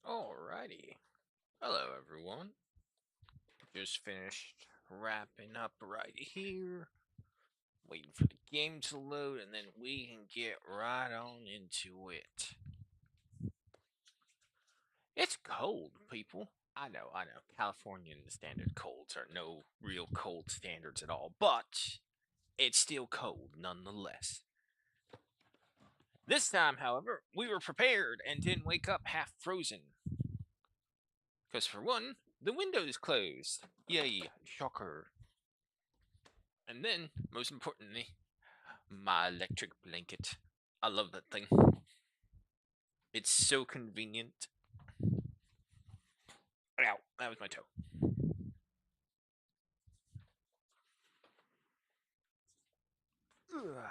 Alrighty. Hello, everyone. Just finished wrapping up right here. Waiting for the game to load, and then we can get right on into it. It's cold, people. I know. Californian standard colds are no real cold standards at all, but it's still cold nonetheless. This time, however, we were prepared and didn't wake up half frozen. Because for one, the window's closed. Yay, shocker. And then, most importantly, my electric blanket. I love that thing. It's so convenient. Ow, that was my toe. Ugh.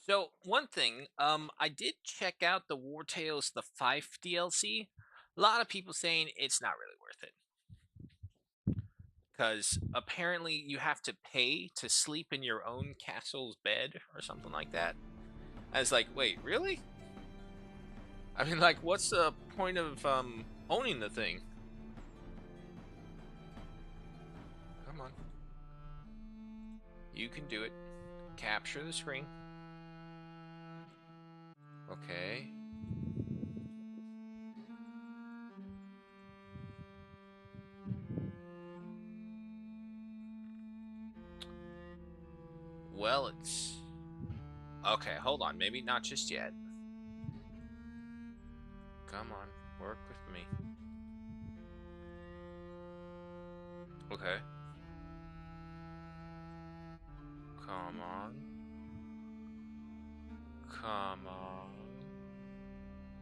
So one thing, I did check out the Wartales the Fife DLC. A lot of people saying it's not really worth it because apparently you have to pay to sleep in your own castle's bed or something like that. I was like, wait, really? I mean, like, what's the point of owning the thing? Come on, you can do it. Capture the screen. Okay. Well, it's... Okay, hold on. Maybe not just yet. Come on, work with me. Okay. Come on. Come on.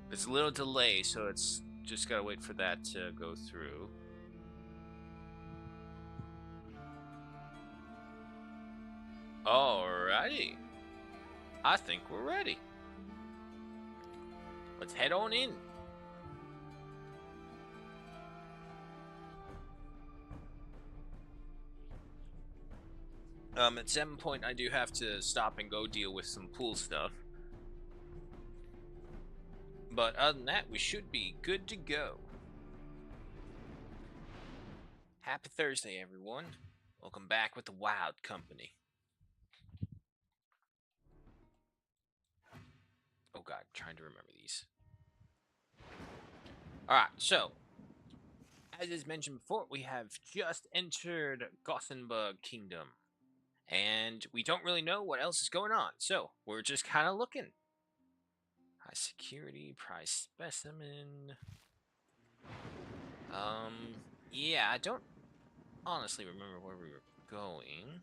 There's a little delay, so it's just gotta wait for that to go through. Alrighty. I think we're ready. Let's head on in. At some point, I do have to stop and go deal with some pool stuff. But other than that, we should be good to go. Happy Thursday, everyone. Welcome back with the Wild Company. Oh god, trying to remember these. Alright, so, as is mentioned before, we have just entered Gosenberg Kingdom. And we don't really know what else is going on, so we're just kind of looking. High security, prize specimen. Yeah, I don't honestly remember where we were going.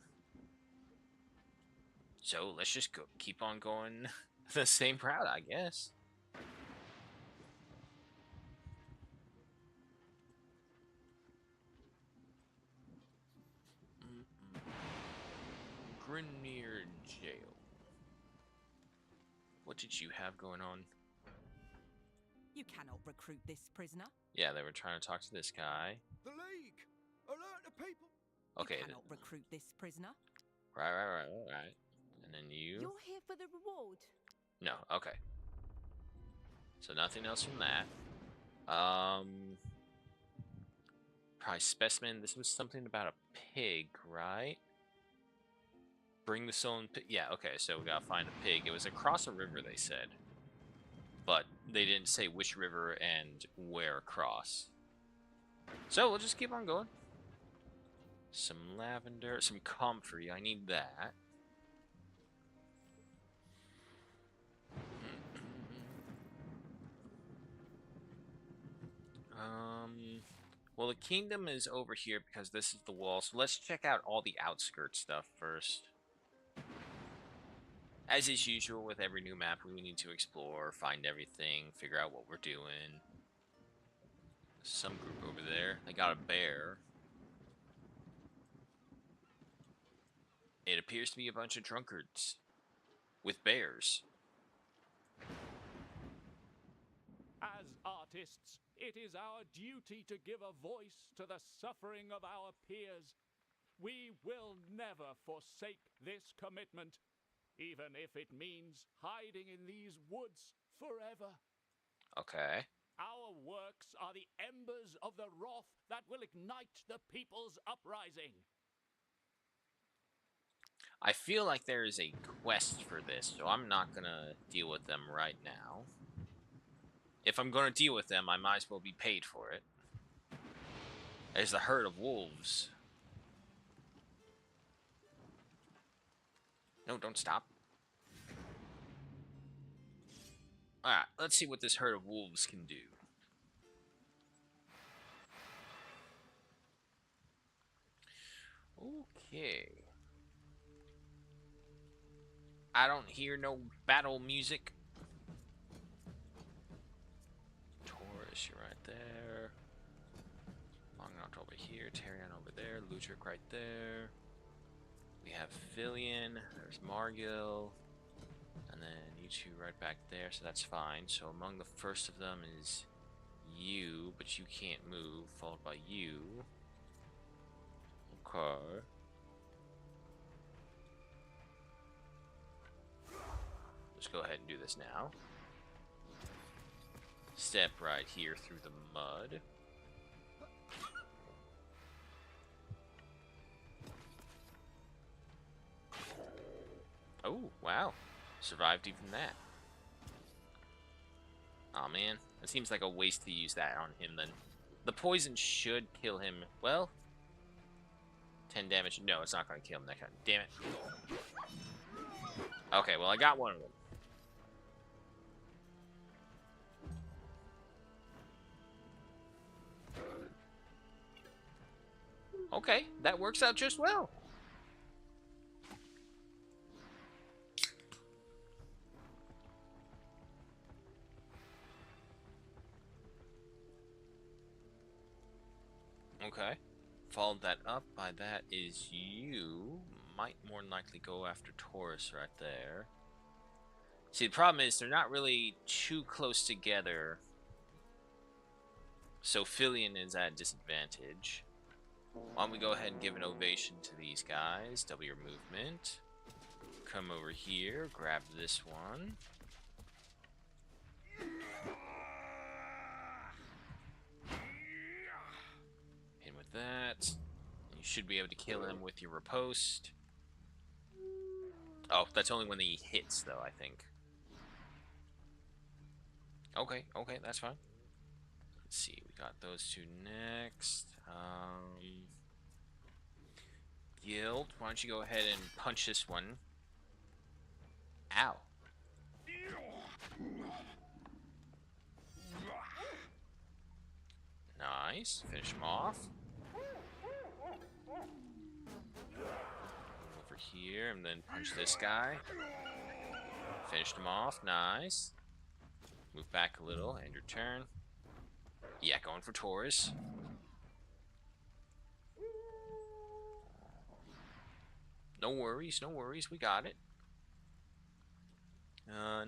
So let's just go, keep on going the same route, I guess. Grenier Jail. What did you have going on? You cannot recruit this prisoner. Yeah, they were trying to talk to this guy. The League! Alert the people! Okay. You cannot recruit this prisoner. Right. And then you... You're here for the reward. No, okay. So nothing else from that. Prize specimen. This was something about a pig, right? Bring the stolen pig. Yeah, okay, so we gotta find a pig. It was across a river, they said. But they didn't say which river and where across. So we'll just keep on going. Some lavender, some comfrey. I need that. Well, the kingdom is over here because this is the wall. So let's check out all the outskirts stuff first. As is usual with every new map, we need to explore, find everything, figure out what we're doing. Some group over there. They got a bear. It appears to be a bunch of drunkards with bears. As artists, it is our duty to give a voice to the suffering of our peers. We will never forsake this commitment. even if it means hiding in these woods forever. Okay. Our works are the embers of the wrath that will ignite the people's uprising. I feel like there is a quest for this, so I'm not gonna deal with them right now. If I'm gonna deal with them, I might as well be paid for it. There's a herd of wolves. No, don't stop. Alright, let's see what this herd of wolves can do. Okay. I don't hear no battle music. Taurus, you're right there. Longnot over here. Tyrion over there. Lutric right there. We have Filion. There's Margil. And then you two right back there, so that's fine. So among the first of them is you, but you can't move, followed by you. Okay. Let's go ahead and do this now. Step right here through the mud. Oh, wow. Survived even that. Aw, man. It seems like a waste to use that on him, then. The poison should kill him. Well, 10 damage. No, it's not going to kill him. That kind. Damn it. Okay, well, I got one of them. Okay, that works out just well. Okay. Followed that up by that is you. Might more than likely go after Taurus right there. See, the problem is they're not really too close together. So Filion is at disadvantage. Why don't we go ahead and give an ovation to these guys. Double your movement. Come over here. Grab this one. Hit him with that. You should be able to kill him with your riposte. Oh, that's only when he hits, though, I think. Okay, okay, that's fine. Let's see, we got those two next. Guild, why don't you go ahead and punch this one? Ow. Nice, finish him off. Over here, and then punch this guy. Finished him off, nice. Move back a little, end your turn. Yeah, going for Taurus. No worries, we got it.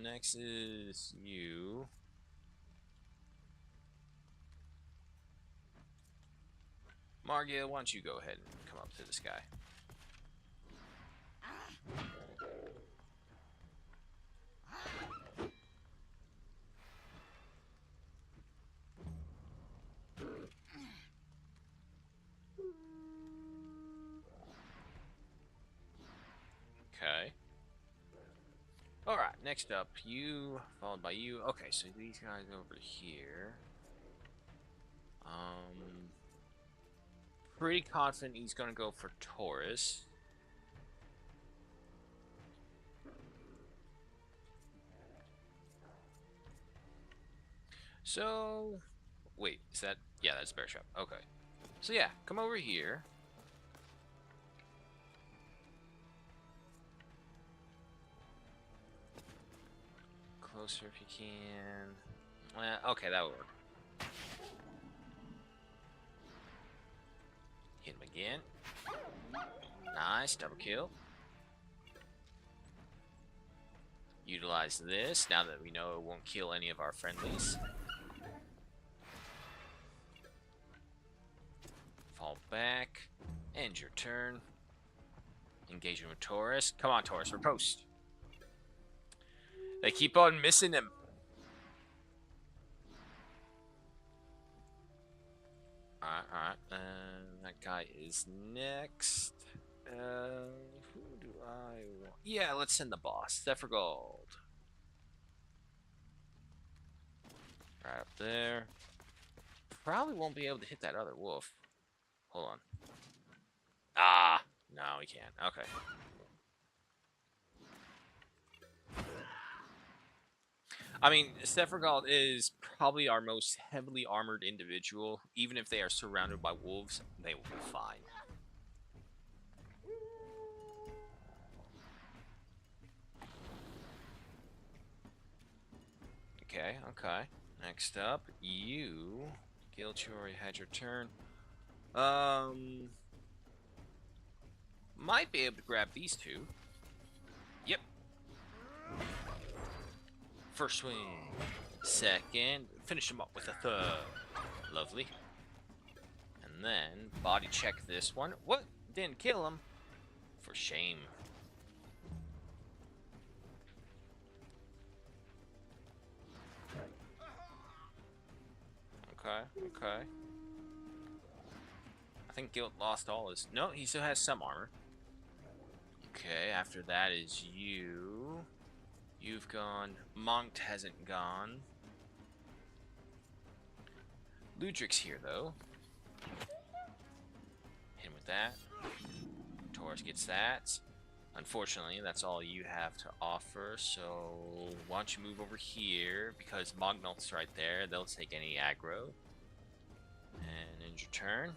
Next is you. Margil, why don't you go ahead and come up to this guy? Okay. Alright, next up, you, followed by you. Okay, so these guys over here. Pretty confident he's gonna go for Taurus. So, wait, is that, yeah, that's Bear Trap. Okay. So yeah, come over here. Closer if you can. Okay, that will work. Hit him again. Nice, double kill. Utilize this now that we know it won't kill any of our friendlies. Fall back. End your turn. Engagement with Taurus. Come on, Taurus, riposte. They keep on missing him. Alright. That guy is next. Who do I want? Yeah, let's send the boss. Zephyr Gold. Right up there. Probably won't be able to hit that other wolf. Hold on. Ah! No, we can't. Okay. I mean, Sephragald is probably our most heavily armored individual. Even if they are surrounded by wolves, they will be fine. Okay. Next up, you... Guilt, you already had your turn. Might be able to grab these two. Yep. First swing. Second. Finish him up with a third. Lovely. And then body check this one. What? Didn't kill him. For shame. Okay. I think Guilt lost all his... No, he still has some armor. Okay, after that is you. You've gone. Monk hasn't gone. Ludric's here, though. Hit him with that. Taurus gets that. Unfortunately, that's all you have to offer, so why don't you move over here, because Mognolt's right there. They'll take any aggro. And end your turn.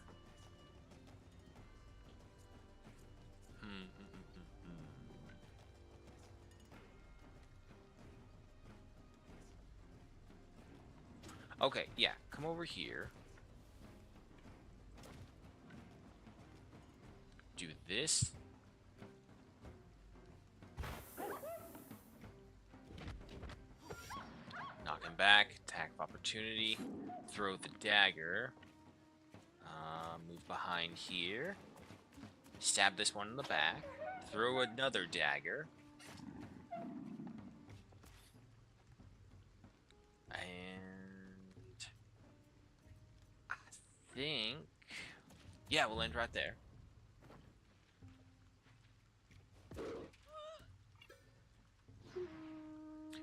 Okay, yeah, come over here. Do this. Knock him back, attack of opportunity, throw the dagger. Move behind here. Stab this one in the back. Throw another dagger. And I think, yeah, we'll end right there.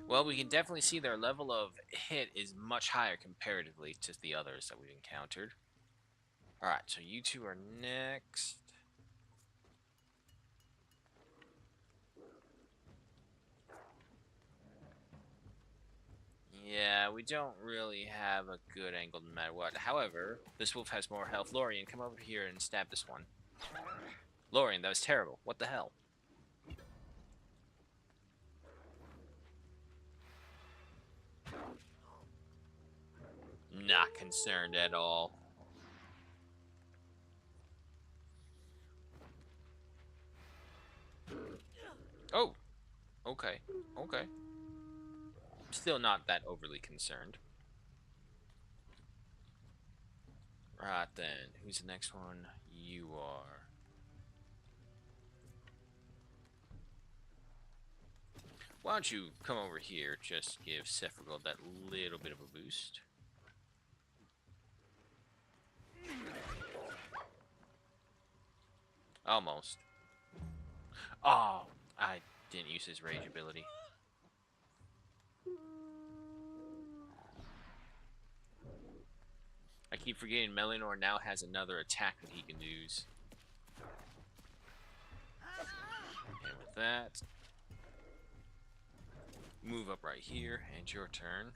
Well, we can definitely see their level of hit is much higher comparatively to the others that we've encountered. Alright, so you two are next. Yeah, we don't really have a good angle no matter what. However, this wolf has more health. Lorian, come over here and stab this one. Lorian, that was terrible. What the hell? Not concerned at all. Oh! Okay. Still not that overly concerned. Right then. Who's the next one? You are. Why don't you come over here, just give Sephragald that little bit of a boost. Almost. Oh, I didn't use his rage ability. I keep forgetting Melinor now has another attack that he can use. And with that, move up right here, and your turn.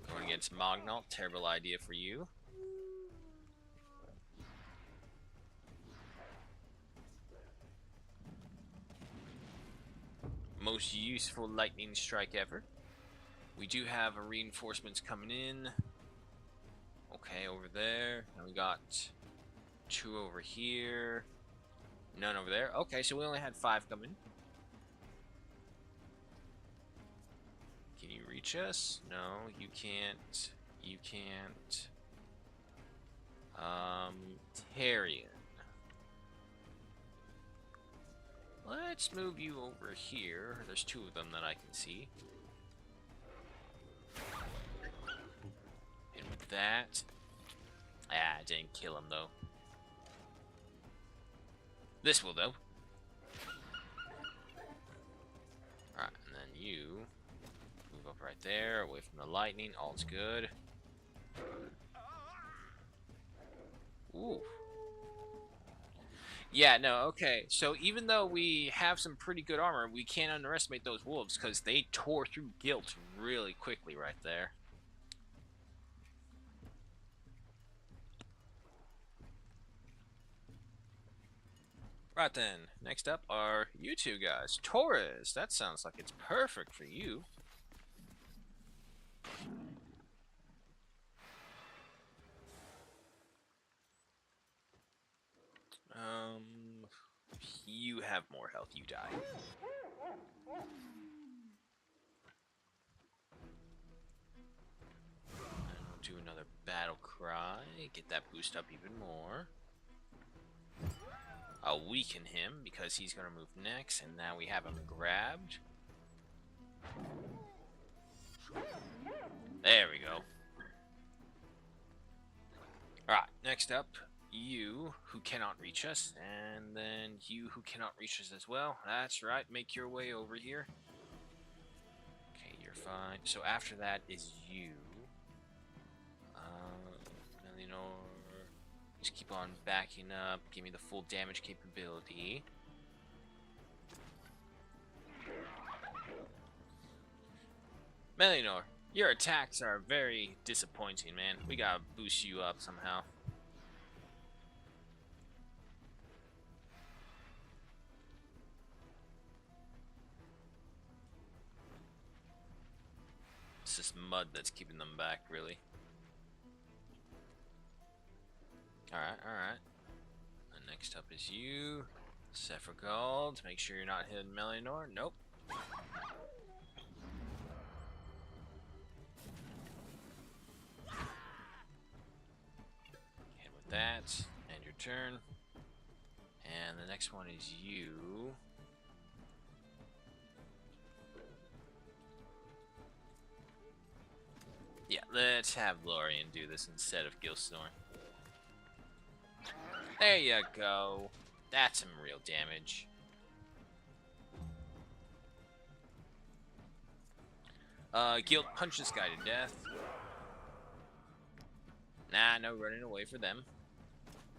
Going against Mognolt, terrible idea for you. Most useful lightning strike ever. We do have a reinforcements coming in. Okay, over there. And we got 2 over here. None over there. Okay, so we only had 5 coming. Can you reach us? No, you can't. You can't. Tarian. Let's let's move you over here. There's two of them that I can see. Hit with that. Ah, didn't kill him though. This will though. Alright, and then you move up right there, away from the lightning. All's good. Ooh. Yeah, no, okay. So even though we have some pretty good armor, we can't underestimate those wolves because they tore through guilt really quickly right there. Right then, next up are you two guys. Torres, that sounds like it's perfect for you. You have more health, you die. And we'll do another battle cry, get that boost up even more. I'll weaken him because he's gonna move next, and now we have him grabbed. There we go. Alright, next up, you who cannot reach us, and then you who cannot reach us as well. That's right, make your way over here. Okay, you're fine. So after that is you. Eleanor, just keep on backing up, give me the full damage capability. Melinor, your attacks are very disappointing, man. We gotta boost you up somehow. It's just mud that's keeping them back, really. Alright, alright. And next up is you. Sephragald. Make sure you're not hitting Melinor. Nope. Hit with that. End your turn. And the next one is you. Yeah, let's have Lorien do this instead of Gilsnor. There you go. That's some real damage. Guilt punch this guy to death. Nah, no running away for them.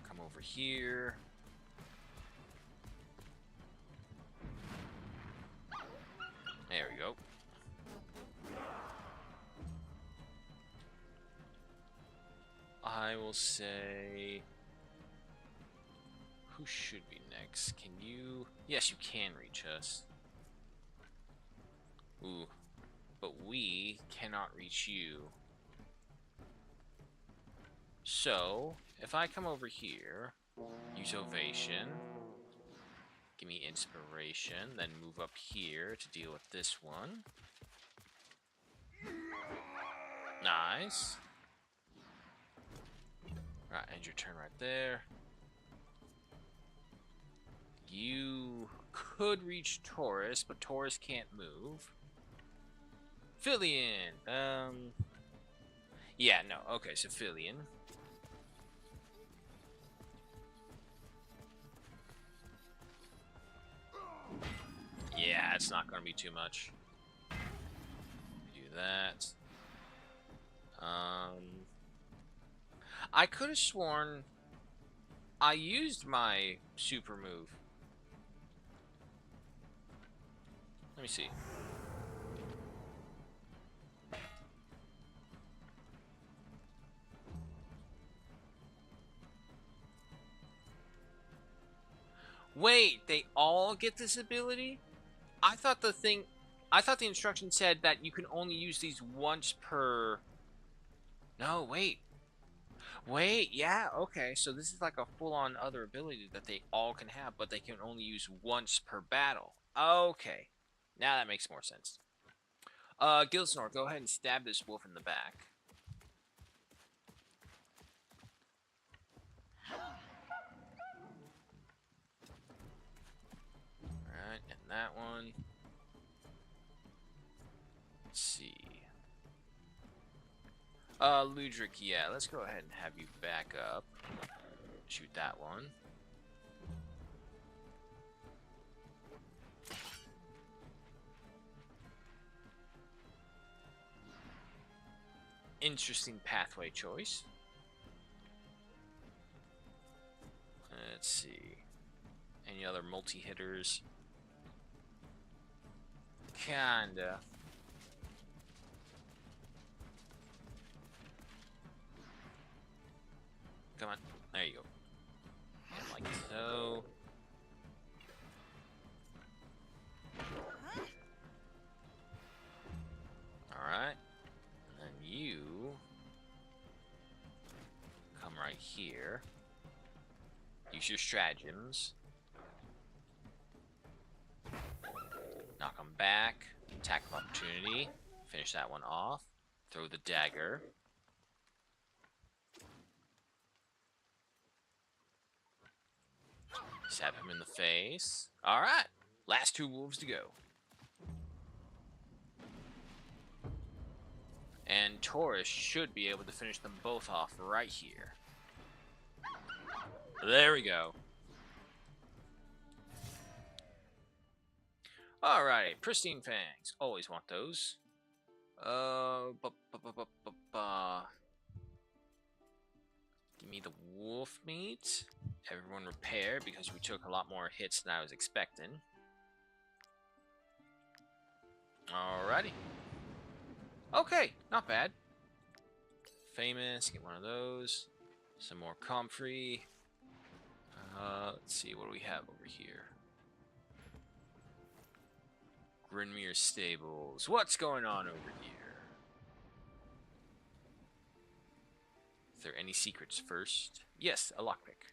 Come over here. There we go. I will say... Who should be next? Can you... Yes, you can reach us. Ooh. But we cannot reach you. So, if I come over here, use Ovation, give me Inspiration, then move up here to deal with this one. Nice. Right, end your turn right there. You could reach Taurus, but Taurus can't move. Filian! Yeah, no, okay, so Filian. Yeah, it's not gonna be too much. Do that. I could have sworn I used my super move. Let me see. Wait, they all get this ability? I thought the instruction said that you can only use these once per... No, wait. Wait, yeah, okay. So this is like a full-on other ability that they all can have, but they can only use once per battle. Okay. Now that makes more sense. Gilsnor, go ahead and stab this wolf in the back. Alright, and Ludric, yeah, let's go ahead and have you back up. Shoot that one. Interesting pathway choice. Let's see. Any other multi-hitters? Kinda. Come on. There you go. And like so. Alright. And then you come right here. Use your stratagems. Knock them back. Attack of opportunity. Finish that one off. Throw the dagger. Stab him in the face. Alright. Last 2 wolves to go. And Taurus should be able to finish them both off right here. There we go. Alright, pristine fangs. Always want those. Give me the wolf meat. Everyone repair because we took a lot more hits than I was expecting. Alrighty. Okay, not bad. Famous, get one of those. Some more comfrey. Let's see, what do we have over here? Grinmere Stables. What's going on over here? Is there any secrets first? Yes, a lockpick.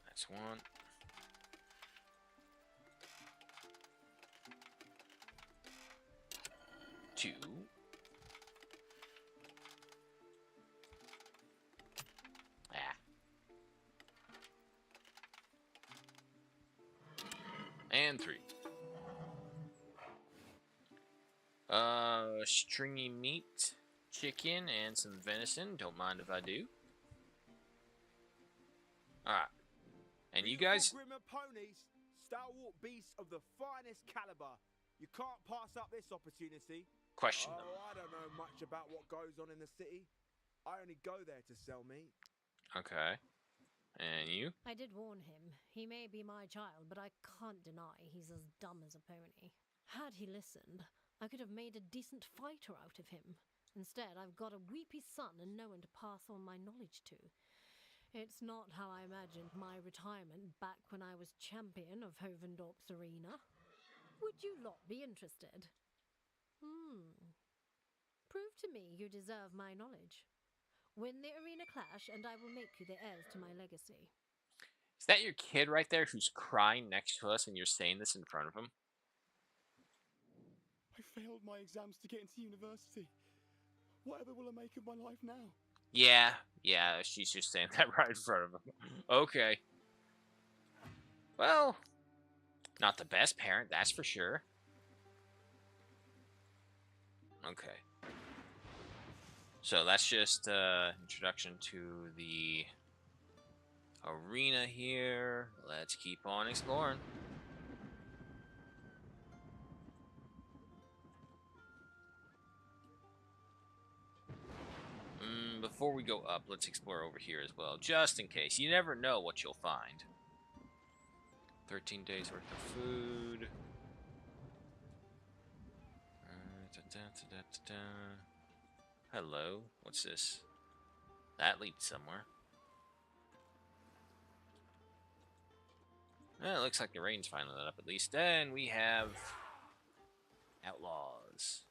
That's one. Two. And 3. Stringy meat, chicken, and some venison. Don't mind if I do. Alright. And you guys... Grimmer ponies, stalwart beasts of the finest caliber. You can't pass up this opportunity. Question them. I don't know much about what goes on in the city. I only go there to sell meat. Okay. And you? I did warn him. He may be my child, but I can't deny he's as dumb as a pony. Had he listened, I could have made a decent fighter out of him. Instead, I've got a weepy son and no one to pass on my knowledge to. It's not how I imagined my retirement back when I was champion of Hovendorp's arena. Would you lot be interested? Prove to me you deserve my knowledge. Win the arena clash, and I will make you the heirs to my legacy. Is that your kid right there who's crying next to us and you're saying this in front of him? I failed my exams to get into university. Whatever will I make of my life now? Yeah, she's just saying that right in front of him. Okay. Well, not the best parent, that's for sure. Okay. So that's just introduction to the arena here. Let's keep on exploring. Before we go up, let's explore over here as well, just in case. You never know what you'll find. 13 days worth of food. Hello, what's this? That leads somewhere. Well, it looks like the rain's finally let up at least. Then we have outlaws.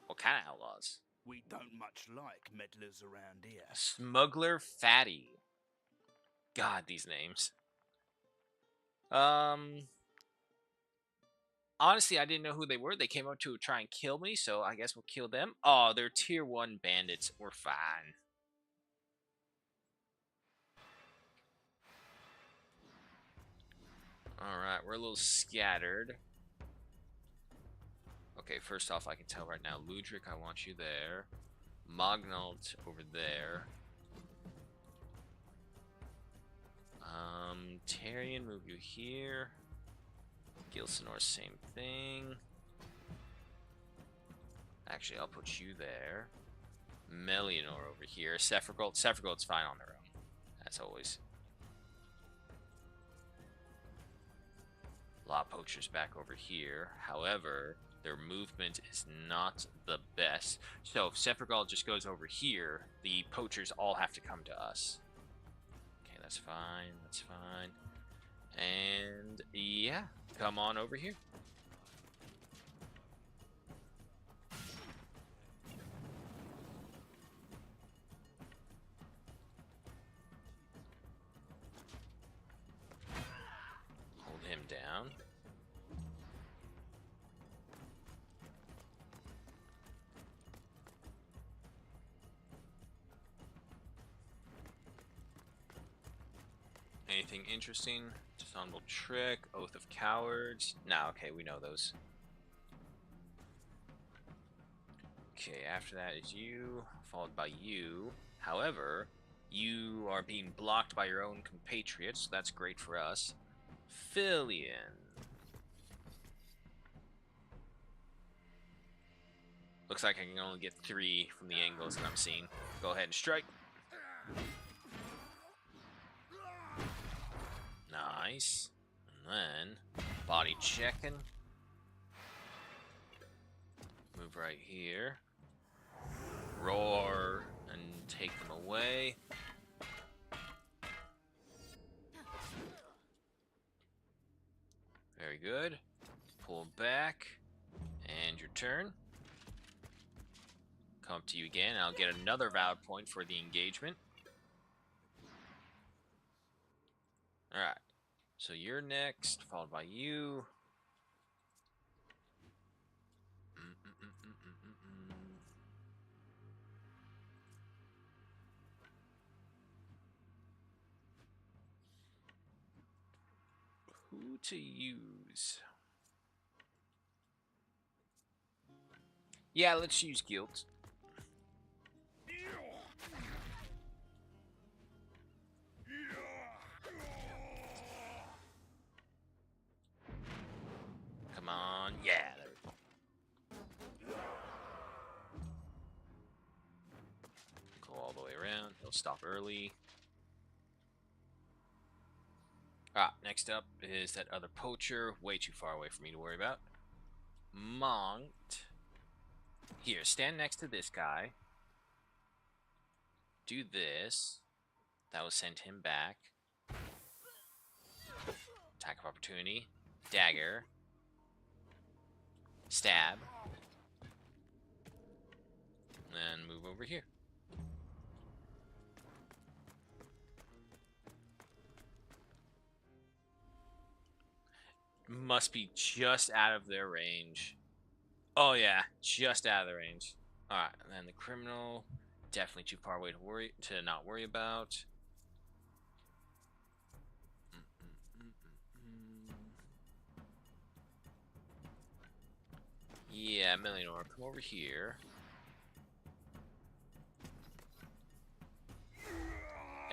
What kind of outlaws? We don't much like meddlers around here. Smuggler Fatty. God, these names. Honestly, I didn't know who they were. They came up to try and kill me, so I guess we'll kill them. Oh, they're tier 1 bandits. We're fine. Alright, we're a little scattered. Okay, first off, I can tell right now, Ludric, I want you there. Mognalt over there. Tarian, move you here. Gilsenor, same thing. Actually, I'll put you there. Melianor over here. Sephiroth's fine on their own, as always. A lot of poachers back over here. However, their movement is not the best. So if Sephiroth just goes over here, the poachers all have to come to us. Okay, that's fine. That's fine. And yeah, come on over here. Hold him down. Anything interesting? Dishonorable Trick, Oath of Cowards. Nah, okay, we know those. Okay, after that is you, followed by you. However, you are being blocked by your own compatriots, so that's great for us. Filion. Looks like I can only get 3 from the angles that I'm seeing. Go ahead and strike. Nice. And then, body checking. Move right here. Roar and take them away. Very good. Pull back. And your turn. Come up to you again. I'll get another valid point for the engagement. Alright. So you're next, followed by you. Who to use? Yeah, let's use guilt. Come on, yeah, there we go. Go all the way around. He'll stop early. Next up is that other poacher, way too far away for me to worry about. Monked. Here, stand next to this guy. Do this. That will send him back. Attack of opportunity. Dagger. Stab. And move over here. Must be just out of their range. Oh yeah, just out of the range. Alright, and then the criminal, definitely too far away to not worry about. Yeah, Melianor, come over here.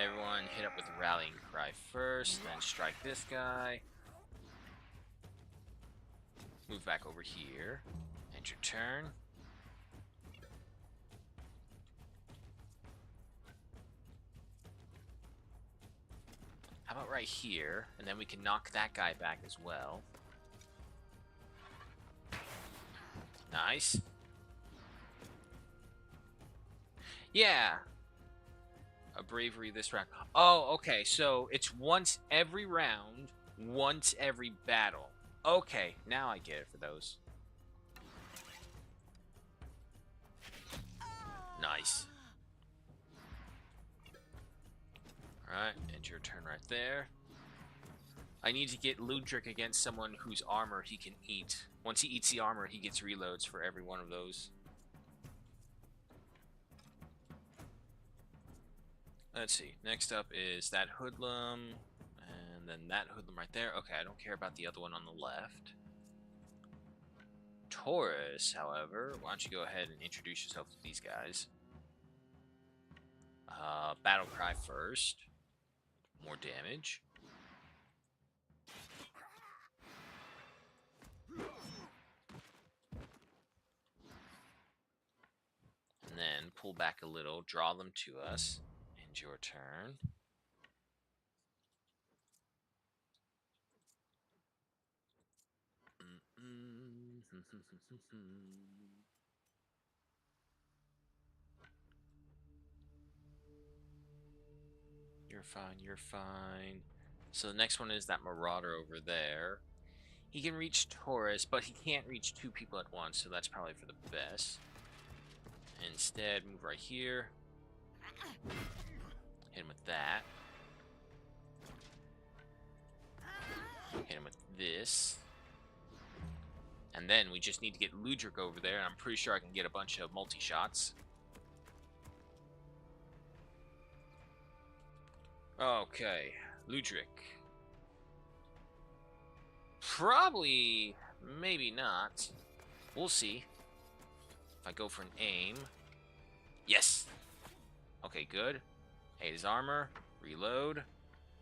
Everyone hit up with the rallying cry first, then strike this guy. Move back over here. End your turn. How about right here? And then we can knock that guy back as well. Nice. Yeah. A bravery this round. Oh, okay. So it's once every round, once every battle. Okay, now I get it for those. Nice. Alright, end your turn right there. I need to get Ludric against someone whose armor he can eat. Once he eats the armor, he gets reloads for every one of those. Let's see. Next up is that hoodlum. And then that hoodlum right there. Okay, I don't care about the other one on the left. Taurus, however, why don't you go ahead and introduce yourself to these guys? Battle Cry first. More damage. And then pull back a little, draw them to us. End your turn. You're fine, you're fine. So the next one is that Marauder over there. He can reach Taurus, but he can't reach two people at once, so that's probably for the best. Instead, move right here. Hit him with that. Hit him with this. And then we just need to get Ludric over there, and I'm pretty sure I can get a bunch of multi-shots. Okay, Ludric. Probably, maybe not. We'll see. If I go for an aim. Yes! Okay, good. Hate his armor. Reload.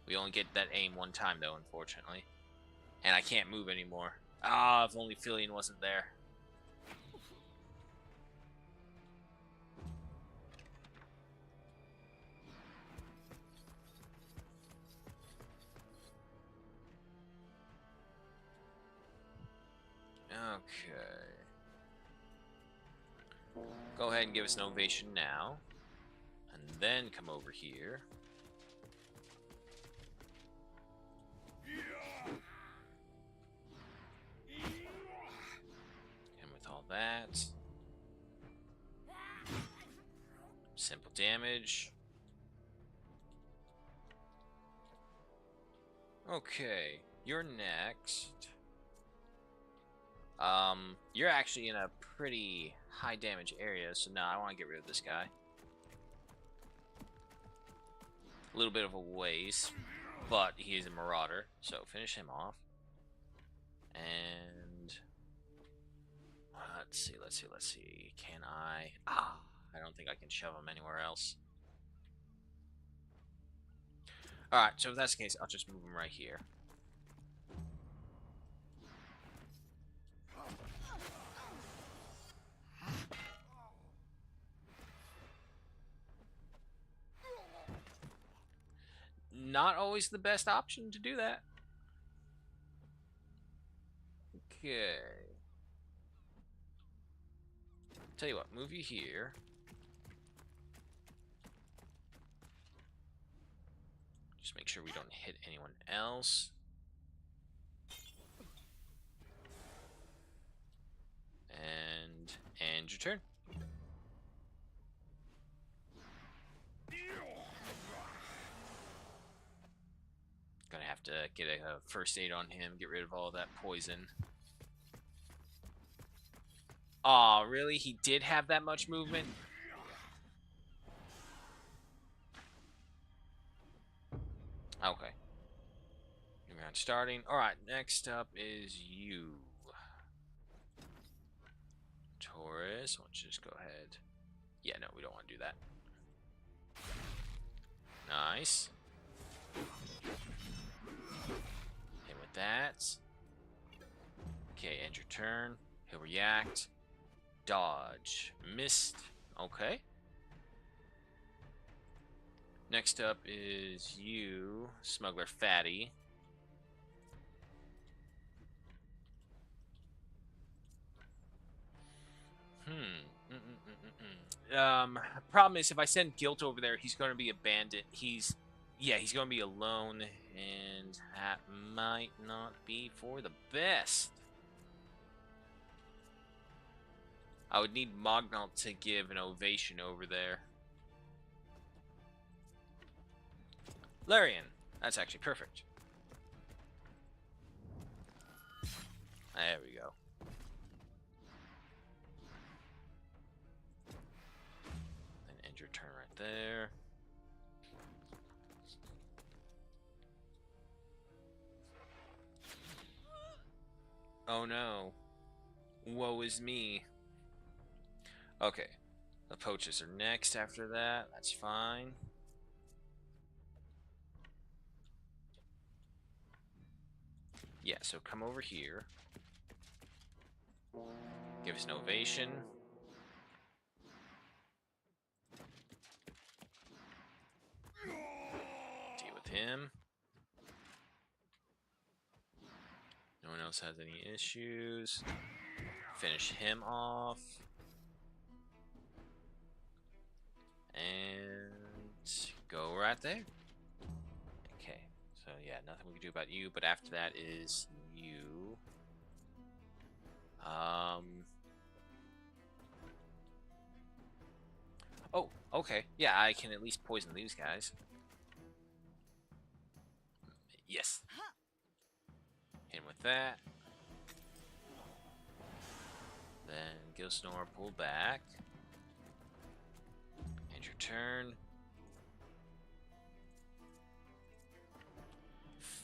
We only get that aim one time, though, unfortunately. And I can't move anymore. Ah, if only Filion wasn't there. Okay. Go ahead and give us an ovation now. And then come over here. And with all that. Simple damage. Okay, you're next. You're actually in a pretty high damage area, so now I want to get rid of this guy. A little bit of a waste, but he is a Marauder, so finish him off. And let's see. Can I? I don't think I can shove him anywhere else. Alright, so if that's the case, I'll just move him right here. Not always the best option to do that. Okay. Tell you what, move you here. Just make sure we don't hit anyone else. And end your turn. Gonna have to get a first aid on him, get rid of all that poison. Aw, really? He did have that much movement? Okay. New round starting. Alright, next up is you. Taurus, why don't you just go ahead. Yeah, no, we don't want to do that. Nice. Hit with that. Okay, end your turn. He'll react. Dodge. Missed. Okay. Next up is you, Smuggler Fatty. Problem is, if I send Guilt over there, he's going to be abandoned. He's going to be alone, and that might not be for the best. I would need Mognalt to give an ovation over there. Larian. That's actually perfect. There we go. Then end your turn right there. Oh no. Woe is me. Okay. The poachers are next after that. That's fine. Yeah, so come over here. Give us an ovation. Deal with him. No one else has any issues. Finish him off. And go right there. Okay, so yeah, nothing we can do about you, but after that is you. Oh, okay. Yeah, I can at least poison these guys. Yes. Hit him with that. Then Gilsnore, pull back. End your turn.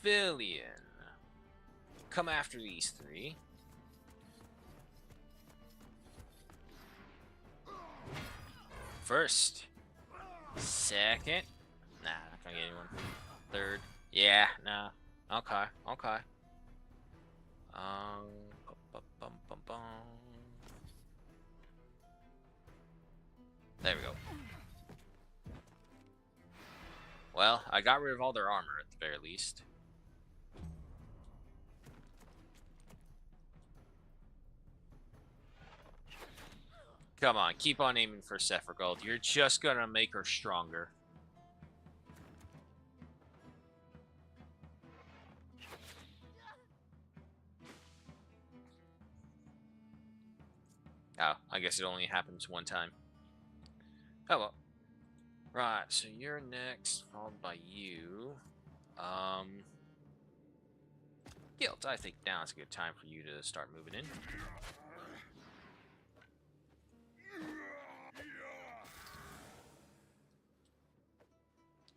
Fillion. Come after these three. First. Second. Nah, not gonna get anyone. Third. Yeah, nah. Okay, okay. There we go. Well, I got rid of all their armor at the very least. Come on, keep on aiming for Sephiroth. You're just gonna make her stronger. Oh, I guess it only happens one time. Oh well. Right, so you're next, followed by you. Guilt, I think now is a good time for you to start moving in.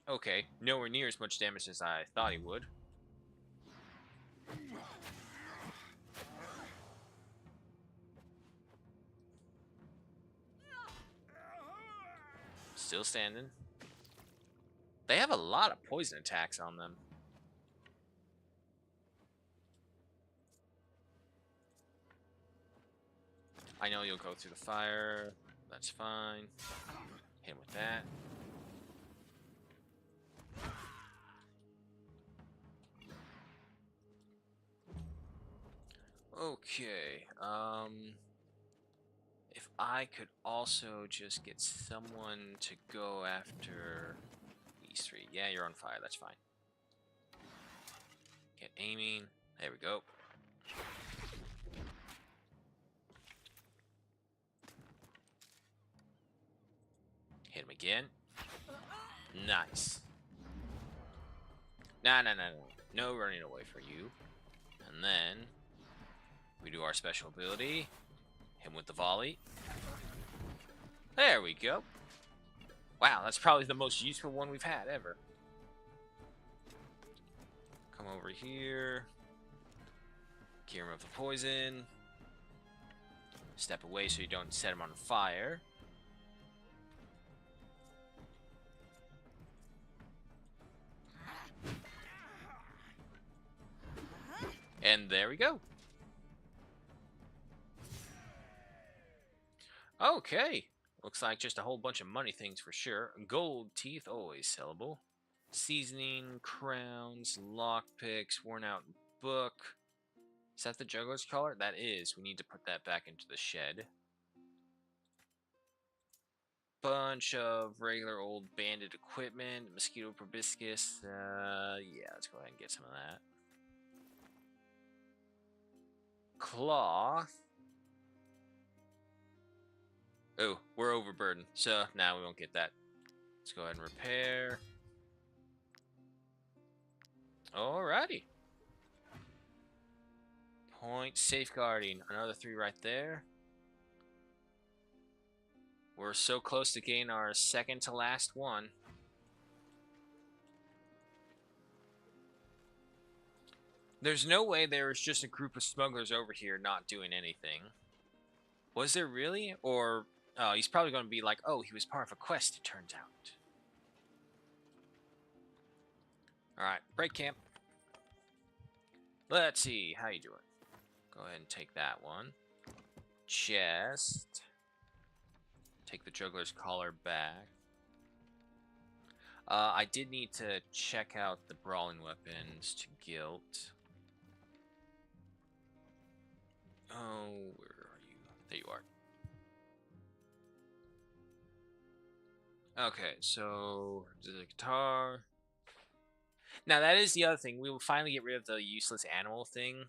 Okay, nowhere near as much damage as I thought he would. Still standing. They have a lot of poison attacks on them. I know you'll go through the fire. That's fine. Hit him with that. Okay. If I could also just get someone to go after these three. Yeah, you're on fire. That's fine. Get aiming. There we go. Hit him again. Nice. Nah. No running away for you. And then we do our special ability. Hit him with the volley. There we go. Wow, that's probably the most useful one we've had ever. Come over here. Cure him of the poison. Step away so you don't set him on fire. And there we go. Okay. Looks like just a whole bunch of money things for sure. Gold teeth, always sellable. Seasoning, crowns, lockpicks, worn out book. Is that the juggler's collar? That is. We need to put that back into the shed. Bunch of regular old bandit equipment. Mosquito proboscis. Yeah, let's go ahead and get some of that. Cloth. Oh, we're overburdened, so now we won't get that. Let's go ahead and repair. Alrighty. Point safeguarding. Another 3 right there. We're so close to getting our second to last one. There's no way there was just a group of smugglers over here not doing anything. Was there really? Or, oh, he's probably going to be like, oh, he was part of a quest, it turns out. Alright, break camp. Let's see, how you doing? Go ahead and take that one. Chest. Take the juggler's collar back. I did need to check out the brawling weapons to guilt. Oh, where are you? There you are. Okay, so the guitar. Now that is the other thing. We will finally get rid of the useless animal thing.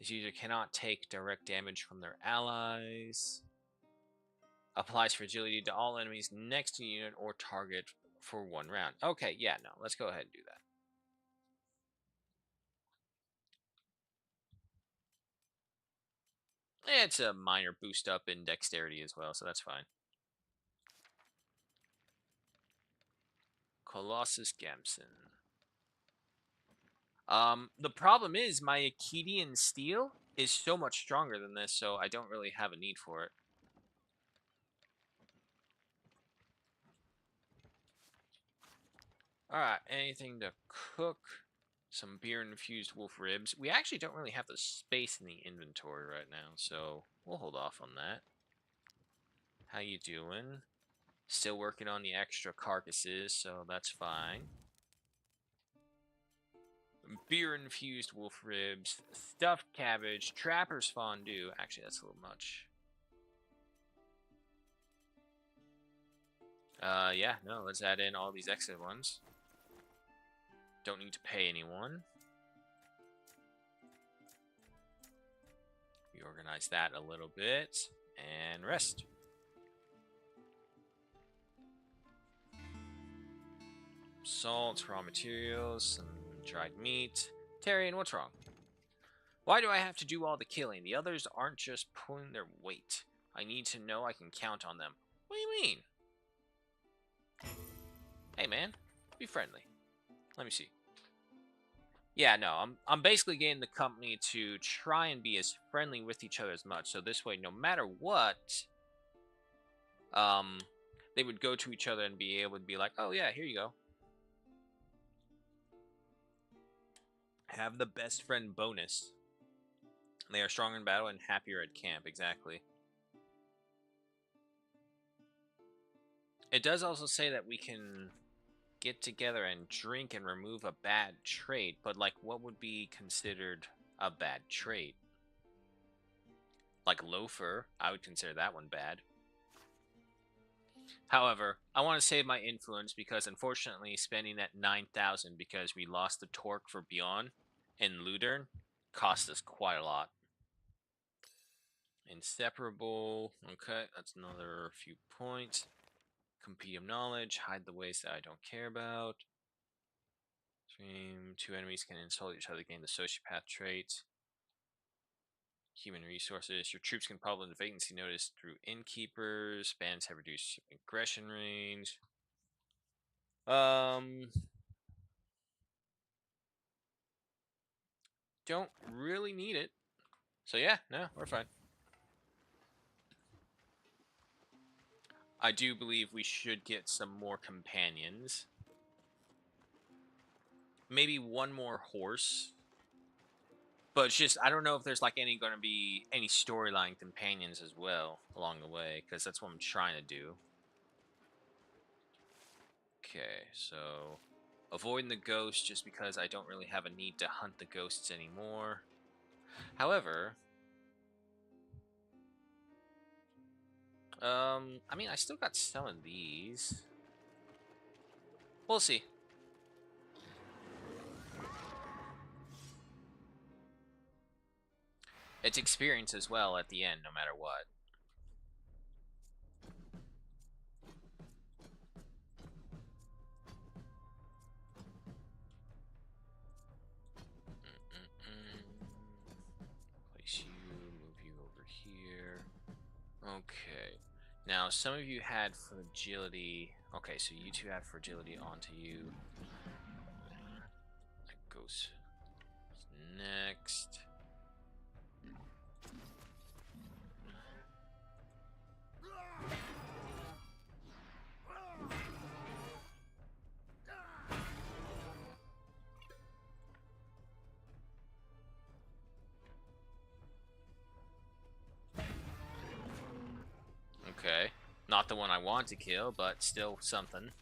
This user cannot take direct damage from their allies. Applies fragility to all enemies next to unit or target for 1 round. Okay, yeah, no, let's go ahead and do that. It's a minor boost up in dexterity as well, so that's fine. Colossus Gamson. The problem is my Akkadian steel is so much stronger than this, so I don't really have a need for it. Alright, anything to cook? Some beer-infused wolf ribs. We actually don't really have the space in the inventory right now, so we'll hold off on that. How you doing? Still working on the extra carcasses, so that's fine. Beer-infused wolf ribs, stuffed cabbage, trapper's fondue. Actually, that's a little much. Yeah, no, let's add in all these extra ones. Don't need to pay anyone. Reorganize that a little bit, and rest. Salt, raw materials, some dried meat. Tyrion, what's wrong? Why do I have to do all the killing? The others aren't just pulling their weight. I need to know I can count on them. What do you mean? Hey man, be friendly. Let me see. Yeah, no, I'm basically getting the company to try and be as friendly with each other as much. So this way, no matter what, they would go to each other and be able to be like, oh yeah, here you go. Have the best friend bonus. They are stronger in battle and happier at camp, exactly. It does also say that we can get together and drink and remove a bad trait, but like what would be considered a bad trait? Like loafer, I would consider that one bad. However, I want to save my influence because unfortunately spending that 9,000 because we lost the torque for Beyond and Ludern cost us quite a lot. Inseparable, okay, that's another few points. Compendium knowledge, hide the ways that I don't care about. Two enemies can insult each other, gain the sociopath trait. Human resources, your troops can problem the vacancy notice through innkeepers. Bands have reduced aggression range. Don't really need it. So yeah, no, we're fine. I do believe we should get some more companions. Maybe one more horse. But it's just, I don't know if there's like going to be any storyline companions as well along the way, because that's what I'm trying to do. Okay, so avoiding the ghosts just because I don't really have a need to hunt the ghosts anymore. However, I mean, I still got some of these. We'll see. It's experience as well at the end, no matter what. Place you, move you over here. Okay. Now, some of you had fragility. Okay, so you two had fragility onto you. That goes next. Not the one I want to kill, but still something.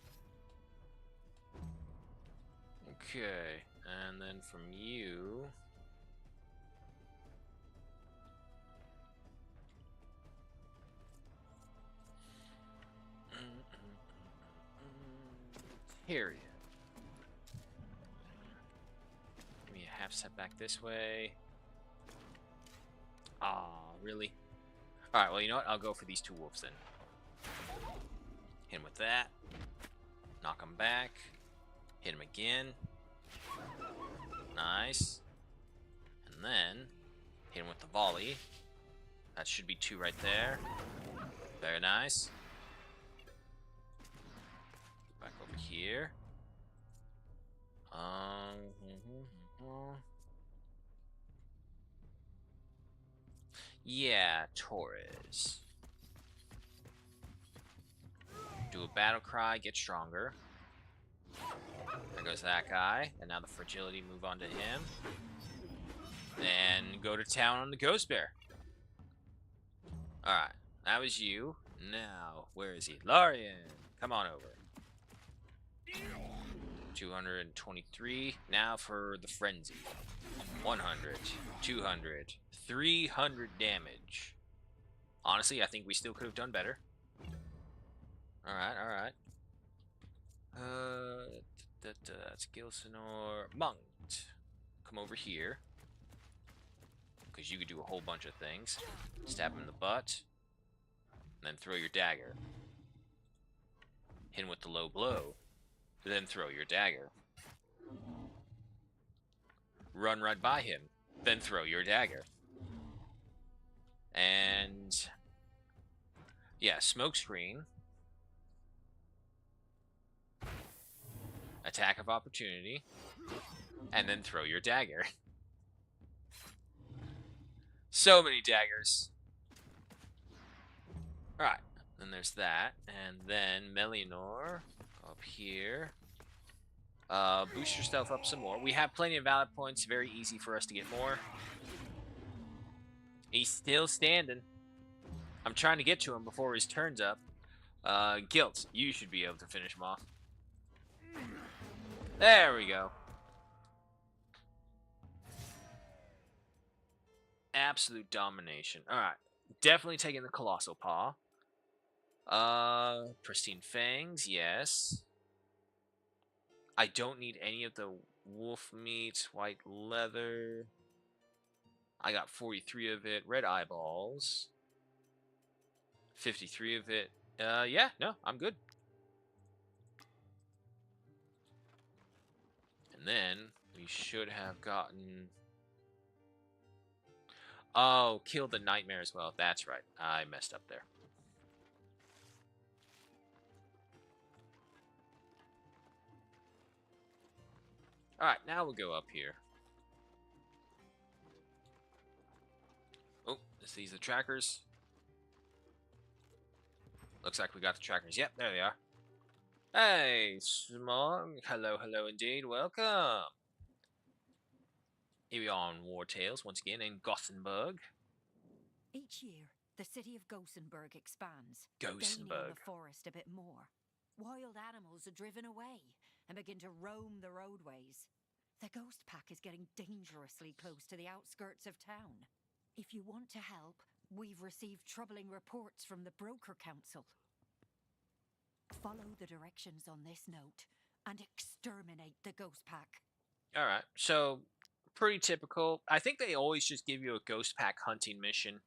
Okay, and then from you... Here. Give me a half step back this way. Ah, really? Alright, well, you know what? I'll go for these two wolves then. Hit him with that. Knock him back. Hit him again. Nice. And then, hit him with the volley. That should be 2 right there. Very nice. Back over here. Yeah, Torres. Do a battle cry, get stronger. There goes that guy. And now the fragility, move on to him. Then go to town on the Ghost Bear. Alright, that was you. Now, where is he? Larian! Come on over. 223. Now for the frenzy. 100, 200, 300 damage. Honestly, I think we still could have done better. Alright, alright. That's Gilsenor. Monked. Come over here. Because you could do a whole bunch of things. Stab him in the butt. And then throw your dagger. Hit him with the low blow. Then throw your dagger. Run right by him. Then throw your dagger. And... yeah, smokescreen. Attack of opportunity. And then throw your dagger. So many daggers. Alright, then there's that. And then Melianor up here. Boost yourself up some more. We have plenty of valid points. Very easy for us to get more. He's still standing. I'm trying to get to him before his turn's up. Guilt, you should be able to finish him off. There we go. Absolute domination. Alright. Definitely taking the Colossal Paw. Pristine Fangs, yes. I don't need any of the wolf meat, white leather. I got 43 of it. Red eyeballs. 53 of it. Yeah, no, I'm good. And then we should have gotten... oh, kill the nightmare as well. That's right. I messed up there. Alright, now we'll go up here. Oh, is these the trackers? Looks like we got the trackers. Yep, there they are. Hey, Smog. Hello, hello indeed. Welcome. Here we are on Wartales, once again, in Gosenberg. Each year, the city of Gosenberg expands, Gosenberg. gaining on the forest a bit more. Wild animals are driven away and begin to roam the roadways. The ghost pack is getting dangerously close to the outskirts of town. If you want to help, we've received troubling reports from the Broker Council. Follow the directions on this note and exterminate the ghost pack. Alright, so pretty typical. I think they always just give you a ghost pack hunting mission.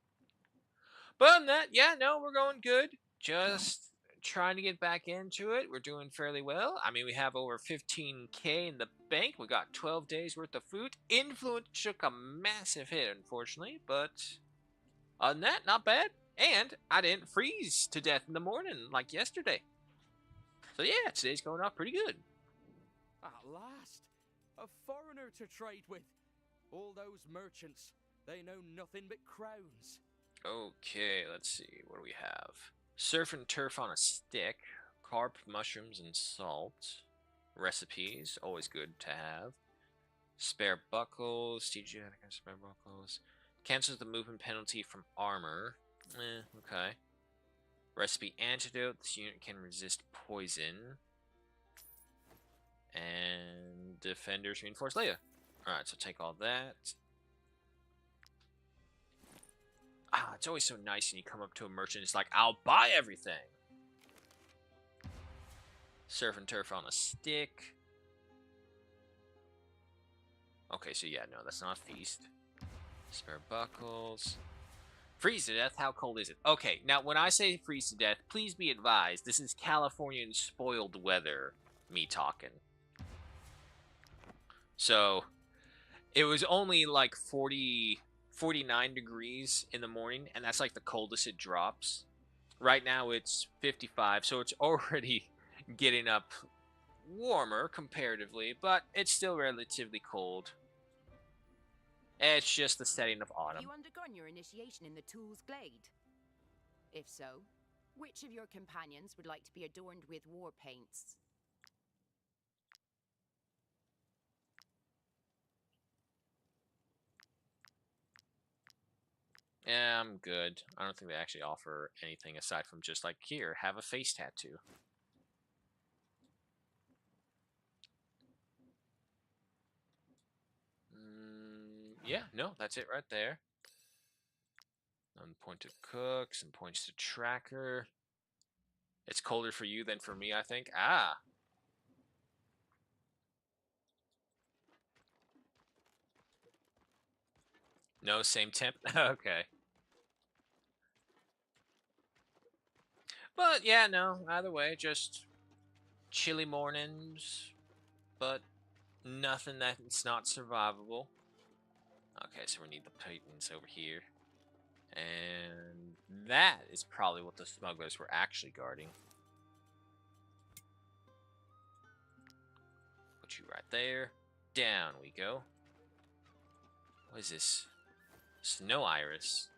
But other than that, yeah, no, we're going good. Just trying to get back into it. We're doing fairly well. I mean, we have over 15k in the bank. We got 12 days worth of food. Influence took a massive hit, unfortunately, but other than that, not bad. And I didn't freeze to death in the morning like yesterday. So yeah, today's going off pretty good. At last, a foreigner to trade with. All those merchants, they know nothing but crowns. Okay, let's see. What do we have? Surf and turf on a stick. Carp, mushrooms, and salt. Recipes, always good to have. Spare buckles. CG, spare buckles. Cancels the movement penalty from armor. Okay. Recipe antidote. This unit can resist poison. And defenders reinforce later. Alright, so take all that. Ah, it's always so nice when you come up to a merchant. It's like, I'll buy everything. Surf and turf on a stick. Okay, so yeah, no, that's not a feast. Spare buckles. Freeze to death? How cold is it? Okay, now when I say freeze to death, please be advised, this is Californian spoiled weather me talking. So, it was only like 49 degrees in the morning, and that's like the coldest it drops. Right now it's 55, so it's already getting up warmer comparatively, but it's still relatively cold. It's just the setting of Have autumn. you undergone your initiation in the Tool's Glade? If so, which of your companions would like to be adorned with war paints? Yeah, I'm good. I don't think they actually offer anything aside from just like, here, have a face tattoo. Yeah, no, that's it right there. Point to cook, some points to tracker. It's colder for you than for me, I think. Ah. No, same temp. Okay. But yeah, no, either way, just chilly mornings, but nothing that's not survivable. Okay, so we need the Titans over here. And that is probably what the smugglers were actually guarding. Put you right there. Down we go. What is this? Snow iris.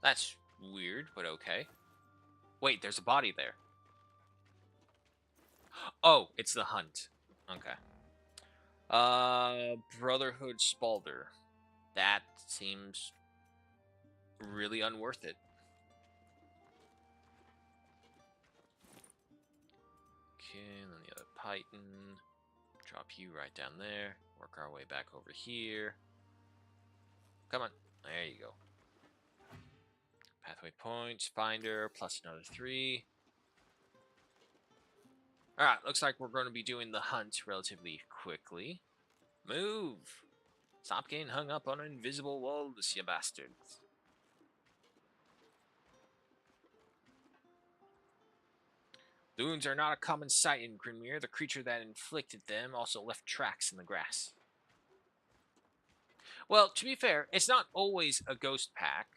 That's weird, but okay. Wait, there's a body there. Oh, it's the hunt. Okay. Brotherhood Spalder. That seems really unworth it. Okay, and then the other Python. Drop you right down there. Work our way back over here. Come on. There you go. Pathway points, finder, plus another 3. Alright, looks like we're going to be doing the hunt relatively quickly. Move! Stop getting hung up on invisible walls, you bastards. The wounds are not a common sight in Grimir. The creature that inflicted them also left tracks in the grass. Well, to be fair, it's not always a ghost pack.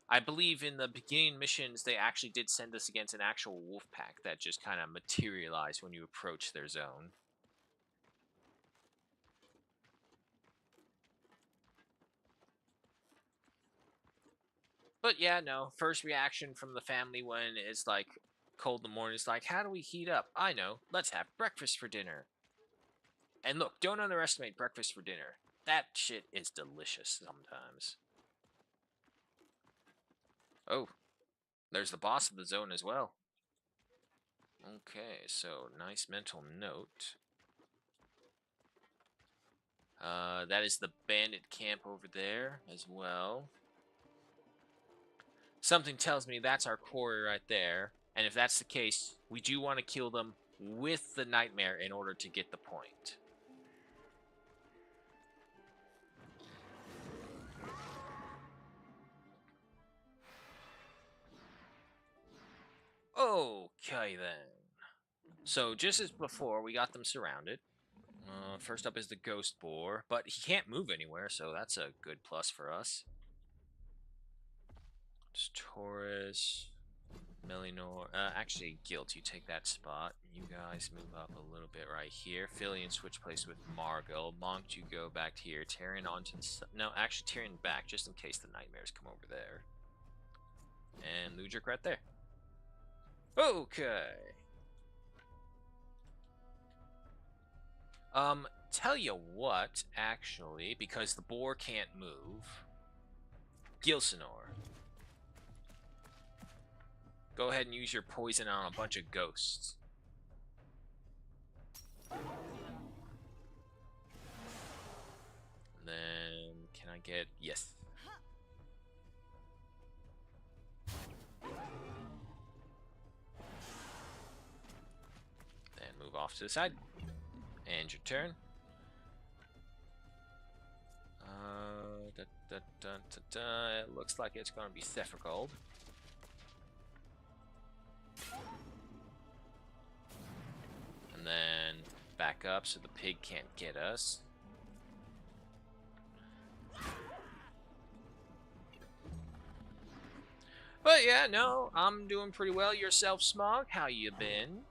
I believe in the beginning missions, they actually did send us against an actual wolf pack that just kind of materialized when you approach their zone. But yeah, no, first reaction from the family when it's like cold in the morning is like, how do we heat up? I know, let's have breakfast for dinner. And look, don't underestimate breakfast for dinner. That shit is delicious sometimes. Oh, there's the boss of the zone as well. Okay, so nice mental note. That is the bandit camp over there as well. Something tells me that's our quarry right there. And if that's the case, we do want to kill them with the nightmare in order to get the point. Okay, then. So, just as before, we got them surrounded. First up is the Ghost Boar, but he can't move anywhere, so that's a good plus for us. It's Taurus, Melinor. Actually, Guilt, you take that spot. You guys move up a little bit right here. Filion switch place with Margot. Monk, you go back here. Tyrion onto the... No, actually, Tyrion back, just in case the nightmares come over there. And Ludric right there. Okay. Tell you what, actually, because the boar can't move. Gilsenor. Go ahead and use your poison on a bunch of ghosts. Then, can I get... Yes. Then move off to the side. And your turn. It looks like it's going to be Sephiroth. And then back up so the pig can't get us. But yeah, no, I'm doing pretty well. Yourself, Smog, how you been?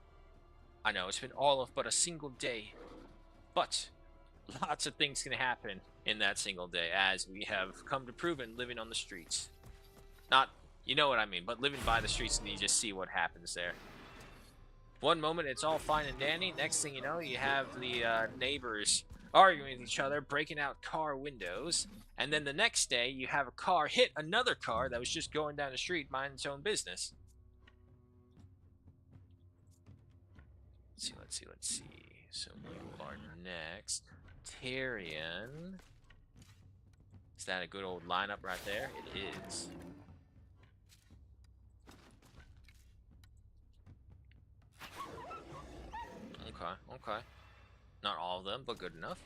I know, it's been all of but a single day. But lots of things can happen in that single day, as we have come to prove in living on the streets. Not, you know what I mean, but living by the streets and you just see what happens there. One moment it's all fine and dandy, next thing you know, you have the neighbors arguing with each other, breaking out car windows, and then the next day you have a car hit another car that was just going down the street minding its own business. Let's see. So you are next. Tyrion. Is that a good old lineup right there? It is. Okay. Not all of them, but good enough.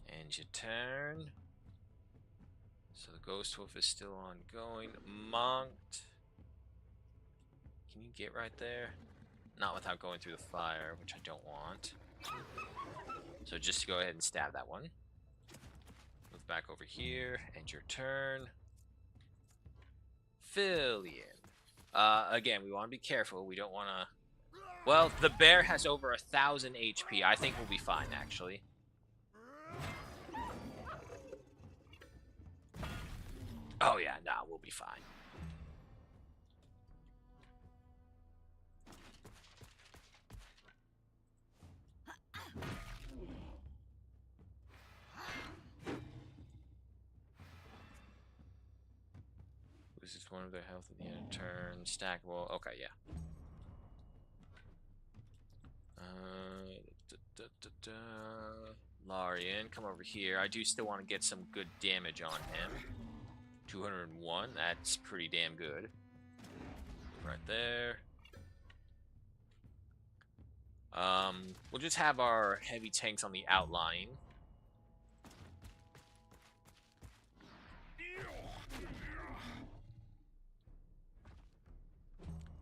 And your turn. So the Ghost Wolf is still ongoing. Monked. Can you get right there? Not without going through the fire, which I don't want. So just go ahead and stab that one. Move back over here, end your turn. Fillion. Again, we want to be careful. We don't want to... Well, the bear has over 1,000 HP. I think we'll be fine, actually. Oh yeah, nah, we'll be fine. Loses one of their health at the end of turn. Stackable. Okay, yeah. Larian, come over here. I do still want to get some good damage on him. 201, that's pretty damn good. Right there. We'll just have our heavy tanks on the outline.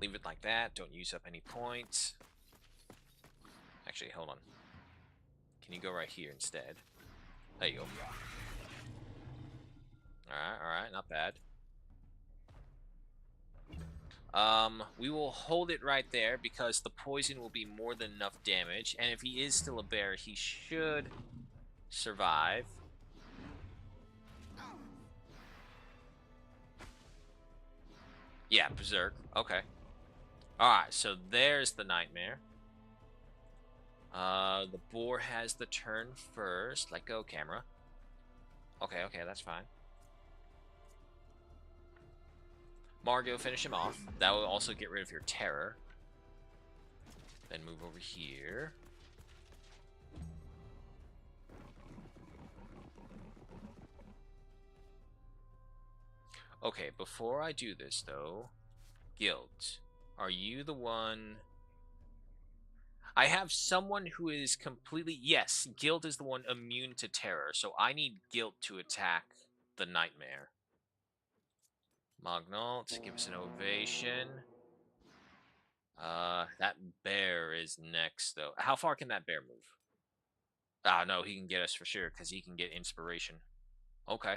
Leave it like that. Don't use up any points. Actually, hold on. Can you go right here instead? There you go. Alright, not bad. We will hold it right there because the poison will be more than enough damage. And if he is still a bear, he should survive. Yeah, Berserk. Okay. Alright, so there's the nightmare. The boar has the turn first. Let go, camera. Okay, that's fine. Margot, finish him off. That will also get rid of your terror. Then move over here. Okay, before I do this, though, Guild, are you the one... I have someone who is completely... Yes, Guild is the one immune to terror, so I need Guild to attack the nightmare. Magnault, give us an ovation. That bear is next, though. How far can that bear move? Ah, no, he can get us for sure, because he can get inspiration. Okay.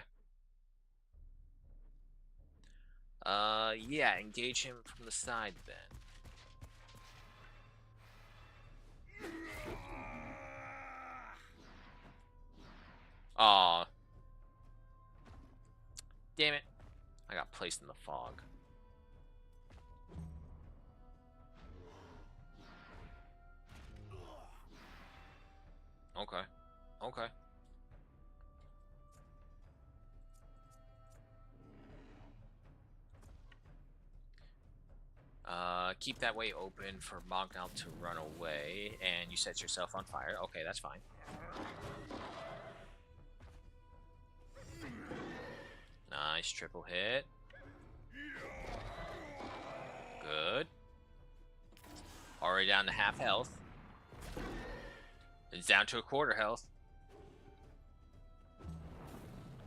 Yeah, engage him from the side, then. Aw. Damn it. I got placed in the fog. Okay. Keep that way open for Mongal to run away, and you set yourself on fire. Okay, that's fine. Nice triple hit. Good. Already down to half health. It's down to a quarter health.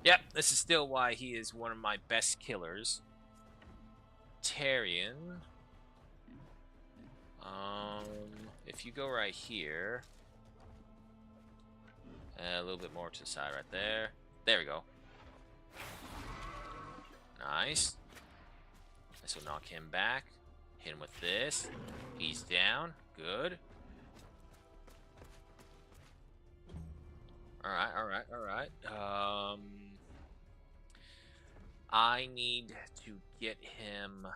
Yep, this is still why he is one of my best killers. Tarian. If you go right here, a little bit more to the side right there. There we go. Nice. This will knock him back. Hit him with this. He's down. Good. Alright, alright, alright. I need to get him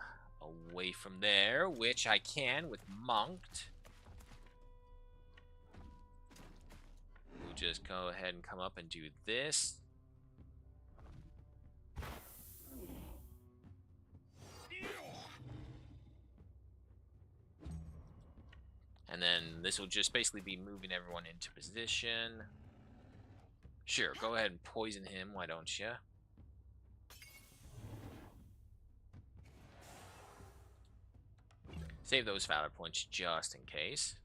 away from there, which I can with Monked. We'll just go ahead and come up and do this. And then this will just basically be moving everyone into position. Sure, go ahead and poison him, why don't you? Save those valor points just in case.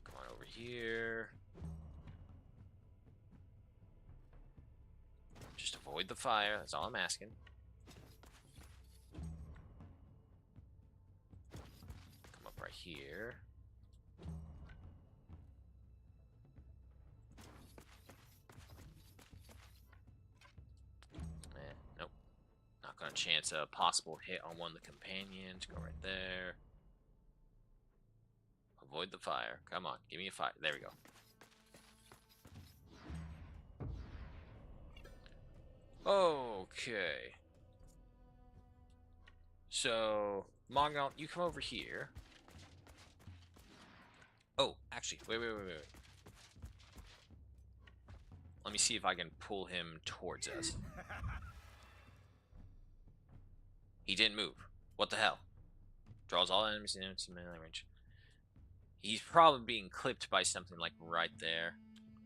Come on over here. Just avoid the fire, that's all I'm asking. Come up right here. Nope. Not gonna chance a possible hit on one of the companions. Go right there. Avoid the fire. Come on, give me a fire. There we go. Okay. So, Mongal, you come over here. Oh, actually, wait. Let me see if I can pull him towards us. He didn't move. What the hell? Draws all enemies in melee range. He's probably being clipped by something like right there.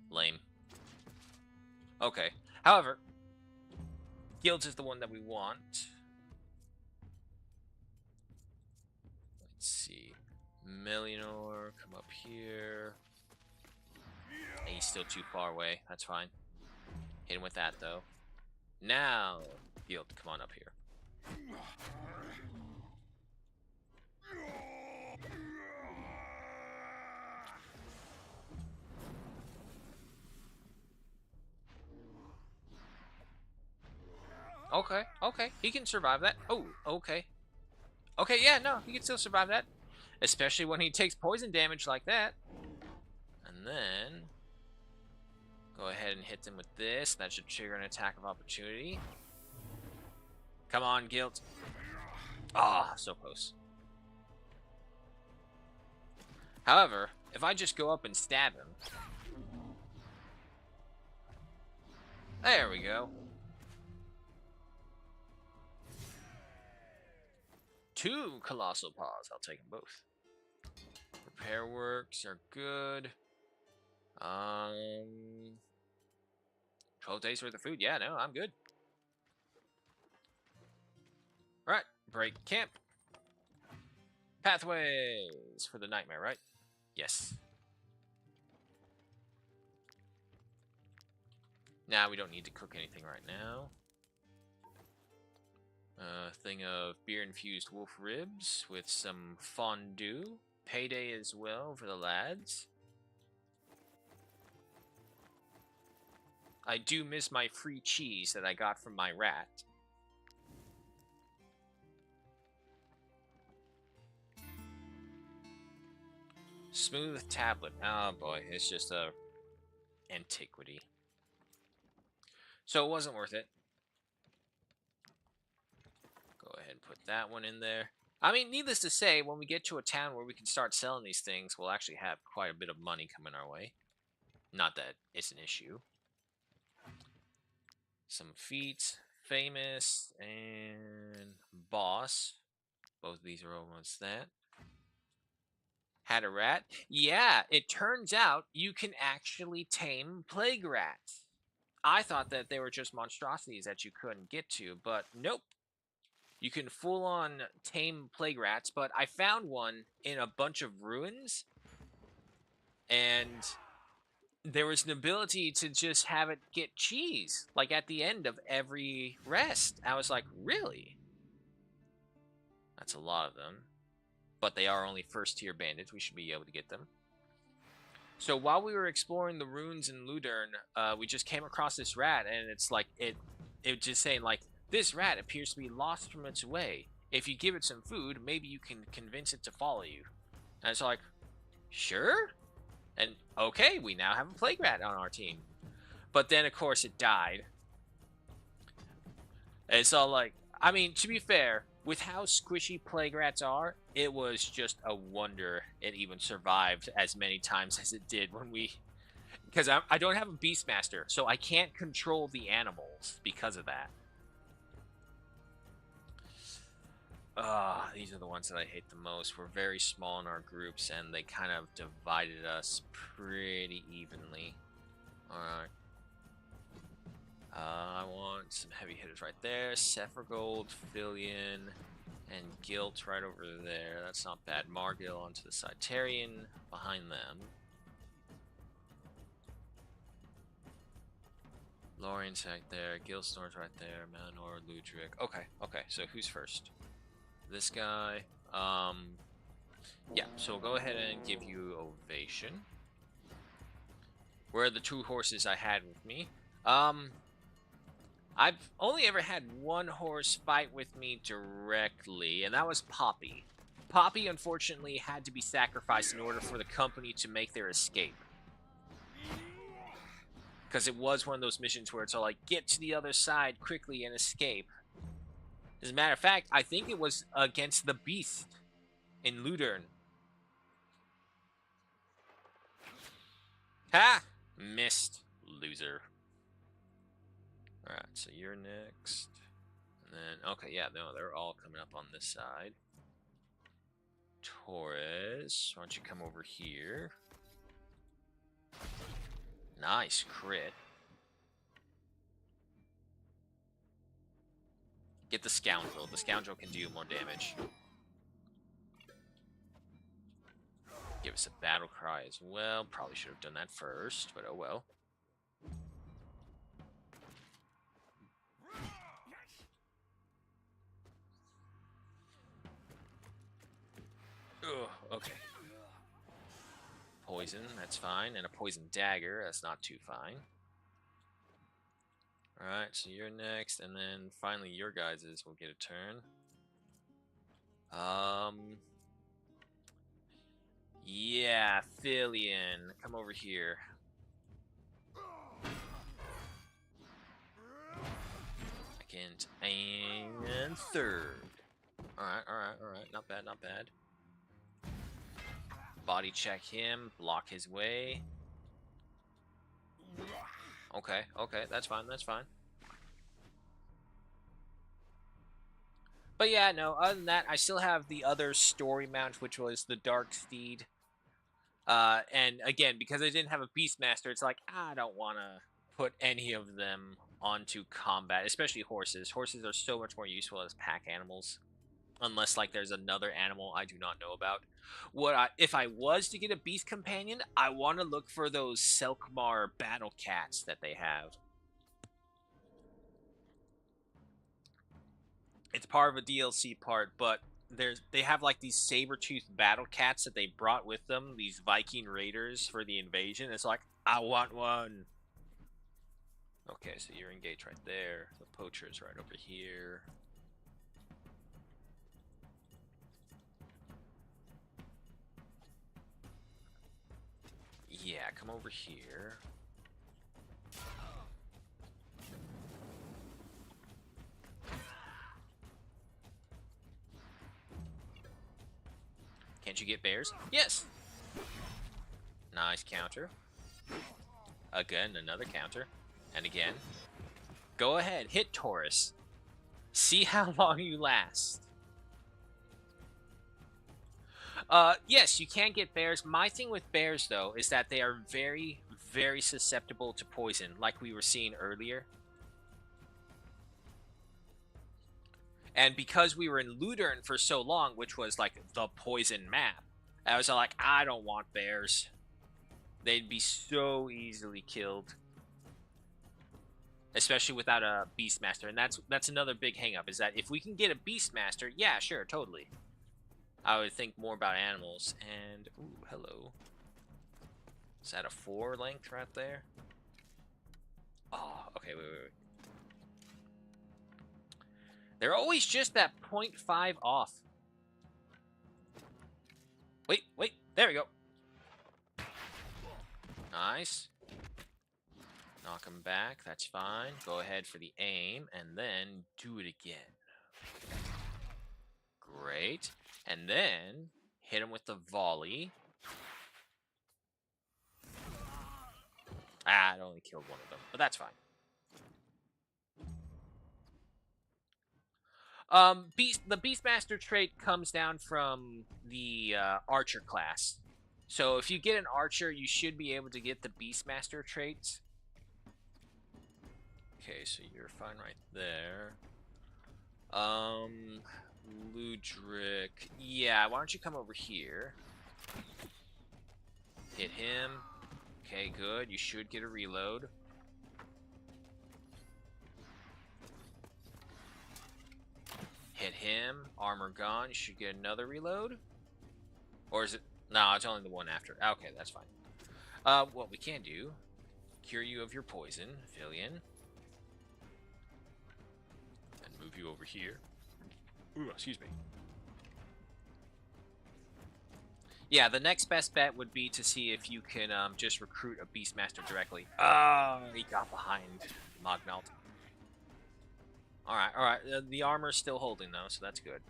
Lame. Okay. However, Guilds is the one that we want. Let's see. Millionaire, come up here. And he's still too far away. That's fine. Hit him with that, though. Now, Guild, come on up here. Okay, okay. He can survive that. Oh, okay. Okay, yeah, no, he can still survive that. Especially when he takes poison damage like that. And then go ahead and hit them with this. That should trigger an attack of opportunity. Come on, Guilt. Ah, so close. However, if I just go up and stab him. There we go. 2 colossal paws. I'll take them both. Repair works are good. 12 days worth of food. Yeah, no, I'm good. Alright, break camp. Pathways for the nightmare, right? Yes. Now we don't need to cook anything right now. Thing of beer-infused wolf ribs with some fondue. Payday as well for the lads. I do miss my free cheese that I got from my rat. Smooth tablet. Oh boy, it's just a antiquity. So it wasn't worth it. Go ahead and put that one in there. I mean, needless to say, when we get to a town where we can start selling these things, we'll actually have quite a bit of money coming our way. Not that it's an issue. Some feats, famous, and boss. Both of these are almost that. Had a rat? Yeah, it turns out you can actually tame plague rats. I thought that they were just monstrosities that you couldn't get to, but nope. You can full on tame plague rats, but I found one in a bunch of ruins, and there was an ability to just have it get cheese, like at the end of every rest. I was like, really? That's a lot of them. But they are only first tier bandits. We should be able to get them. So while we were exploring the ruins in Ludern, we just came across this rat, and it's like it just saying like, this rat appears to be lost from its way. If you give it some food, maybe you can convince it to follow you. And it's like, sure. And okay, we now have a plague rat on our team. But then of course it died. And it's all like, I mean, to be fair, with how squishy plague rats are, it was just a wonder it even survived as many times as it did when we... Because I don't have a Beastmaster, so I can't control the animals because of that. These are the ones that I hate the most. We're very small in our groups, and they kind of divided us pretty evenly. Alright. I want some heavy hitters right there. Sephiroth, Filion, and Guilt right over there. That's not bad. Margil onto the side. Tarian behind them. Lorian's right there. Gilsnor's right there. Manor, Ludric. Okay, so who's first? This guy. Yeah, so we'll go ahead and give you Ovation. Where are the two horses I had with me? I've only ever had one horse fight with me directly, and that was Poppy. Poppy, unfortunately, had to be sacrificed in order for the company to make their escape. Because it was one of those missions where it's all like, get to the other side quickly and escape. As a matter of fact, I think it was against the Beast in Ludern. Ha! Missed. Loser. Alright, so you're next. And then, okay, yeah, no, they're all coming up on this side. Torres, why don't you come over here? Nice crit. Get the Scoundrel. The Scoundrel can do more damage. Give us a battle cry as well. Probably should have done that first, but oh well. Ugh, okay. Poison, that's fine. And a poison dagger, that's not too fine. Alright, so you're next, and then finally your guys' will get a turn. Yeah, Filion, come over here. Second and third. Alright, not bad, not bad. Body check him, block his way. Okay, that's fine, that's fine. But yeah, no, other than that, I still have the other story mount, which was the Dark Steed. And again, because I didn't have a Beastmaster, it's like, I don't want to put any of them onto combat, especially horses. Horses are so much more useful as pack animals. Unless, like, there's another animal I do not know about. If I was to get a beast companion, I want to look for those Selkmar battle cats that they have. It's part of a DLC part, but they have, like, these saber-toothed battle cats that they brought with them, these Viking raiders for the invasion. It's like, I want one. Okay, so you're engaged right there. The poacher's right over here. Yeah, come over here. Can't you get bears? Yes! Nice counter. Again, another counter. And again. Go ahead, hit Taurus. See how long you last. Yes, you can get bears. My thing with bears, though, is that they are very, very susceptible to poison, like we were seeing earlier. And because we were in Ludern for so long, which was like the poison map, I was like, I don't want bears. They'd be so easily killed. Especially without a Beastmaster. And that's another big hang-up, is that if we can get a Beastmaster, yeah, sure, totally. I would think more about animals. And, ooh, hello. Is that a 4 length right there? Oh, okay, wait. They're always just that 0.5 off. Wait, there we go. Nice. Knock him back, that's fine. Go ahead for the aim, and then do it again. Great. And then hit him with the volley. Ah, it only killed one of them, but that's fine. The Beastmaster trait comes down from the Archer class. So if you get an Archer, you should be able to get the Beastmaster traits. Okay, so you're fine right there. Ludric. Yeah, why don't you come over here? Hit him. Okay, good. You should get a reload. Hit him. Armor gone. You should get another reload. Or is it? No, it's only the one after. Okay, that's fine. What we can do, cure you of your poison, Villian. And move you over here. Ooh, excuse me. Yeah, the next best bet would be to see if you can just recruit a Beastmaster directly. Oh, he got behind Mogmelt. Alright. The armor's still holding, though, so that's good.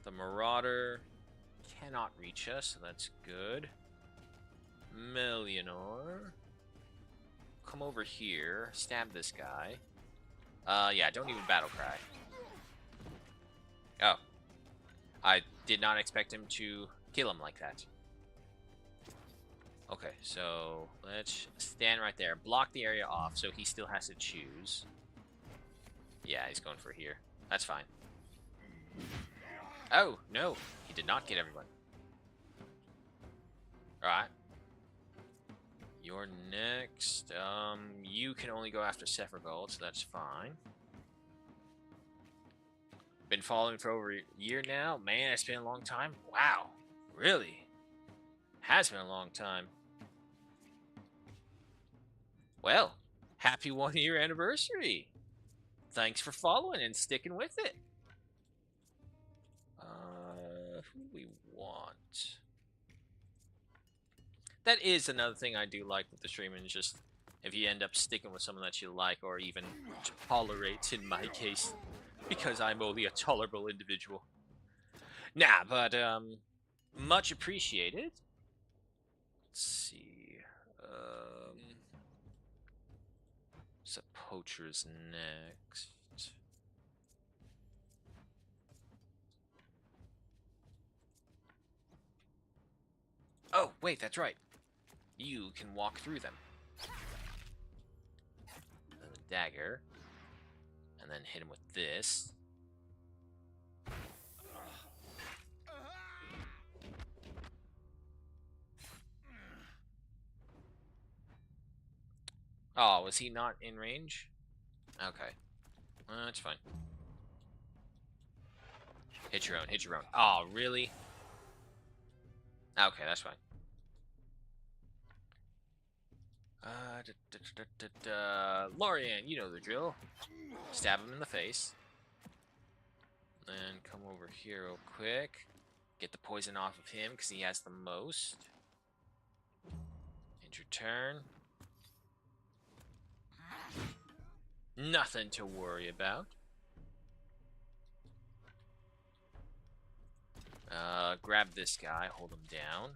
The Marauder cannot reach us, so that's good. Millionor. Come over here. Stab this guy. Yeah, don't even battle cry. Oh. I did not expect him to kill him like that. Okay, so let's stand right there. Block the area off so he still has to choose. Yeah, he's going for here. That's fine. Oh, no. He did not get everyone. Alright. You're next. You can only go after Sephiroth, so that's fine. Been following for over a year now? Man, it's been a long time. Wow. Really? Has been a long time. Well, happy 1-year anniversary. Thanks for following and sticking with it. Who do we want? That is another thing I do like with the streaming, is just if you end up sticking with someone that you like, or even tolerate in my case, because I'm only a tolerable individual. Nah, but much appreciated. Let's see. Poacher's next. Oh, wait, that's right. You can walk through them. And then a dagger. And then hit him with this. Oh, was he not in range? Okay. That's fine. Hit your own, hit your own. Oh, really? Okay, that's fine. Lorian, you know the drill. Stab him in the face. Then come over here real quick. Get the poison off of him because he has the most. End your turn. Nothing to worry about. Grab this guy, hold him down.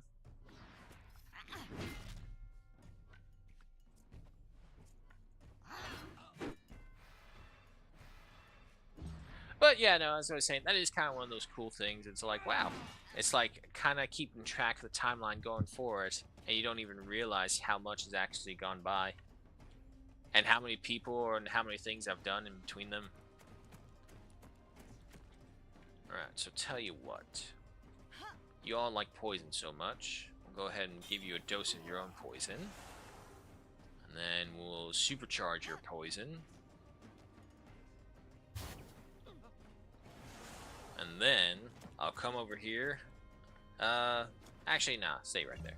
But But yeah, no, as I was saying, that is kind of one of those cool things. It's like, wow, it's like kind of keeping track of the timeline going forward, and you don't even realize how much has actually gone by, and how many people and how many things I've done in between them. Alright, so tell you what. You all like poison so much. We'll go ahead and give you a dose of your own poison. And then we'll supercharge your poison. And then I'll come over here. Actually, nah, stay right there.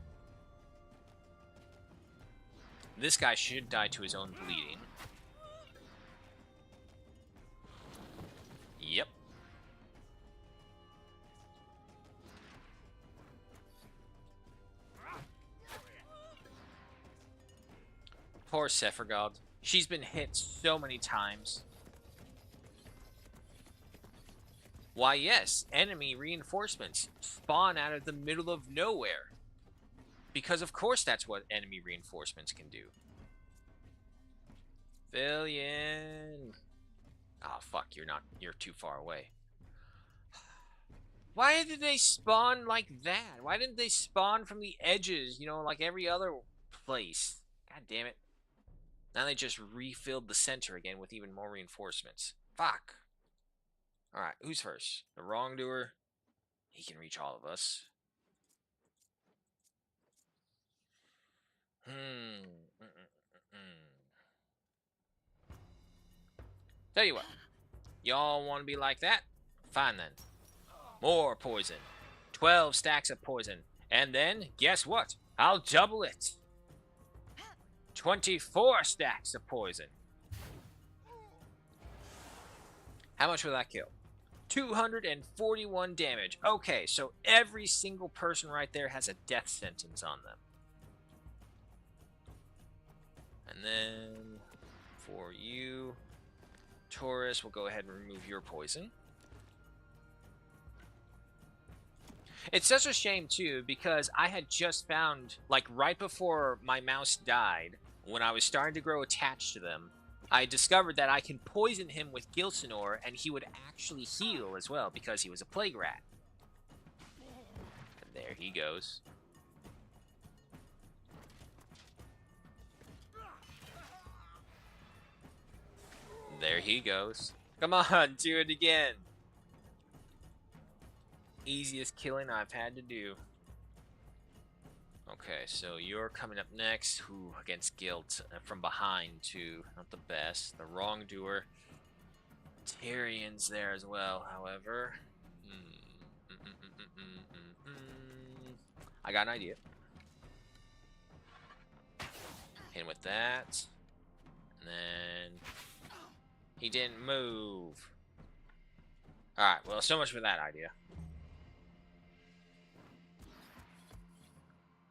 This guy should die to his own bleeding. Yep. Poor Sephiroth. She's been hit so many times. Why, yes, enemy reinforcements spawn out of the middle of nowhere. Because of course that's what enemy reinforcements can do. Villian. Oh, fuck, you're too far away. Why did they spawn like that? Why didn't they spawn from the edges, you know, like every other place? God damn it. Now they just refilled the center again with even more reinforcements. Fuck. Alright, who's first? The wrongdoer? He can reach all of us. Tell you what. Y'all want to be like that? Fine then. More poison. 12 stacks of poison. And then, guess what? I'll double it. 24 stacks of poison. How much will that kill? 241 damage. Okay, so every single person right there has a death sentence on them. And then, for you, Taurus, we'll go ahead and remove your poison. It's such a shame, too, because I had just found, like, right before my mouse died, when I was starting to grow attached to them, I discovered that I can poison him with Gilsanor, and he would actually heal as well, because he was a plague rat. And there he goes. There he goes. Come on, do it again. Easiest killing I've had to do. Okay, so you're coming up next. Who against guilt from behind too? Not the best. The wrongdoer. Tyrion's there as well. However, I got an idea. Hit him with that, and then he didn't move. All right. Well, so much for that idea.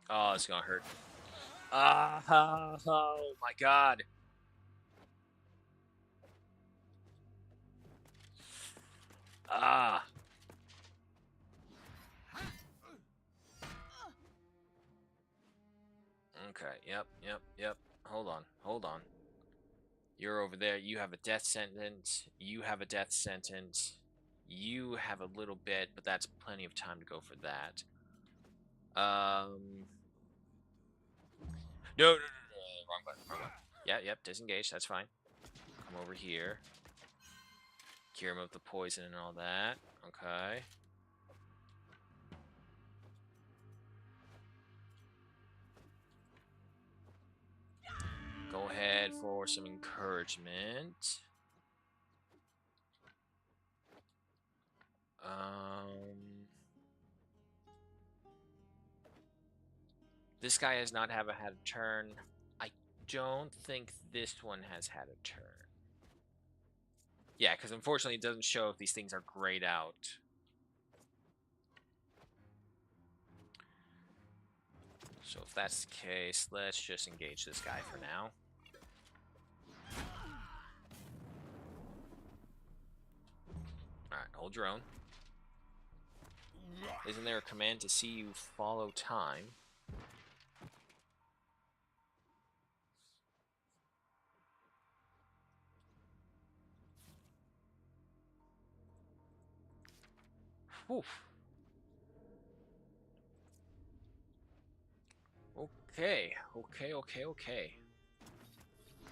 Oh, it's gonna hurt. Oh my god. Ah. Okay, yep. Hold on. You're over there. You have a death sentence. You have a death sentence. You have a little bit, but that's plenty of time to go for that. No, wrong button. Yeah, yep, disengage, that's fine. Come over here. Cure him of the poison and all that. Okay. Go ahead for some encouragement. This guy has not had a turn. I don't think this one has had a turn. Yeah, because unfortunately it doesn't show if these things are grayed out. So if that's the case, let's just engage this guy for now. Alright, hold your own. Isn't there a command to see you follow time? Whew. Okay.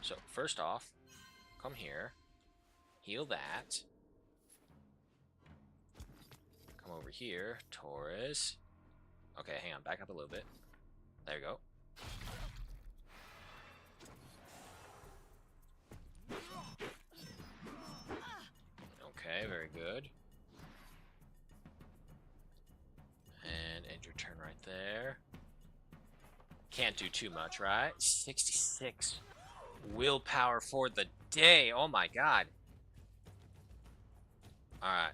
So, first off, come here. Heal that. Come over here. Taurus. Okay, hang on. Back up a little bit. There you go. Okay, very good. And end your turn right there. Can't do too much, right? 66 willpower for the day. Oh my god. Alright,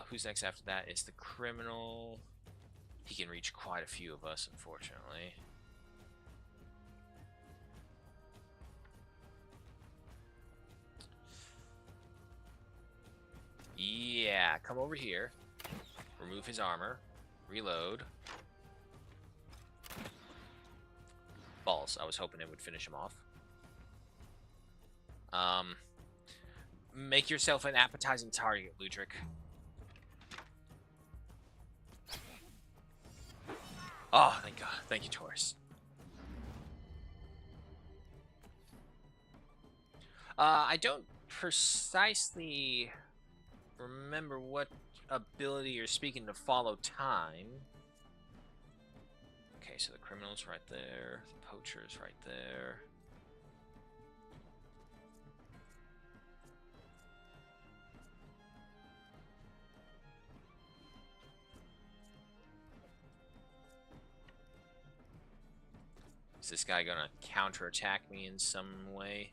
who's next after that? It's the criminal. He can reach quite a few of us, unfortunately. Yeah, come over here. Remove his armor. Reload. Balls. I was hoping it would finish him off. Make yourself an appetizing target, Ludric. Oh, thank God. Thank you, Taurus. I don't precisely remember what ability you're speaking to follow time. Okay, so the criminal's right there. The poacher's right there. Is this guy gonna counterattack me in some way?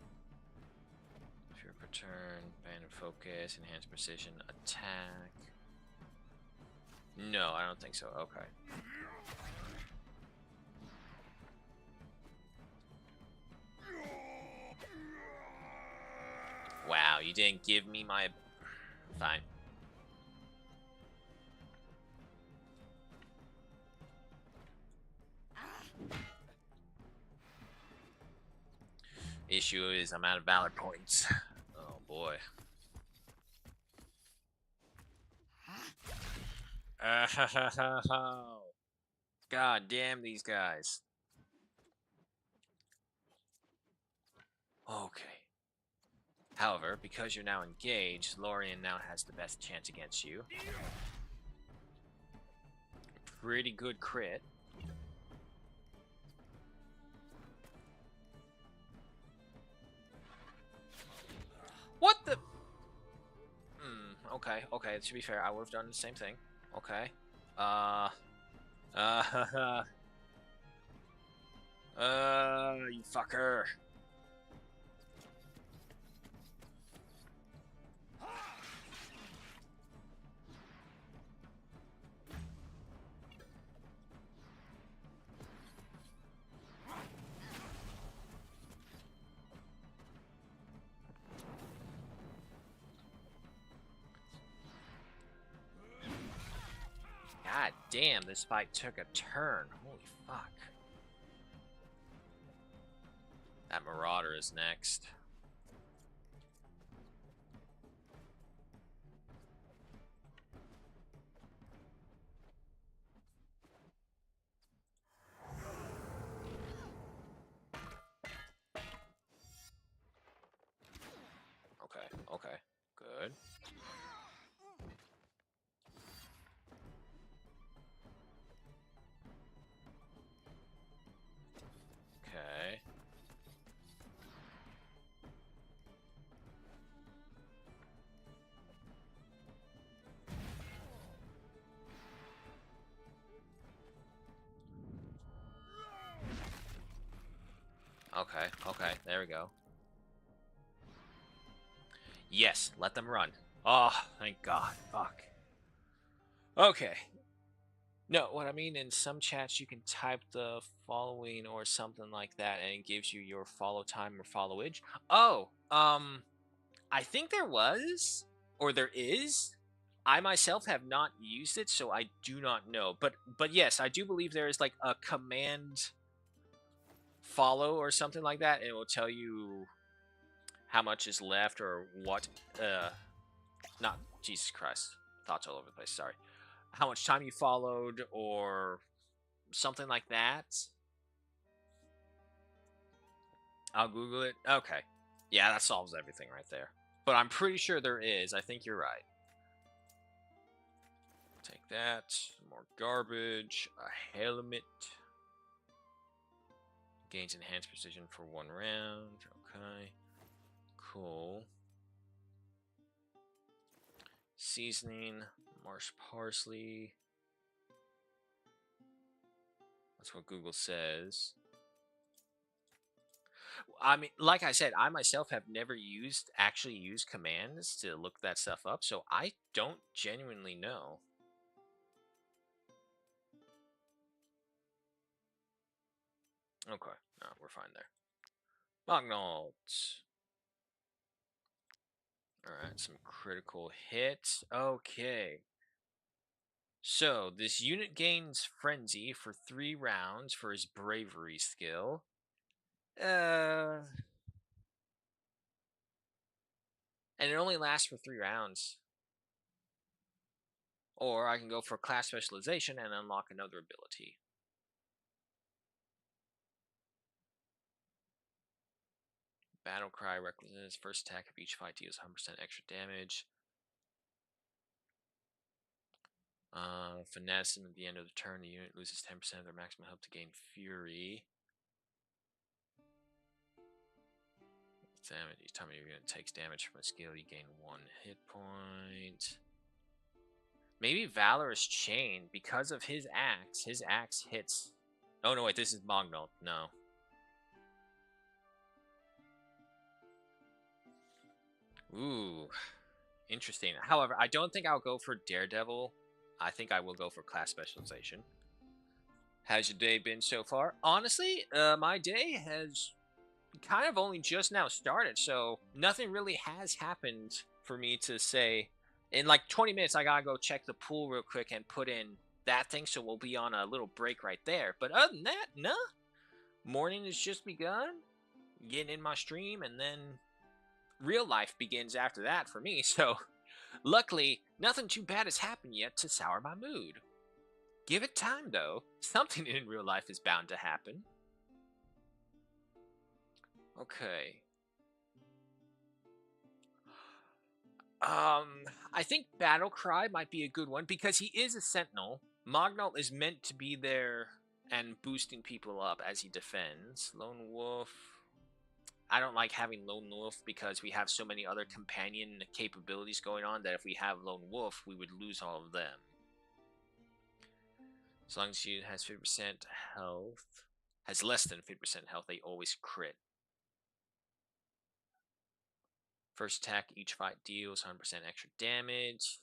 Fear per turn, band of focus, enhanced precision, attack. No, I don't think so. Okay. Wow, you didn't give me my... Fine. Issue is I'm out of valor points. Oh boy. God damn these guys. Okay. However, because you're now engaged, Lorien now has the best chance against you. Pretty good crit. What the? Okay. To be fair, I would have done the same thing. Okay. You fucker. God damn, this fight took a turn. Holy fuck. That Marauder is next. Okay. Good. Okay. Okay, there we go. Yes, let them run. Oh, thank God. Fuck. Okay. No, what I mean, in some chats you can type the following or something like that and it gives you your follow time or followage. Oh, I think there was, or there is. I myself have not used it, so I do not know. But yes, I do believe there is like a command follow or something like that, and it will tell you how much is left or what, not Jesus Christ, thoughts all over the place, sorry. How much time you followed or something like that. I'll Google it. Okay. Yeah, that solves everything right there. But I'm pretty sure there is. I think you're right. Take that. More garbage. A helmet. Gains enhanced precision for 1 round. Okay. Cool. Seasoning. Marsh parsley. That's what Google says. I mean, like I said, I myself have never actually used commands to look that stuff up, so I don't genuinely know. Okay, no, we're fine there. Magnolds. Alright, some critical hits. Okay. So, this unit gains Frenzy for 3 rounds for his Bravery skill. And it only lasts for 3 rounds. Or I can go for Class Specialization and unlock another ability. Battle Cry requisites first attack of each fight deals 100% extra damage. Finesse, at the end of the turn, the unit loses 10% of their maximum health to gain Fury. Damage. Each time your unit takes damage from a skill, you gain 1 hit point. Maybe Valorous Chain, because of his axe. His axe hits. Oh no, wait, this is Mognolt. No. Ooh, interesting. However, I don't think I'll go for Daredevil. I think I will go for Class Specialization. How's your day been so far? Honestly, my day has kind of only just now started, so nothing really has happened for me to say. In like 20 minutes, I gotta go check the pool real quick and put in that thing, so we'll be on a little break right there. But other than that, nah. Morning has just begun. Getting in my stream, and then real life begins after that for me, so luckily, nothing too bad has happened yet to sour my mood. Give it time, though. Something in real life is bound to happen. Okay. I think Battle Cry might be a good one because he is a sentinel. Mognolt is meant to be there and boosting people up as he defends. Lone Wolf. I don't like having Lone Wolf because we have so many other companion capabilities going on that if we have Lone Wolf, we would lose all of them. As long as she has 50% health, has less than 50% health, they always crit. First attack, each fight deals 100% extra damage.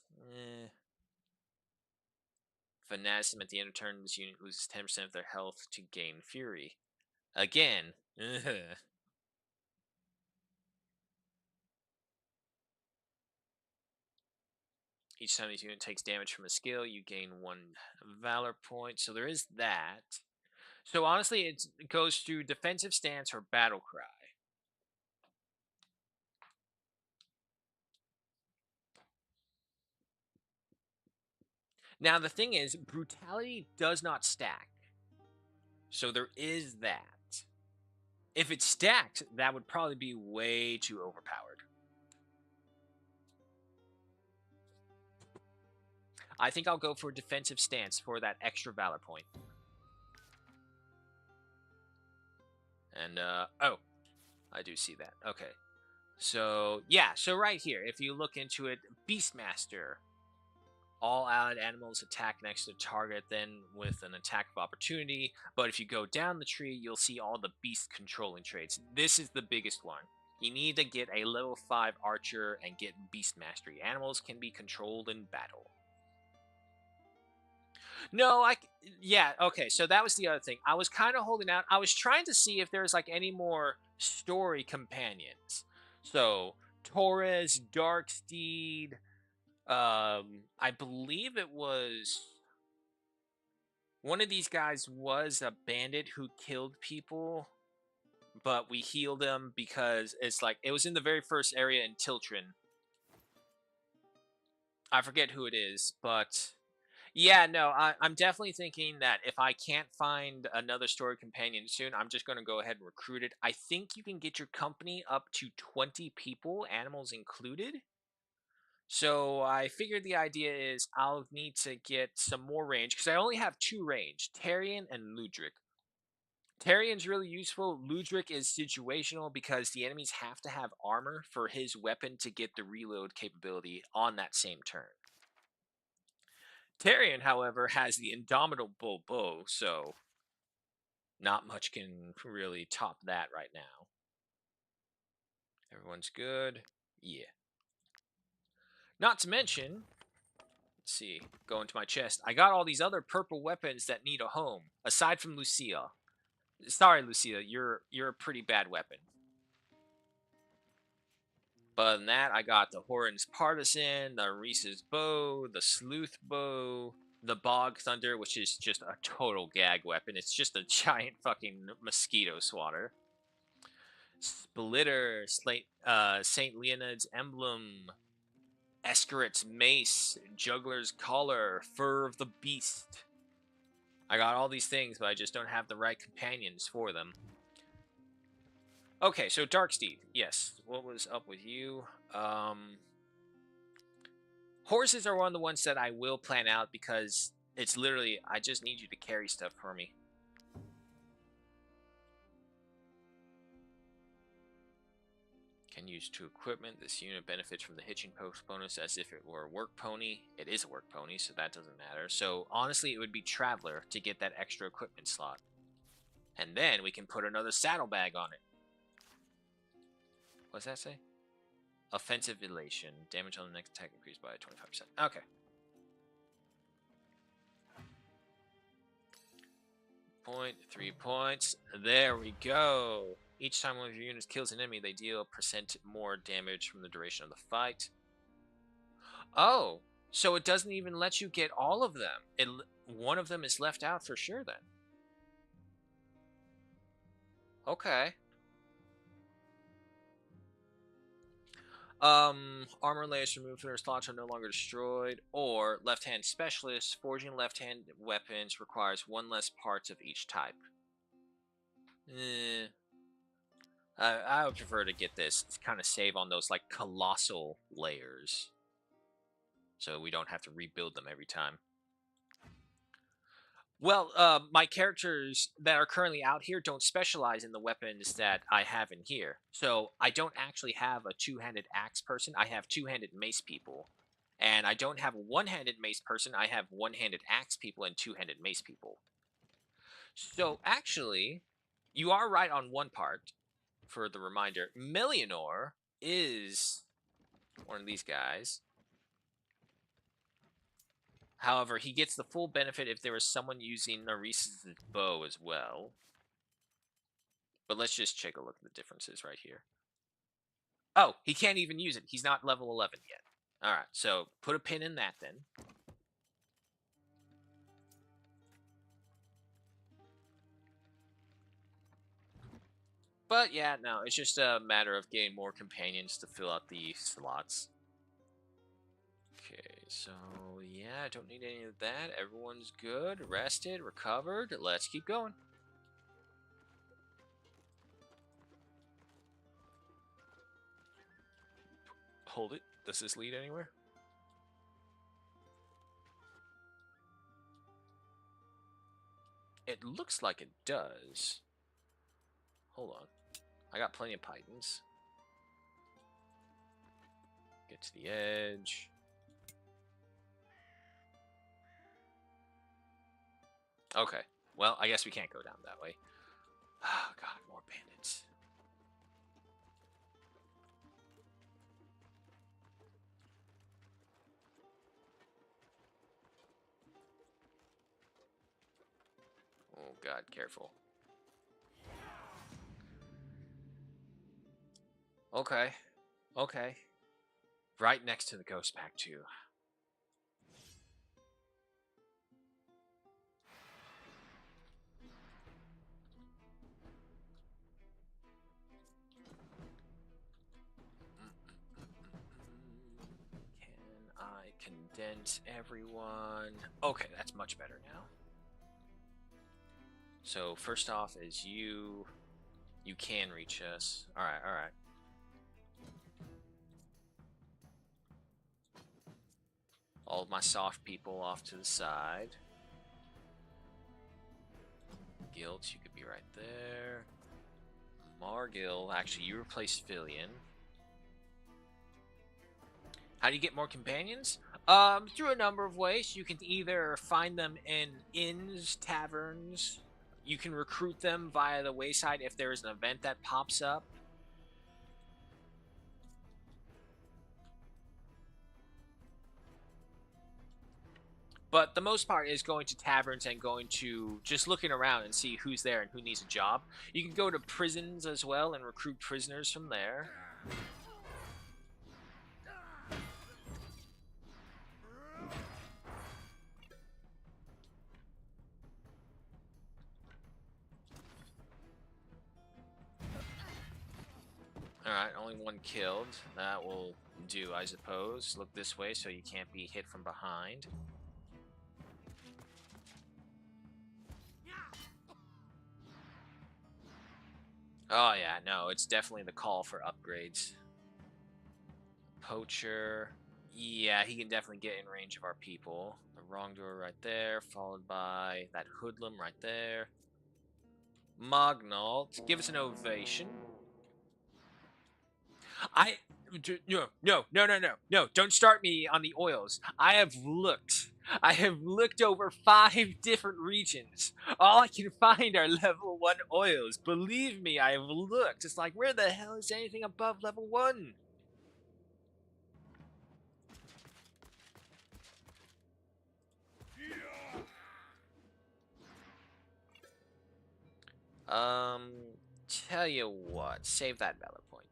Finesse, at the end of turn, this unit loses 10% of their health to gain Fury. Again. Each time this unit takes damage from a skill, you gain 1 Valor point. So there is that. So honestly, it goes through Defensive Stance or Battle Cry. Now, the thing is, Brutality does not stack. So there is that. If it stacked, that would probably be way too overpowered. I think I'll go for Defensive Stance for that extra Valor point. And, oh, I do see that. Okay. So, yeah, so right here, if you look into it, Beastmaster. All allied animals attack next to the target, then with an attack of opportunity. But if you go down the tree, you'll see all the beast controlling traits. This is the biggest one. You need to get a level 5 archer and get beast mastery. Animals can be controlled in battle. No, yeah, okay, so that was the other thing. I was kind of holding out. I was trying to see if there's like any more story companions. So, Torres, Darksteed, I believe it was one of these guys was a bandit who killed people, but we healed him because it's like it was in the very first area in Tiltrin. I forget who it is, but yeah, no, I'm definitely thinking that if I can't find another story companion soon, I'm just going to go ahead and recruit it. I think you can get your company up to 20 people, animals included. So I figured the idea is I'll need to get some more range because I only have 2 range, Tarian and Ludric. Tarian's really useful. Ludric is situational because the enemies have to have armor for his weapon to get the reload capability on that same turn. Tarian, however, has the indomitable bow, so not much can really top that right now. Everyone's good. Yeah. Not to mention, let's see, go into my chest. I got all these other purple weapons that need a home, aside from Lucia. Sorry, Lucia, you're a pretty bad weapon. But other than that, I got the Horan's Partisan, the Reese's Bow, the Sleuth Bow, the Bog Thunder, which is just a total gag weapon. It's just a giant fucking mosquito swatter. Splitter, St. Leonid's Emblem, Escarit's Mace, Juggler's Collar, Fur of the Beast. I got all these things, but I just don't have the right companions for them. Okay, so Darksteed, yes. What was up with you? Horses are one of the ones that I will plan out because it's literally, I just need you to carry stuff for me. Can use 2 equipment. This unit benefits from the hitching post bonus as if it were a work pony. It is a work pony, so that doesn't matter. So honestly, it would be Traveler to get that extra equipment slot. And then we can put another saddlebag on it. What does that say? Offensive elation. Damage on the next attack increased by 25%. Okay. Point, 3 points. There we go. Each time one of your units kills an enemy, they deal % more damage from the duration of the fight. Oh, so it doesn't even let you get all of them. One of them is left out for sure then. Okay. Armor layers removed from their slots are no longer destroyed. Or left-hand specialist, forging left-hand weapons requires 1 less parts of each type. I would prefer to get this to kind of save on those like colossal layers, so we don't have to rebuild them every time. Well, my characters that are currently out here don't specialize in the weapons that I have in here. So I don't actually have a 2-handed axe person. I have 2-handed mace people. And I don't have a 1-handed mace person. I have 1-handed axe people and 2-handed mace people. So actually, you are right on one part. For the reminder, Millionor is one of these guys. However, he gets the full benefit if there was someone using Narice's bow as well. But let's just take a look at the differences right here. Oh, he can't even use it. He's not level 11 yet. Alright, so put a pin in that then. But yeah, no, it's just a matter of getting more companions to fill out the slots. Okay, so yeah, I don't need any of that. Everyone's good, rested, recovered. Let's keep going. Hold it. Does this lead anywhere? It looks like it does. Hold on. I got plenty of pythons. Get to the edge. Okay. Well, I guess we can't go down that way. Oh, God, more bandits. Oh, God, careful. Okay. Okay. Right next to the ghost pack, too. condense everyone. Okay, that's much better now. So first off is you can reach us. Alright, alright. All of my soft people off to the side. Guilt, you could be right there. Margil, actually you replace Fillion. How do you get more companions? Through a number of ways. You can either find them in inns, taverns. You can recruit them via the wayside if there is an event that pops up. But the most part is going to taverns and going to just looking around and see who's there and who needs a job. You can go to prisons as well and recruit prisoners from there. Alright, only one killed. That will do, I suppose. Look this way so you can't be hit from behind. Oh yeah, no, it's definitely the call for upgrades. Poacher. Yeah, he can definitely get in range of our people. The wrongdoer right there, followed by that hoodlum right there. Mognault, give us an ovation. No, don't start me on the oils. I have looked over 5 different regions. All I can find are level 1 oils. Believe me, I have looked. It's like, where the hell is anything above level 1? Tell you what, save that valor point.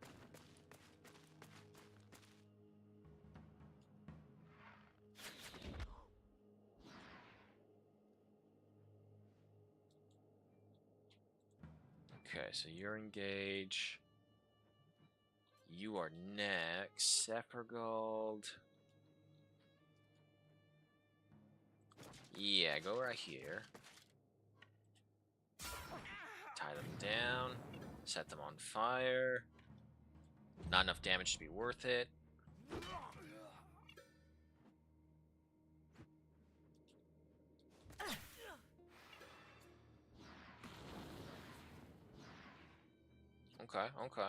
Okay, so you're engaged. You are next. Sephergold. Yeah, go right here. Tie them down. Set them on fire. Not enough damage to be worth it. Okay, okay.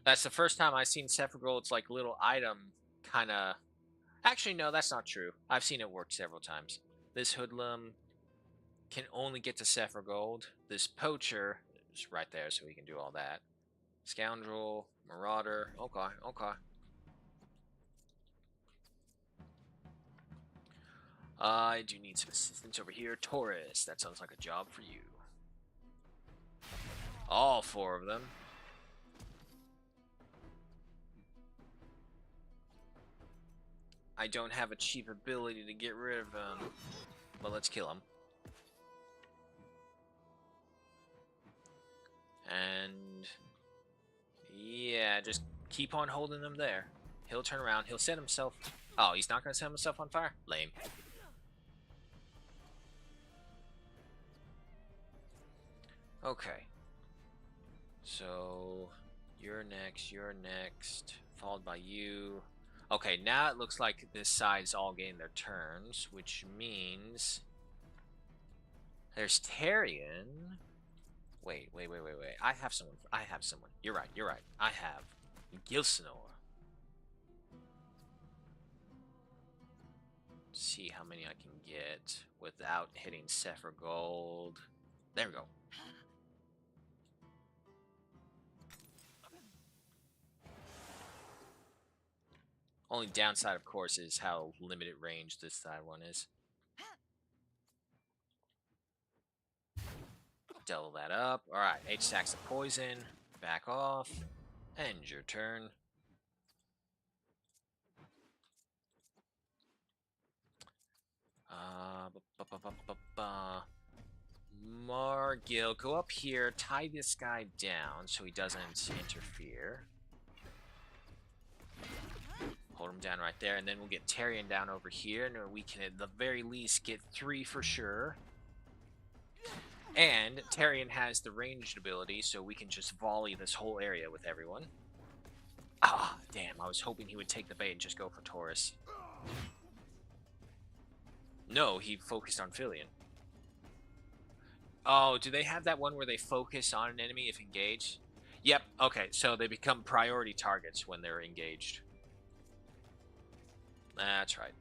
That's the first time I've seen Sephiroth's like little item kind of. Actually, no, that's not true. I've seen it work several times. This hoodlum can only get to Sephiroth. This poacher is right there, so we can do all that. Scoundrel, marauder. Okay, okay. I do need some assistance over here. Taurus, that sounds like a job for you. All 4 of them. I don't have a cheap ability to get rid of him. Well, let's kill him. And yeah, just keep on holding him there. He'll turn around. He'll set himself. Oh, he's not going to set himself on fire? Lame. Okay. So you're next, followed by you. Okay, now it looks like this side's all getting their turns, which means there's Tarion. Wait. I have someone. You're right. I have Gilsenor. See how many I can get without hitting Sephergold. There we go. Only downside, of course, is how limited range this side one is. Double that up. Alright, 8 stacks of poison. Back off. End your turn. Margil, go up here, tie this guy down so he doesn't interfere. Hold him down right there, and then we'll get Tyrion down over here, and we can at the very least get 3 for sure. And Tyrion has the ranged ability, so we can just volley this whole area with everyone. Ah, damn, I was hoping he would take the bait and just go for Taurus. No, he focused on Filion. Oh, do they have that one where they focus on an enemy if engaged? Yep, okay, so they become priority targets when they're engaged. That's right.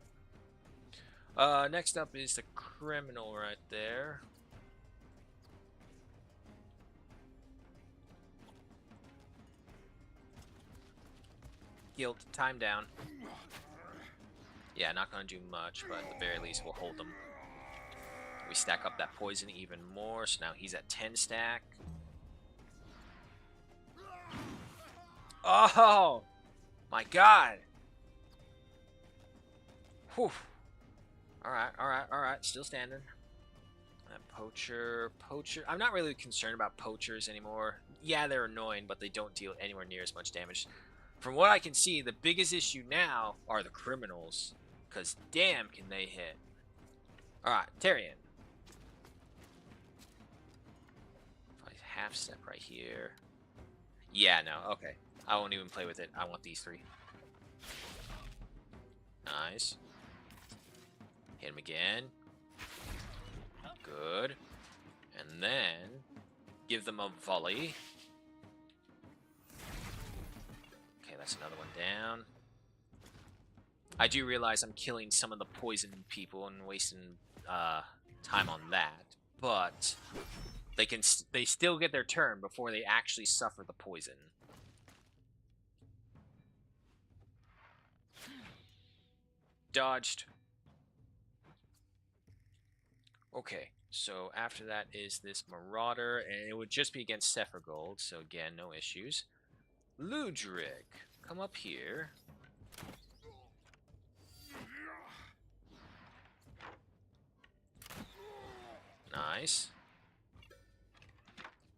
Next up is the criminal right there. Guilt, time down. Yeah, not gonna do much, but at the very least we'll hold them. We stack up that poison even more, so now he's at 10 stack. Oh! My god! Whew. Alright, still standing. Poacher. I'm not really concerned about poachers anymore. Yeah, they're annoying, but they don't deal anywhere near as much damage. From what I can see, the biggest issue now are the criminals. Because damn can they hit. Alright, Tyrion. Half step right here. Yeah, no, okay. I won't even play with it. I want these 3. Nice. Hit him again. Good. And then give them a volley. Okay, that's another one down. I do realize I'm killing some of the poison people and wasting time on that, but they still get their turn before they actually suffer the poison. Dodged. Okay, so after that is this Marauder, and it would just be against Sephiroth, so again, no issues. Ludric, come up here. Nice.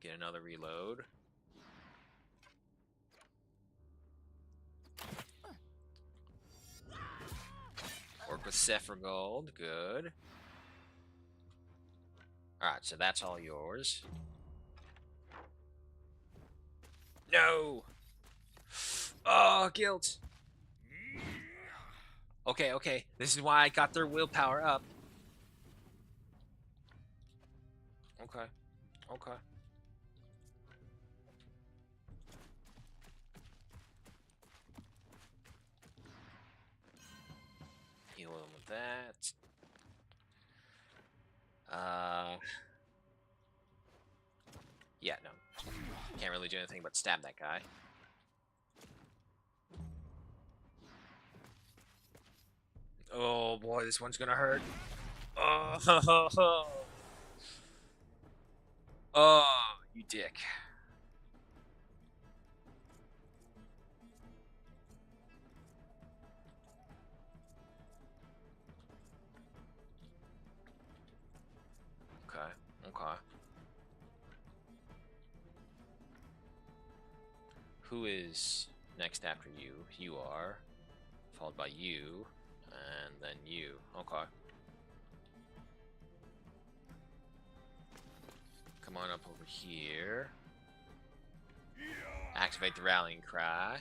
Get another reload. Work with Sephiroth, good. Alright, so that's all yours. No! Oh, guilt! Okay, this is why I got their willpower up. Okay. Heal him with that. Yeah, no. Can't really do anything but stab that guy. Oh boy, this one's gonna hurt. Oh, oh, you dick. Okay. Who is next after you? You are. Followed by you. And then you. Okay. Come on up over here. Activate the rallying cry.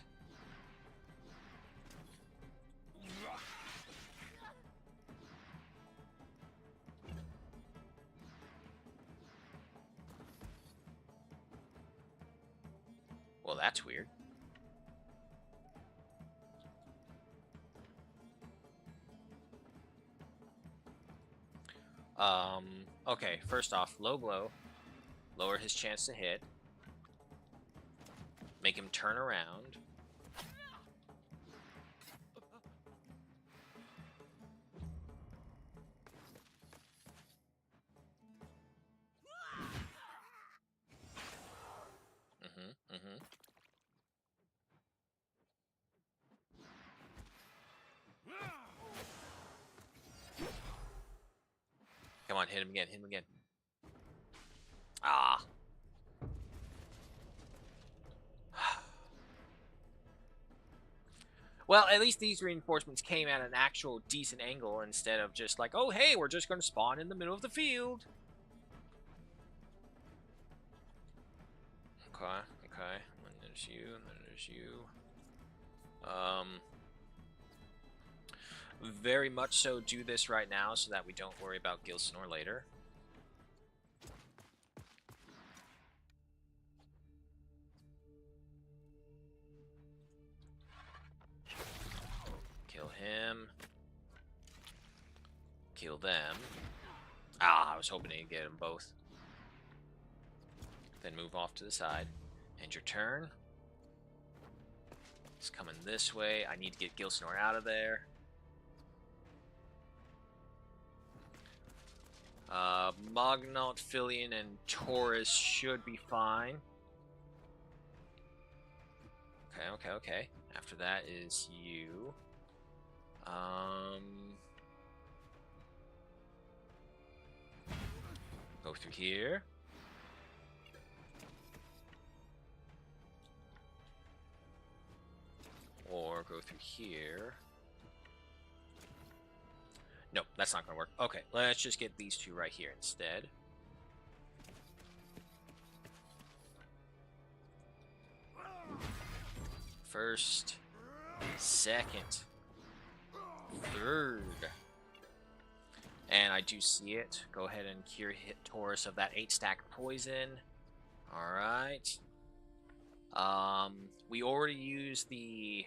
Well, that's weird. Okay, first off, low blow. Lower his chance to hit. Make him turn around. Come on, hit him again. Ah. Well, at least these reinforcements came at an actual decent angle instead of just like, oh, hey, we're just going to spawn in the middle of the field. Okay, okay. And then there's you, and then there's you. Very much so do this right now so that we don't worry about Gilsnor later. Kill him. Kill them. Ah, I was hoping to get them both. Then move off to the side. End your turn. It's coming this way. I need to get Gilsnor out of there. Mognaut, Filion, and Taurus should be fine. Okay, okay, okay. After that is you. Go through here. Or go through here. Nope, that's not gonna work. Okay, let's just get these two right here instead. First, second, third. And I do see it. Go ahead and cure hit Taurus of that 8-stack poison. Alright. We already used the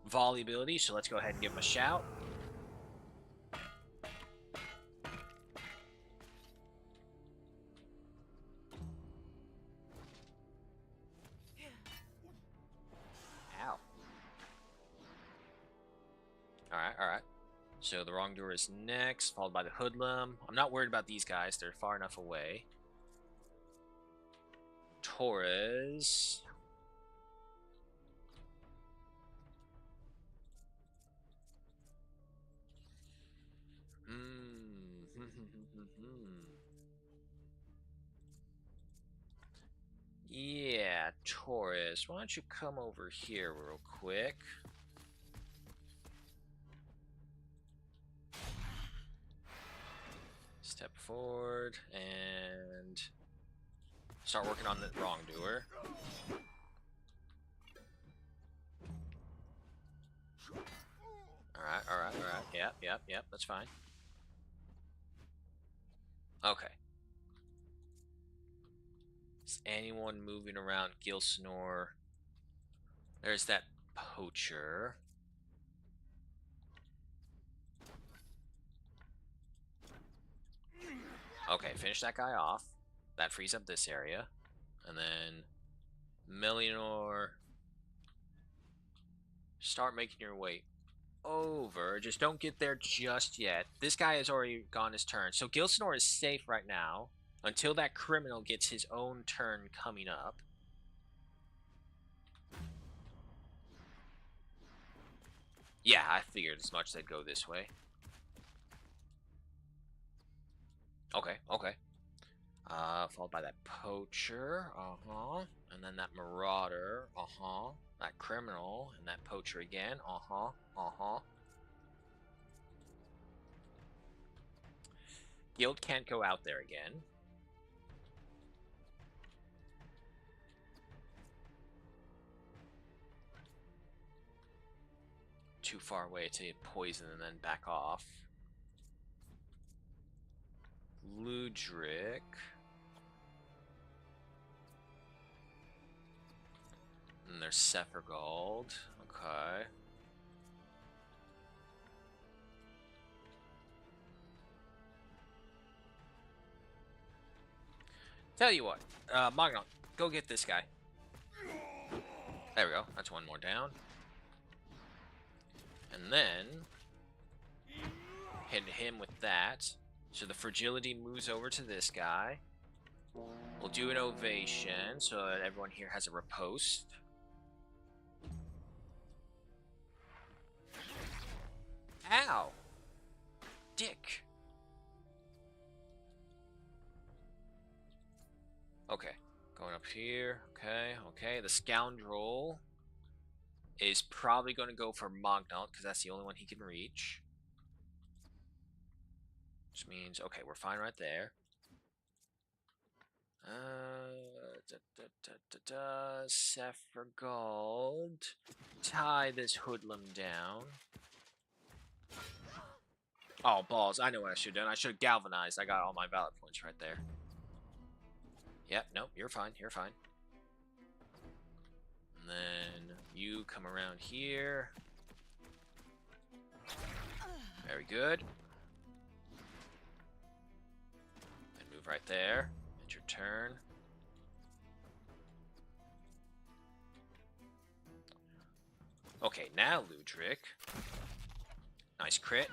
volley ability, so let's go ahead and give him a shout. Ow. Alright, alright. So the wrongdoer is next, followed by the hoodlum. I'm not worried about these guys, they're far enough away. Torres. Yeah, Taurus, why don't you come over here real quick? Step forward and start working on the wrongdoer. Alright, alright, alright. Yep, yep, yep, that's fine. Okay. Is anyone moving around Gilsnor? There's that poacher. Okay, finish that guy off. That frees up this area. And then Melianor, start making your way over. Just don't get there just yet. This guy has already gone his turn. So Gilsnor is safe right now until that criminal gets his own turn coming up. Yeah, I figured as much. They'd go this way. Okay, okay. Followed by that poacher, and then that marauder, that criminal, and that poacher again, Guild can't go out there again. Too far away to get poison and then back off. Ludric. And there's Sephergold. Okay. Tell you what, Magnon, go get this guy. There we go. That's one more down. And then hit him with that. So the fragility moves over to this guy. We'll do an ovation so that everyone here has a riposte. Ow! Dick! Okay, going up here. Okay, okay. The scoundrel is probably going to go for Mognaut, because that's the only one he can reach. Which means, okay, we're fine right there. Sephragald. Tie this hoodlum down. Oh, balls. I know what I should have done. I should have galvanized. I got all my valid points right there. Yep, nope, you're fine. You're fine. And then you come around here. Very good. And move right there. It's your turn. Okay, now Ludric. Nice crit.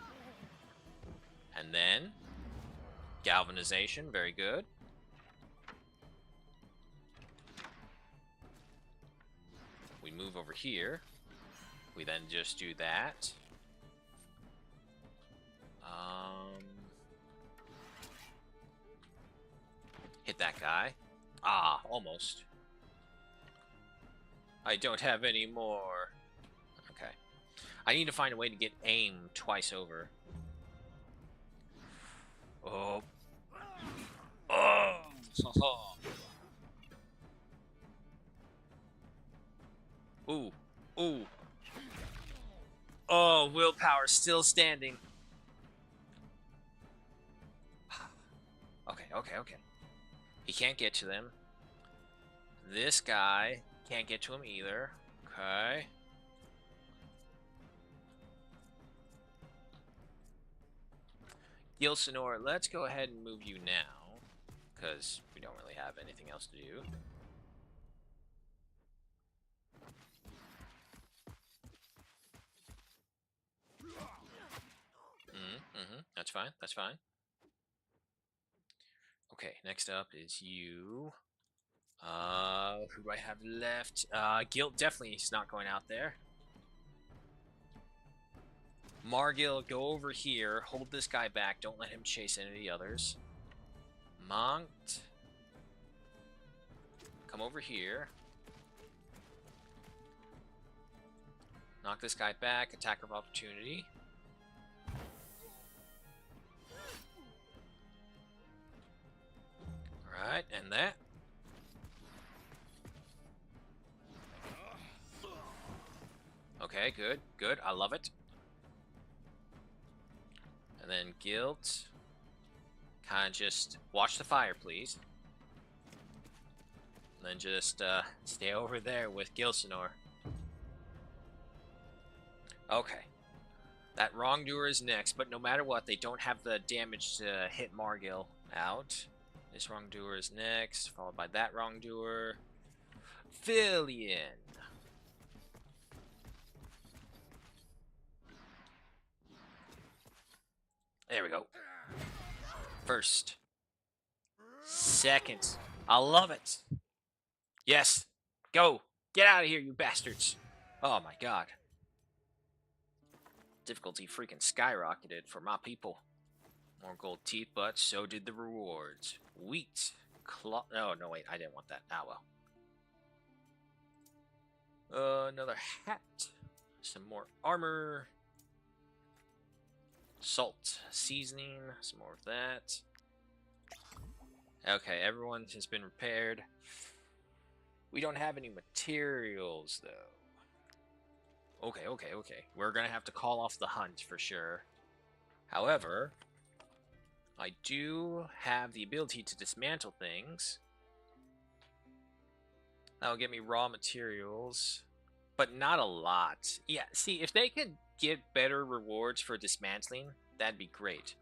And then galvanization, very good. We move over here. We then just do that. Hit that guy. Ah, almost. I don't have any more. Okay. I need to find a way to get aim twice over. Oh. Oh. Ooh. Ooh. Oh, willpower still standing. Okay, okay, okay. He can't get to them. This guy can't get to him either. Okay. Gilsenor, let's go ahead and move you now, because we don't really have anything else to do. That's fine, that's fine. Okay, next up is you. Who do I have left? Guilt definitely is not going out there. Margil, go over here. Hold this guy back. Don't let him chase any of the others. Monkt, come over here. Knock this guy back. Attack of opportunity. Alright, and that. Okay, good, good. I love it. And then Guilt. Kind of just watch the fire, please. And then just stay over there with Gilsenor. Okay. That wrongdoer is next, but no matter what, they don't have the damage to hit Margil out. This wrongdoer is next, followed by that wrongdoer. Fillion. There we go. First. Second. I love it. Yes. Go. Get out of here, you bastards. Oh my god. Difficulty freaking skyrocketed for my people. More gold teeth, but so did the rewards. Wheat. Oh, no, wait. I didn't want that. Ah, well. Another hat. Some more armor. Salt. Seasoning. Some more of that. Okay, everyone has been repaired. We don't have any materials, though. Okay. We're gonna have to call off the hunt for sure. However, I do have the ability to dismantle things. That'll get me raw materials, but not a lot. Yeah, see, if they could get better rewards for dismantling, that'd be great.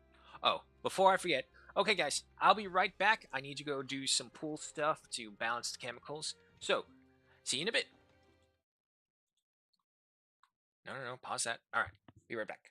Oh, before I forget, okay guys, I'll be right back. I need to go do some pool stuff to balance the chemicals. So, see you in a bit. No, pause that. Alright, be right back.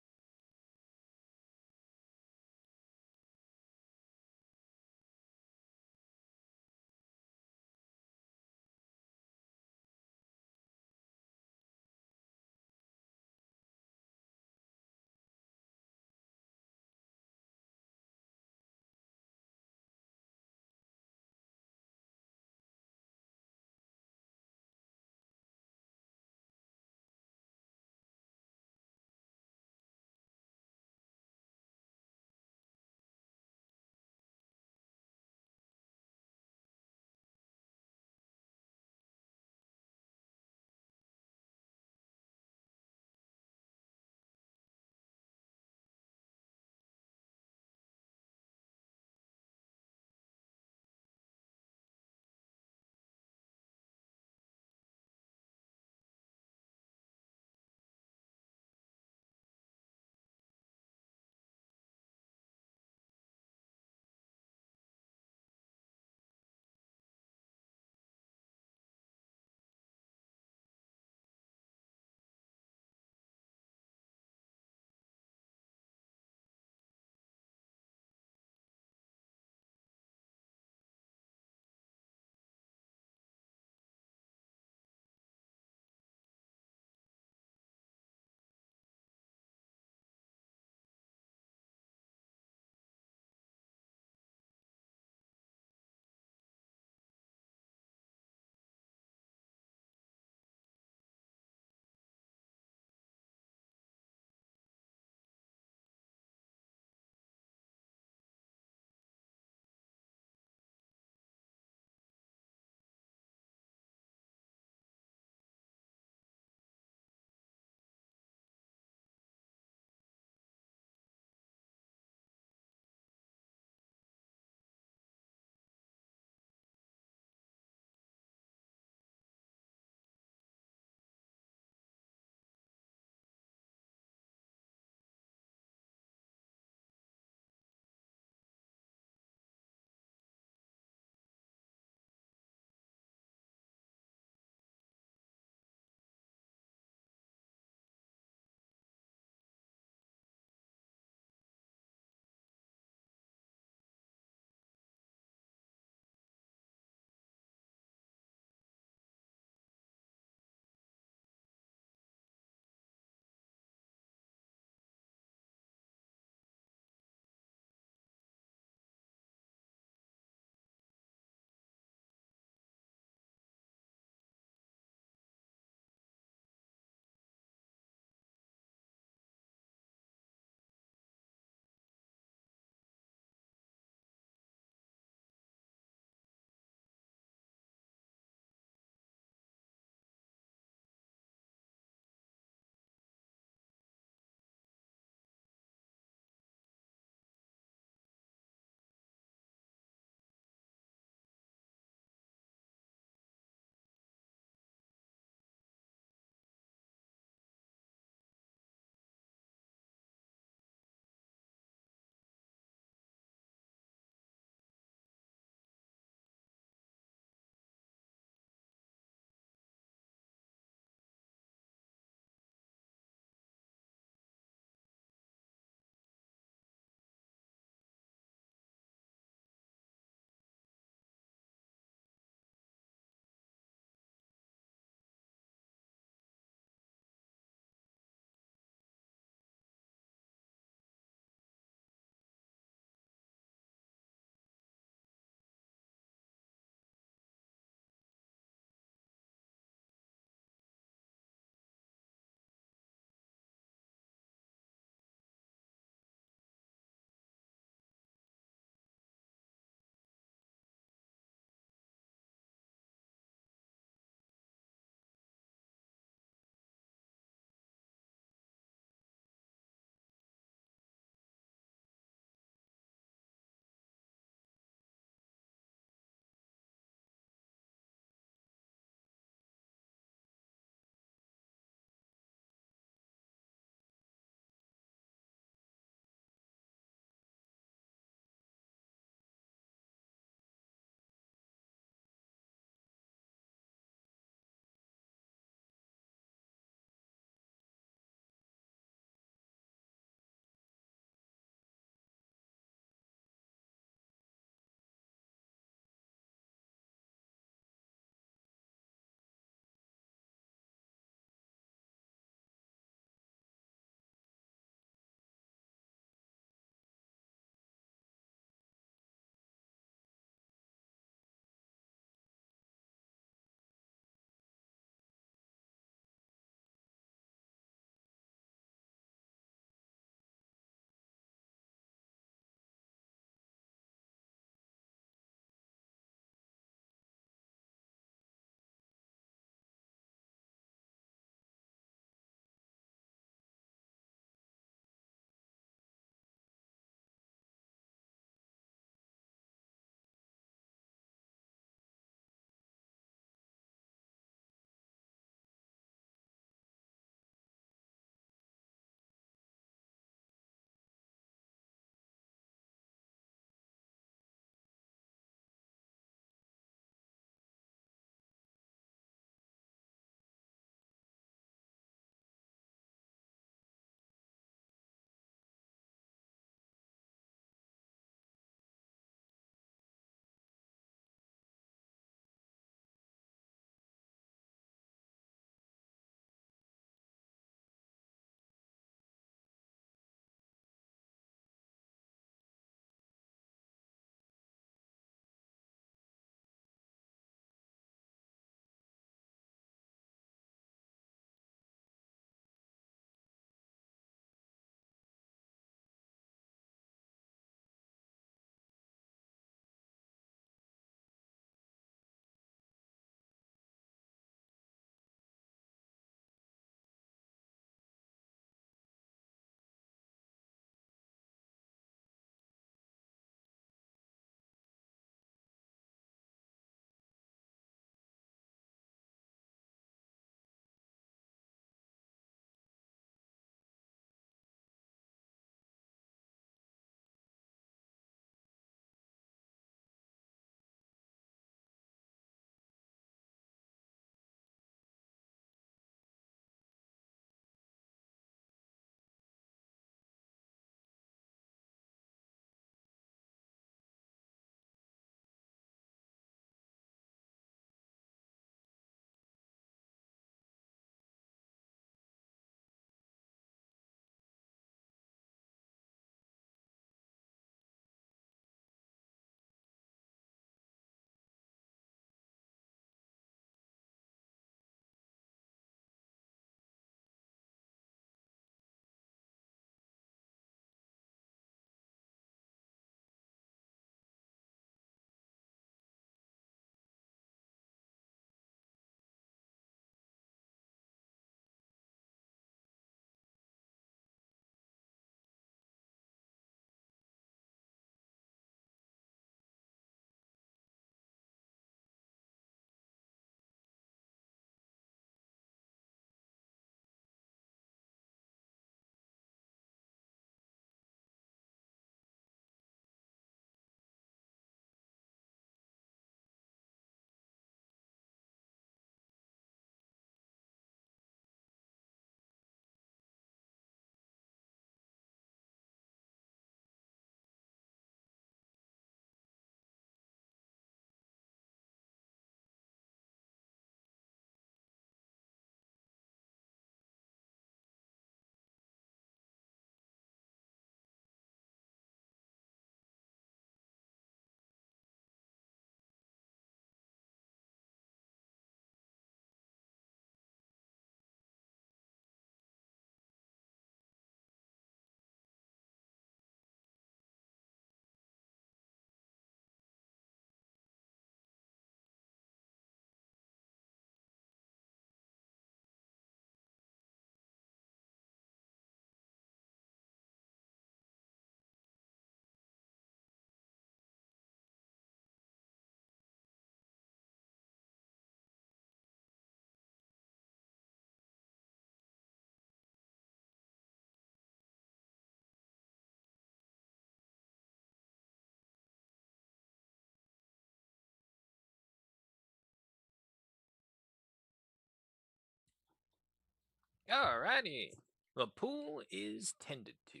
Alrighty. The pool is tended to.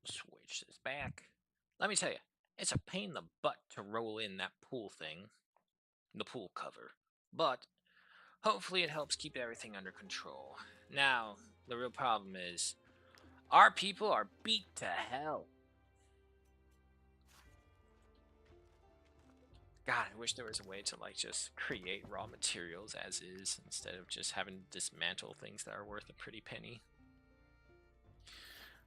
Switch this back. Let me tell you, it's a pain in the butt to roll in that pool thing, the pool cover. But hopefully it helps keep everything under control. Now, the real problem is, our people are beat to hell. God, I wish there was a way to like just create raw materials as is instead of just having to dismantle things that are worth a pretty penny.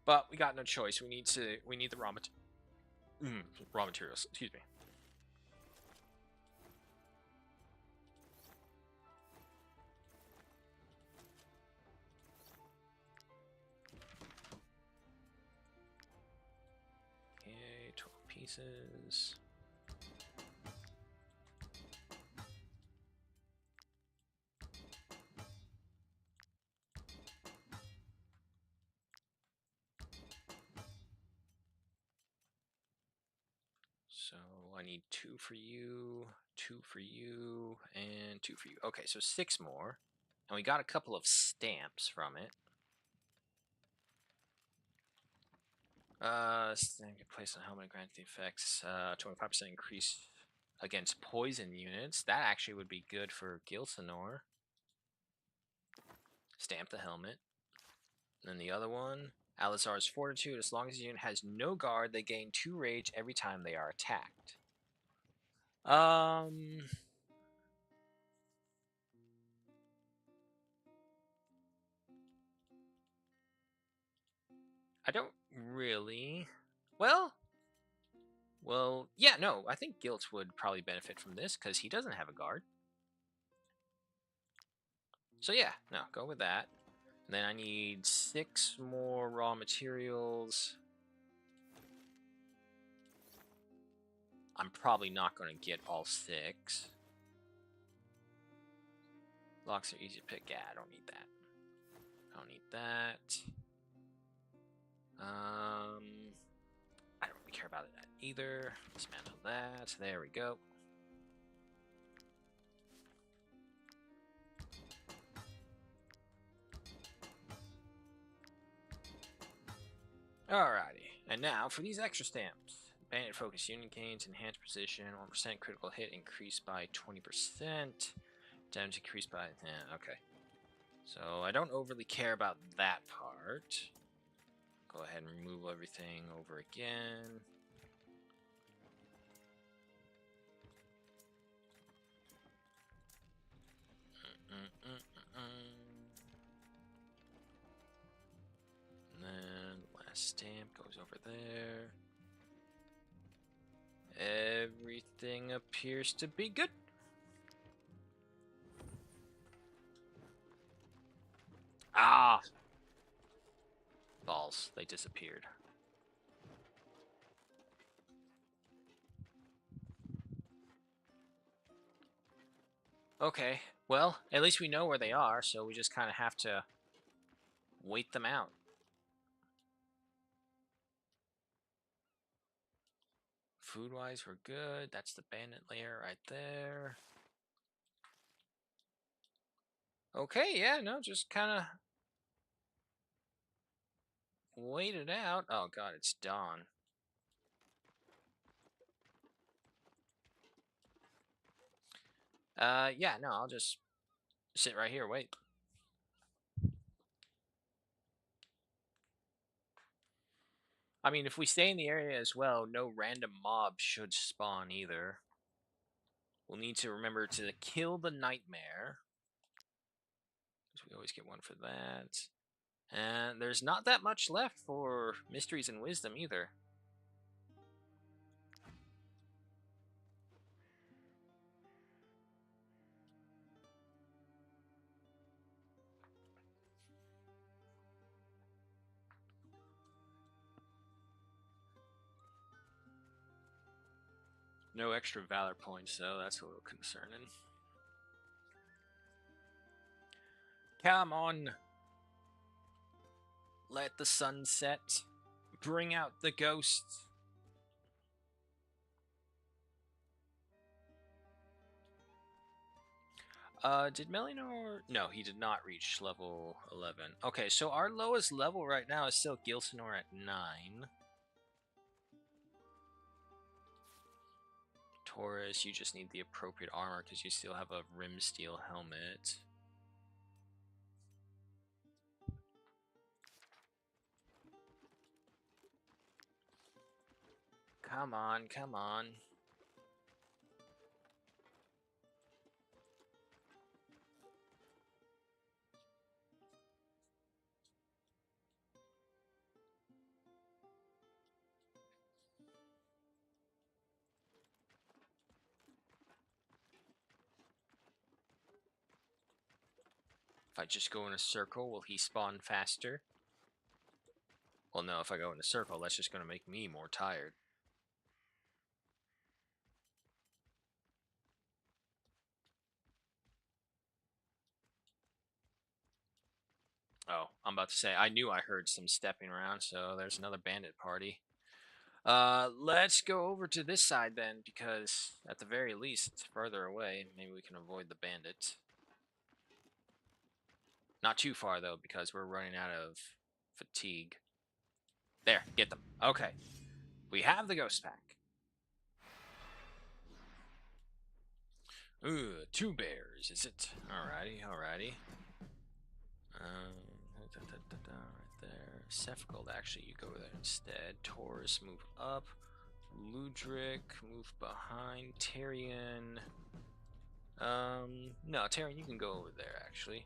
But we got no choice. We need the raw materials. Excuse me. Okay, 12 pieces. So I need 2 for you, 2 for you, and 2 for you. Okay, so 6 more. And we got a couple of stamps from it. Stamp can place on helmet grant the effects. 25% increase against poison units. That actually would be good for Gilsanor. Stamp the helmet. And then the other one, Alizar's Fortitude. As long as the unit has no guard, they gain 2 rage every time they are attacked. I don't really. Well, yeah, no, I think Gilt would probably benefit from this because he doesn't have a guard. So yeah, no, go with that. And then I need 6 more raw materials. I'm probably not going to get all 6. Locks are easy to pick. Yeah, I don't need that. I don't need that. I don't really care about that either. Dismantle that. There we go. Alrighty, and now for these extra stamps. Bandit Focus Unit gains enhanced precision, 1% critical hit increased by 20%, damage increased by, okay. So I don't overly care about that part. Go ahead and remove everything over again. And then last stamp goes over there. Everything appears to be good. Ah! Balls, they disappeared. Okay, well, at least we know where they are, so we just kind of have to wait them out. Food-wise, we're good. That's the bandit lair right there. Okay, yeah, no, just kind of wait it out. Oh god, it's dawn. Yeah, no, I'll just sit right here, wait. I mean, if we stay in the area as well, no random mob should spawn either. We'll need to remember to kill the nightmare, because we always get one for that. And there's not that much left for Mysteries and Wisdom either. No extra valor points, though. That's a little concerning. Come on. Let the sun set. Bring out the ghosts. Did Melinor? No, he did not reach level 11. Okay, so our lowest level right now is still Gilsenor at 9. Taurus, you just need the appropriate armor because you still have a rim steel helmet. Come on, come on. If I just go in a circle, will he spawn faster? Well, no, if I go in a circle, that's just going to make me more tired. Oh, I'm about to say, I knew I heard some stepping around, so there's another bandit party. Let's go over to this side then, because at the very least, it's further away. Maybe we can avoid the bandits. Not too far, though, because we're running out of fatigue. There, get them. Okay. We have the ghost pack. Ooh, 2 bears, is it? Alrighty, alrighty. Right there. Sefgold, actually, you go there instead. Taurus, move up. Ludric, move behind. Tyrion. No, Tyrion, you can go over there, actually.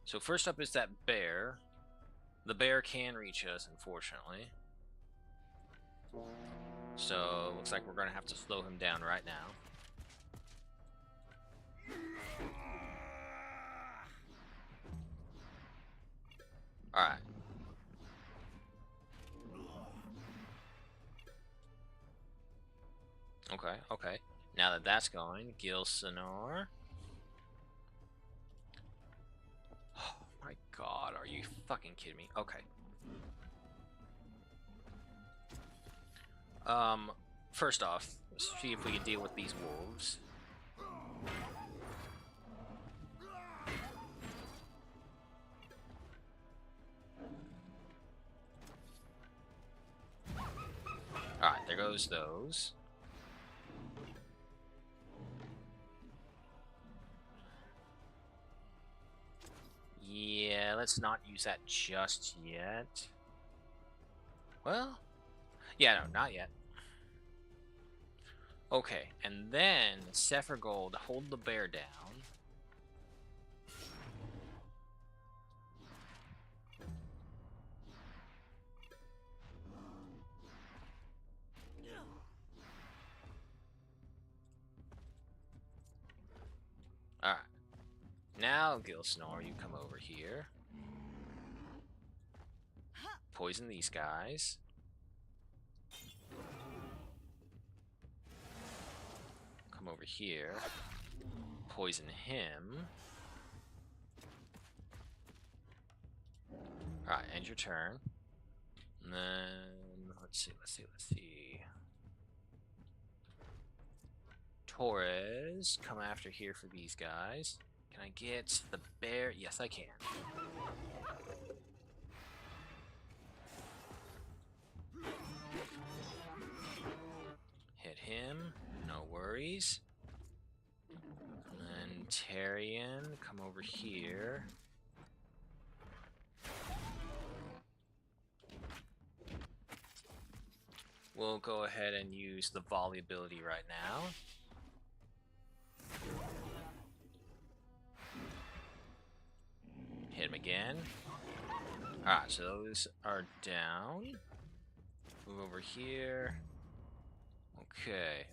So first up is that bear. The bear can reach us, unfortunately. So, looks like we're going to have to slow him down right now. Alright. Okay, okay. Now that that's going, Gilsenor. Oh my god, are you fucking kidding me? Okay. First off, let's see if we can deal with these wolves. Alright, there goes those. Yeah, let's not use that just yet. Well, yeah, no, not yet. Okay, and then Sephiroth, hold the bear down. Alright. Now, Gilsenor, you come over here. Poison these guys. Come over here. Poison him. Alright, end your turn. And then, let's see. Torres, come after here for these guys. Can I get the bear? Yes, I can. Hit him, no worries. And then Tyrion, come over here. We'll go ahead and use the volley ability right now. Hit him again. Alright, so those are down. Move over here. Okay,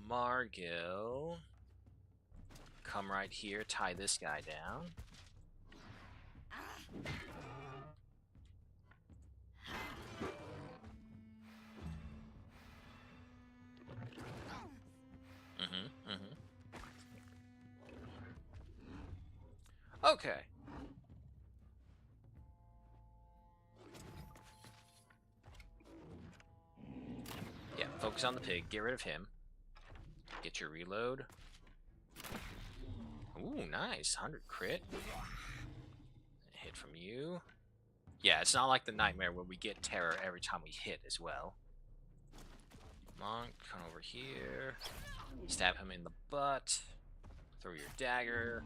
Margil. Come right here, tie this guy down. Okay. Yeah, focus on the pig. Get rid of him. Get your reload. Ooh, nice. 100 crit. Hit from you. Yeah, it's not like the Nightmare where we get terror every time we hit as well. Monk, come over here. Stab him in the butt. Throw your dagger.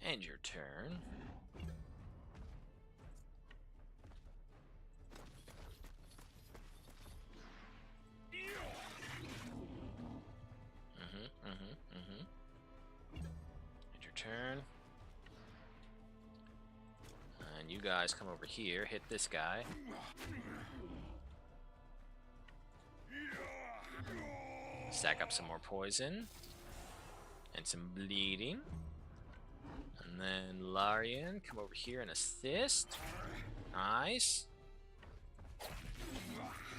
End your turn. End your turn. And you guys come over here, hit this guy. Stack up some more poison. And some bleeding. And then Larian, come over here and assist. Nice.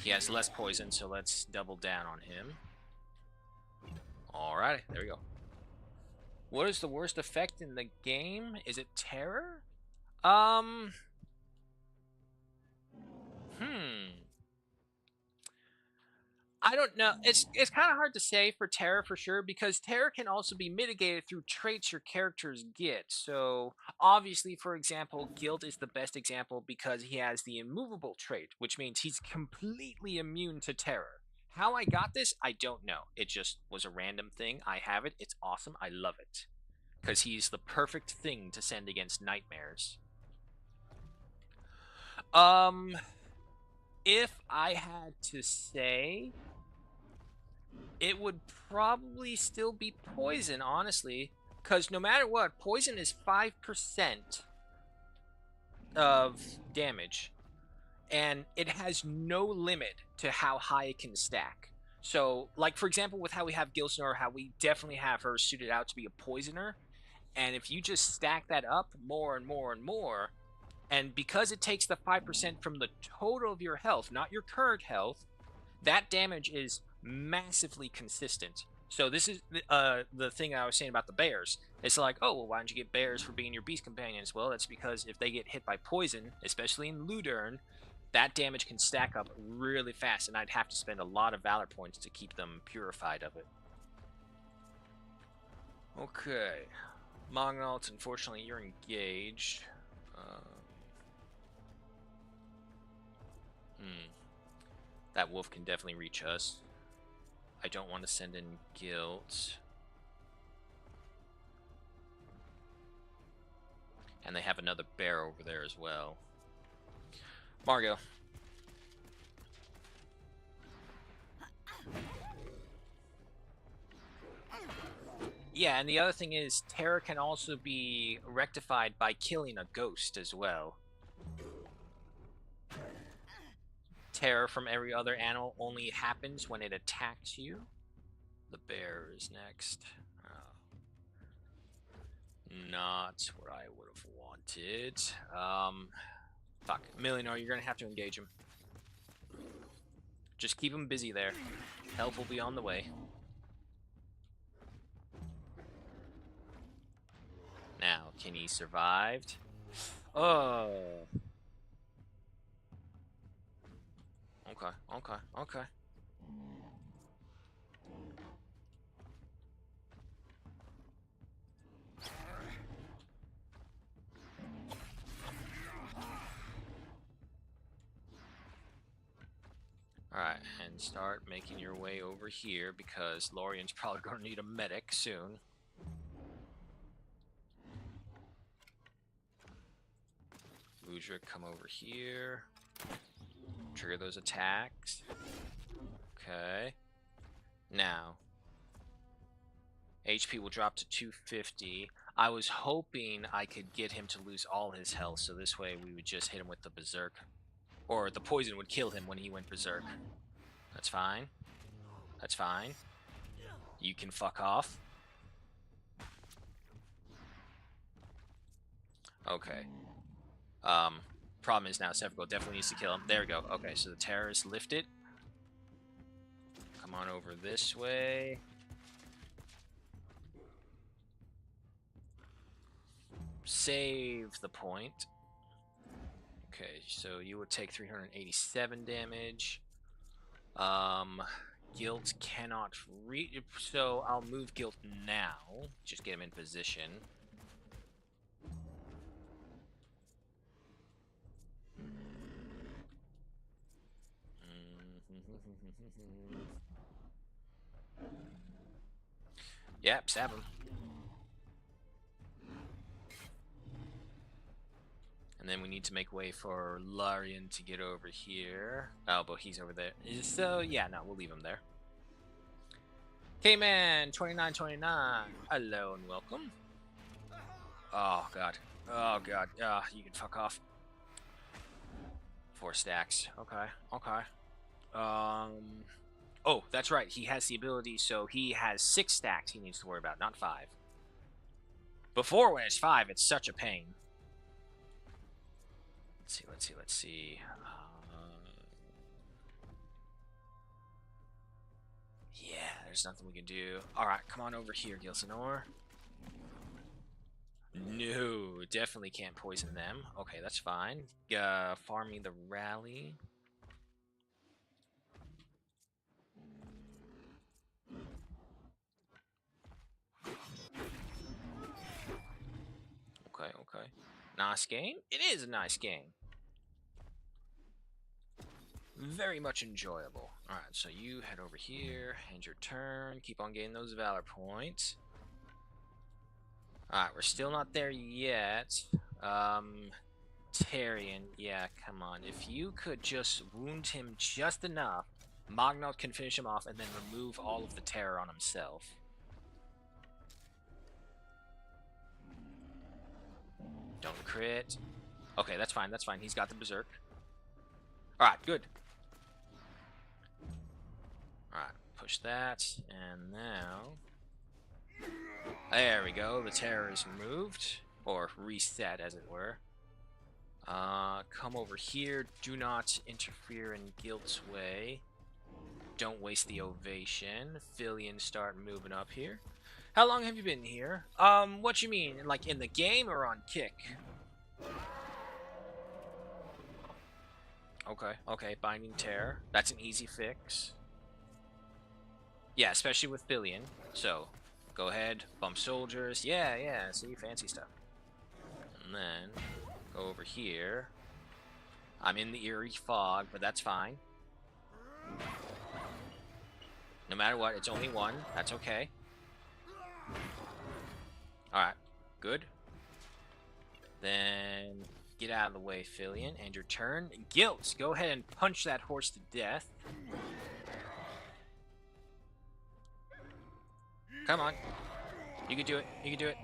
He has less poison, so let's double down on him. Alright, there we go. What is the worst effect in the game? Is it terror? I don't know. It's kind of hard to say for terror for sure, because terror can also be mitigated through traits your characters get. So obviously, for example, Guild is the best example because he has the immovable trait, which means he's completely immune to terror. How I got this, I don't know. It just was a random thing. I have it. It's awesome. I love it. Because he's the perfect thing to send against nightmares. If I had to say, it would probably still be poison, honestly. Because no matter what, poison is 5% of damage. And it has no limit to how high it can stack. So, like, for example, with how we have Gilsnor, how we definitely have her suited out to be a poisoner. And if you just stack that up more and more and more, and because it takes the 5% from the total of your health, not your current health, that damage is massively consistent. So this is the thing I was saying about the bears. It's like, oh, well, why don't you get bears for being your beast companions? Well, that's because if they get hit by poison, especially in Ludern, that damage can stack up really fast, and I'd have to spend a lot of Valor points to keep them purified of it. Okay. Mognalt, unfortunately, you're engaged. That wolf can definitely reach us. I don't want to send in Guilt. And they have another bear over there as well. Margot. Yeah, and the other thing is, terror can also be rectified by killing a ghost as well. Terror from every other animal only happens when it attacks you. The bear is next. Not what I would have wanted. Fuck. Millionaire, you're gonna have to engage him. Just keep him busy there. Help will be on the way. Now, can he survive? Oh. Okay. Alright, and start making your way over here because Lorian's probably going to need a medic soon. Ludra, come over here. Trigger those attacks. Okay. Now, HP will drop to 250. I was hoping I could get him to lose all his health, so this way we would just hit him with the Berserk. Or the poison would kill him when he went Berserk. That's fine. That's fine. You can fuck off. Okay. Problem is now Sevigor definitely needs to kill him. There we go. Okay, so the terrorists lifted. Come on over this way. Save the point. Okay, so you would take 387 damage. Guilt cannot reach, so I'll move Guilt now. Just get him in position. Yep, stab him. And then we need to make way for Larian to get over here. Oh, but he's over there. So, yeah, no, we'll leave him there. K-Man, 2929. Hello and welcome. Oh, God. Oh, God. You can fuck off. 4 stacks. Okay, okay. Oh, that's right. He has the ability, so he has 6 stacks he needs to worry about, not 5. Before, when it's 5, it's such a pain. Let's see. Yeah, there's nothing we can do. Alright, come on over here, Gilsanor. No, definitely can't poison them. Okay, that's fine. Farming the rally. Okay, okay. Nice game. It is a nice game. Very much enjoyable. Alright, so you head over here, end your turn, keep on getting those Valor points. Alright, we're still not there yet. Tyrion, yeah, come on. If you could just wound him just enough, Magnot can finish him off and then remove all of the terror on himself. Don't crit. Okay, that's fine, that's fine. He's got the Berserk. Alright, good. Alright, push that, and now... There we go, the terror is removed, or reset as it were. Come over here, do not interfere in Guilt's way. Don't waste the ovation. Fillion, start moving up here. How long have you been here? What you mean, like in the game or on Kick? Okay, okay, Binding Terror. That's an easy fix. Yeah, especially with Fillion. So, go ahead, bump soldiers. Yeah, yeah, see, fancy stuff. And then, go over here. I'm in the eerie fog, but that's fine. No matter what, it's only 1. That's okay. Alright, good. Then, get out of the way, Fillion. And your turn. Guilt, go ahead and punch that horse to death. Come on. You can do it. You can do it.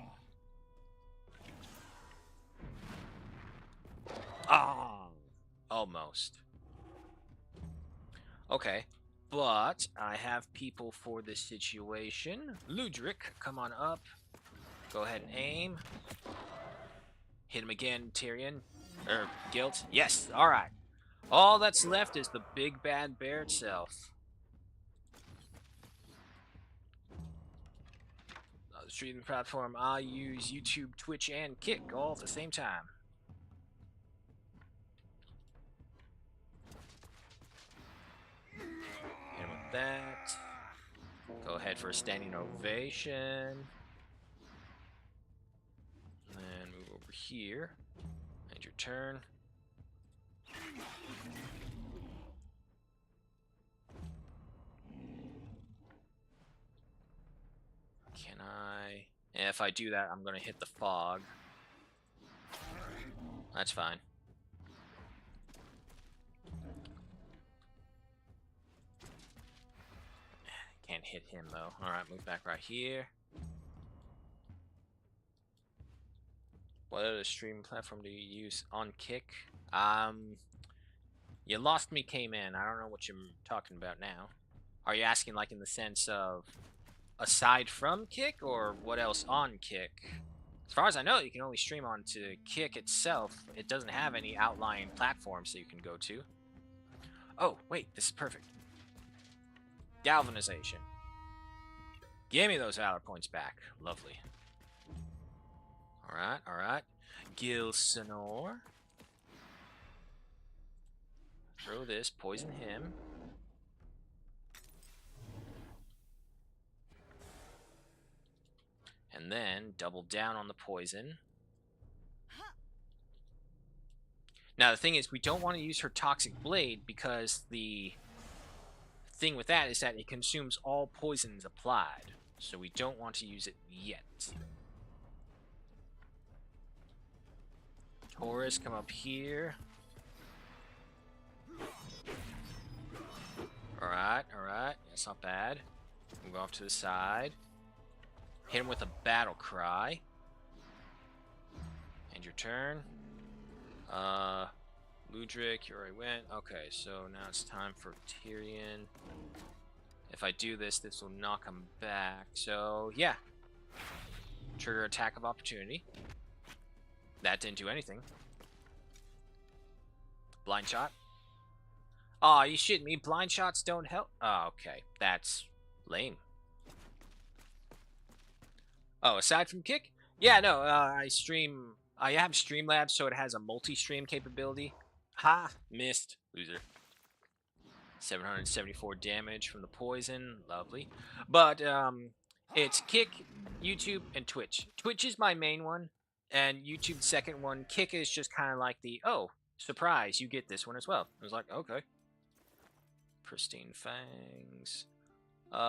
Ah, almost. Okay, but I have people for this situation. Ludric, come on up. Go ahead and aim. Hit him again, Tyrion. Or Guilt. Yes, alright. All that's left is the big bad bear itself. The streaming platform, I use YouTube, Twitch, and Kick all at the same time. Hit him with that. Go ahead for a standing ovation. And then move over here. End your turn. Can I... If I do that, I'm going to hit the fog. That's fine. Can't hit him, though. Alright, move back right here. What other streaming platform do you use? On Kick? You lost me, K-Man. I don't know what you're talking about now. Are you asking, like, in the sense of aside from Kick, or what else on Kick? As far as I know, you can only stream onto Kick itself. It doesn't have any outlying platforms that you can go to. Oh, wait, this is perfect. Galvanization. Give me those Valor points back. Lovely. Alright, alright. Gilsanor. Throw this, poison him. And then double down on the poison. Now the thing is, we don't want to use her Toxic Blade because the thing with that is that it consumes all poisons applied, so we don't want to use it yet. Taurus, come up here. Alright, alright. That's not bad. Move off to the side. Hit him with a battle cry. End your turn. Ludric, you already went. Okay, so now it's time for Tyrion. If I do this, this will knock him back. So, yeah. Trigger attack of opportunity. That didn't do anything. Blind shot. Aw, you shitting me? Blind shots don't help? Oh, okay. That's lame. Oh, aside from kick? Yeah, no, I have Streamlabs, so it has a multi-stream capability. Ha! Missed. Loser. 774 damage from the poison. Lovely. But, it's Kick, YouTube, and Twitch. Twitch is my main one, and YouTube's second one. Kick is just kind of like the, oh, surprise, you get this one as well. I was like, okay. Pristine Fangs.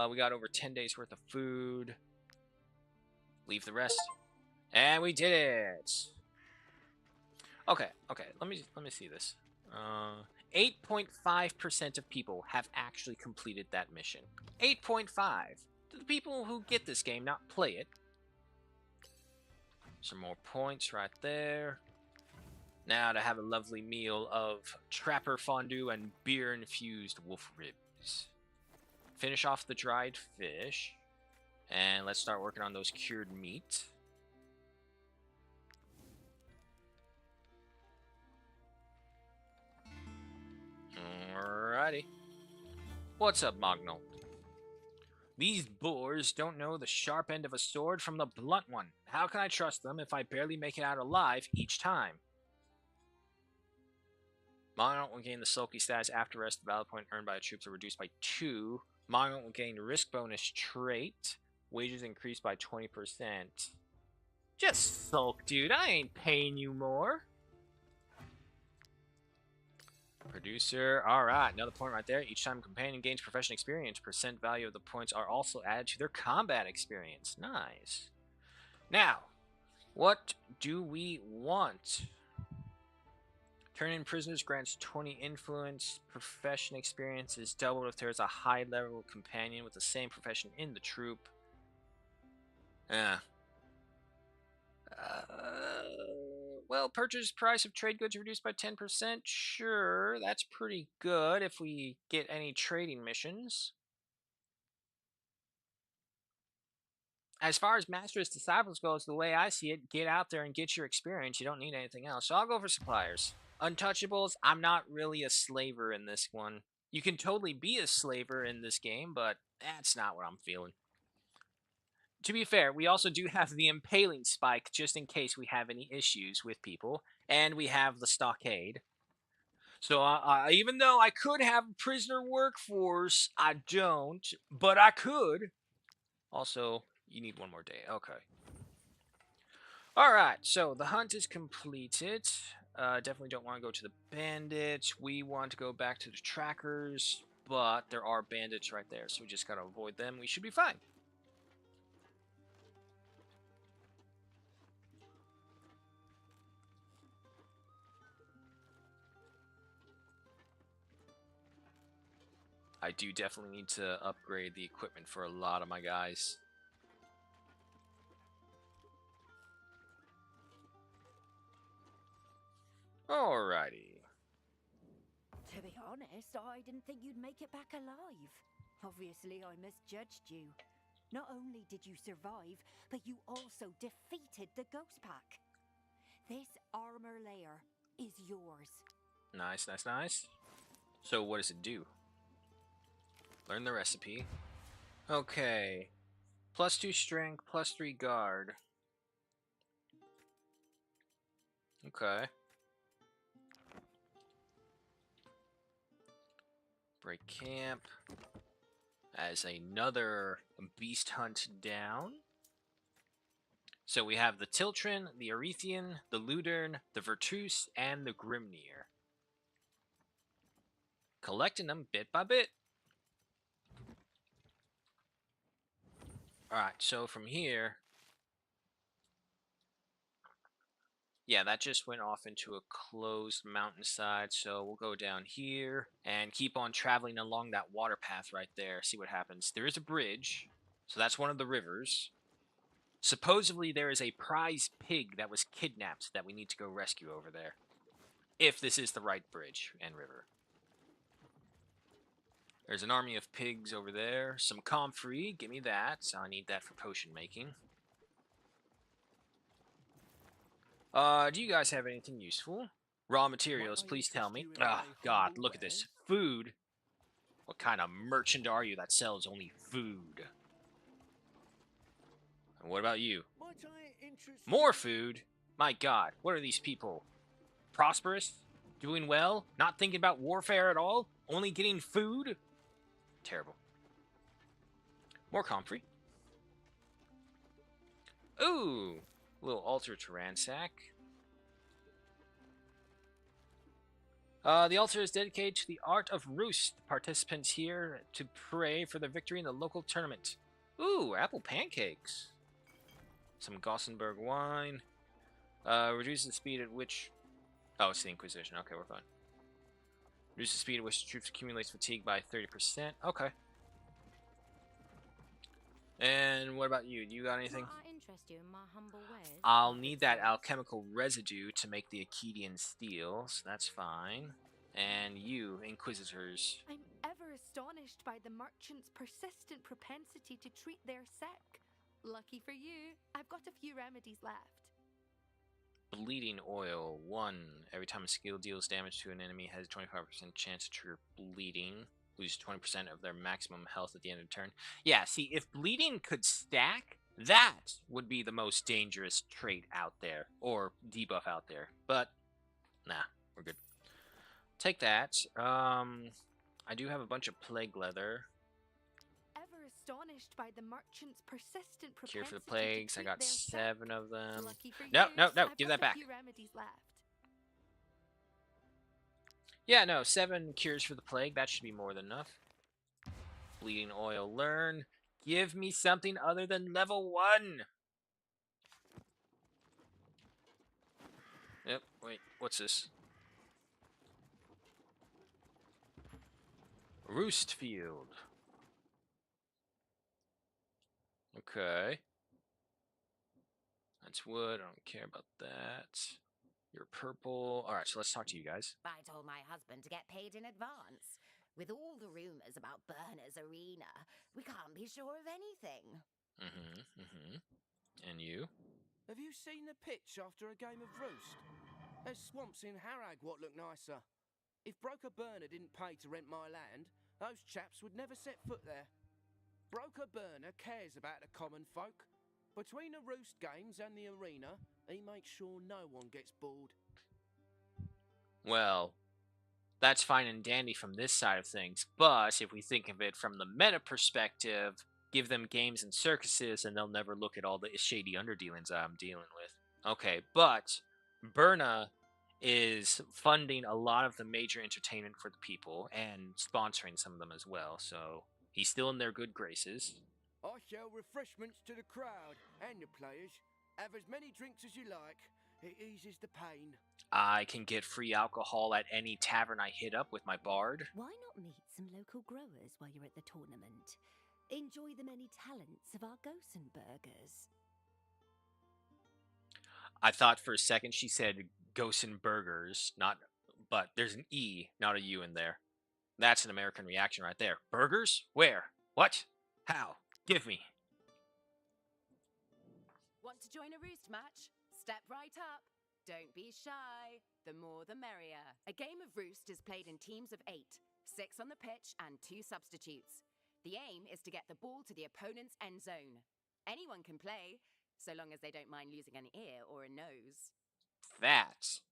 We got over 10 days worth of food. Leave the rest. And we did it! Okay, okay, let me see this. 8.5% of people have actually completed that mission. 8.5. The people who get this game, not play it. Some more points right there. Now to have a lovely meal of trapper fondue and beer-infused wolf ribs. Finish off the dried fish. And let's start working on those cured meat. Alrighty. What's up, Mognal? These boars don't know the sharp end of a sword from the blunt one. How can I trust them if I barely make it out alive each time? Mognal will gain the sulky status after rest. The valor point earned by the troops are reduced by 2. Mognal will gain risk bonus trait. Wages increased by 20%. Just sulk, dude. I ain't paying you more. Producer. Alright, another point right there. Each time a companion gains profession experience, percent value of the points are also added to their combat experience. Nice. Now, what do we want? Turn in prisoners grants 20 influence. Profession experience is doubled if there's a high level companion with the same profession in the troop. Well, purchase price of trade goods reduced by 10%. Sure, that's pretty good if we get any trading missions. As far as Master's Disciples goes, the way I see it, get out there and get your experience. You don't need anything else. So I'll go for suppliers. Untouchables, I'm not really a slaver in this one. You can totally be a slaver in this game, but that's not what I'm feeling. To be fair, we also do have the impaling spike just in case we have any issues with people, and we have the stockade. So even though I could have a prisoner workforce, I don't, but I could. Also, you need one more day. Okay. Alright, so the hunt is completed. Definitely don't want to go to the bandits. We want to go back to the trackers, but there are bandits right there, so we just gotta avoid them. We should be fine. I do definitely need to upgrade the equipment for a lot of my guys. Alrighty. To be honest, I didn't think you'd make it back alive. Obviously, I misjudged you. Not only did you survive, but you also defeated the Ghost Pack. This armor layer is yours. Nice, nice, nice. So what does it do? Learn the recipe. Okay. +2 strength, +3 guard. Okay. Break camp. As another beast hunt down. So we have the Tiltrin, the Arethian, the Ludern, the Virtus, and the Grimnir. Collecting them bit by bit. Alright, so from here... Yeah, that just went off into a closed mountainside, so we'll go down here and keep on traveling along that water path right there, see what happens. There is a bridge, so that's one of the rivers. Supposedly there is a prize pig that was kidnapped that we need to go rescue over there. If this is the right bridge and river. There's an army of pigs over there. Some comfrey, give me that. So I need that for potion making. Do you guys have anything useful? Raw materials, please tell me. Oh, God, look at this. Food? What kind of merchant are you that sells only food? And what about you? More food? My God, what are these people? Prosperous? Doing well? Not thinking about warfare at all? Only getting food? Terrible. More comfrey. Ooh! A little altar to ransack. The altar is dedicated to the art of roost. Participants here to pray for the victory in the local tournament. Ooh, apple pancakes. Some Gosenberg wine. Reduces the speed at which... Oh, it's the Inquisition. Okay, we're fine. Reduce the speed at which troops accumulates fatigue by 30%. Okay. And what about you? Do you got anything? I interest you in my humble ways. I'll need that alchemical residue to make the Akkadian steel, so that's fine. And you, Inquisitors. I'm ever astonished by the merchant's persistent propensity to treat their sick. Lucky for you, I've got a few remedies left. Bleeding oil. 1. Every time a skill deals damage to an enemy, has a 25% chance to trigger bleeding. Lose 20% of their maximum health at the end of the turn. Yeah, see, if bleeding could stack, that would be the most dangerous trait out there. Or debuff out there. But, nah, we're good. Take that. I do have a bunch of plague leather. Ever astonished by the merchant's persistent propensity Cure for the plagues. I got 7 of them. Lucky for No, you, no, no. I've Give got that back. a few remedies left. Yeah, no, 7 cures for the plague. That should be more than enough. Bleeding oil, learn. Give me something other than level 1. Yep, wait, what's this? Roost field. Okay. That's wood. I don't care about that. You're purple. Alright, so let's talk to you guys. I told my husband to get paid in advance. With all the rumors about Burner's arena, we can't be sure of anything. And you? Have you seen the pitch after a game of Roost? There's swamps in Harag what look nicer. If Broker Burner didn't pay to rent my land, those chaps would never set foot there. Broker Burner cares about the common folk. Between the Roost games and the arena, he makes sure no one gets bored. Well, that's fine and dandy from this side of things, but if we think of it from the meta perspective, give them games and circuses and they'll never look at all the shady underdealings I'm dealing with. Okay, but Berna is funding a lot of the major entertainment for the people and sponsoring some of them as well, so he's still in their good graces. I sell refreshments to the crowd and the players. Have as many drinks as you like. It eases the pain. I can get free alcohol at any tavern I hit up with my bard. Why not meet some local growers while you're at the tournament? Enjoy the many talents of our Gosenbergers. I thought for a second she said Gosenbergers, not, but there's an E, not a U in there. That's an American reaction right there. Burgers? Where? What? How? Give me. Want to join a Roost match? Step right up. Don't be shy. The more the merrier. A game of Roost is played in teams of 8, 6 on the pitch and 2 substitutes. The aim is to get the ball to the opponent's end zone. Anyone can play, so long as they don't mind losing an ear or a nose. That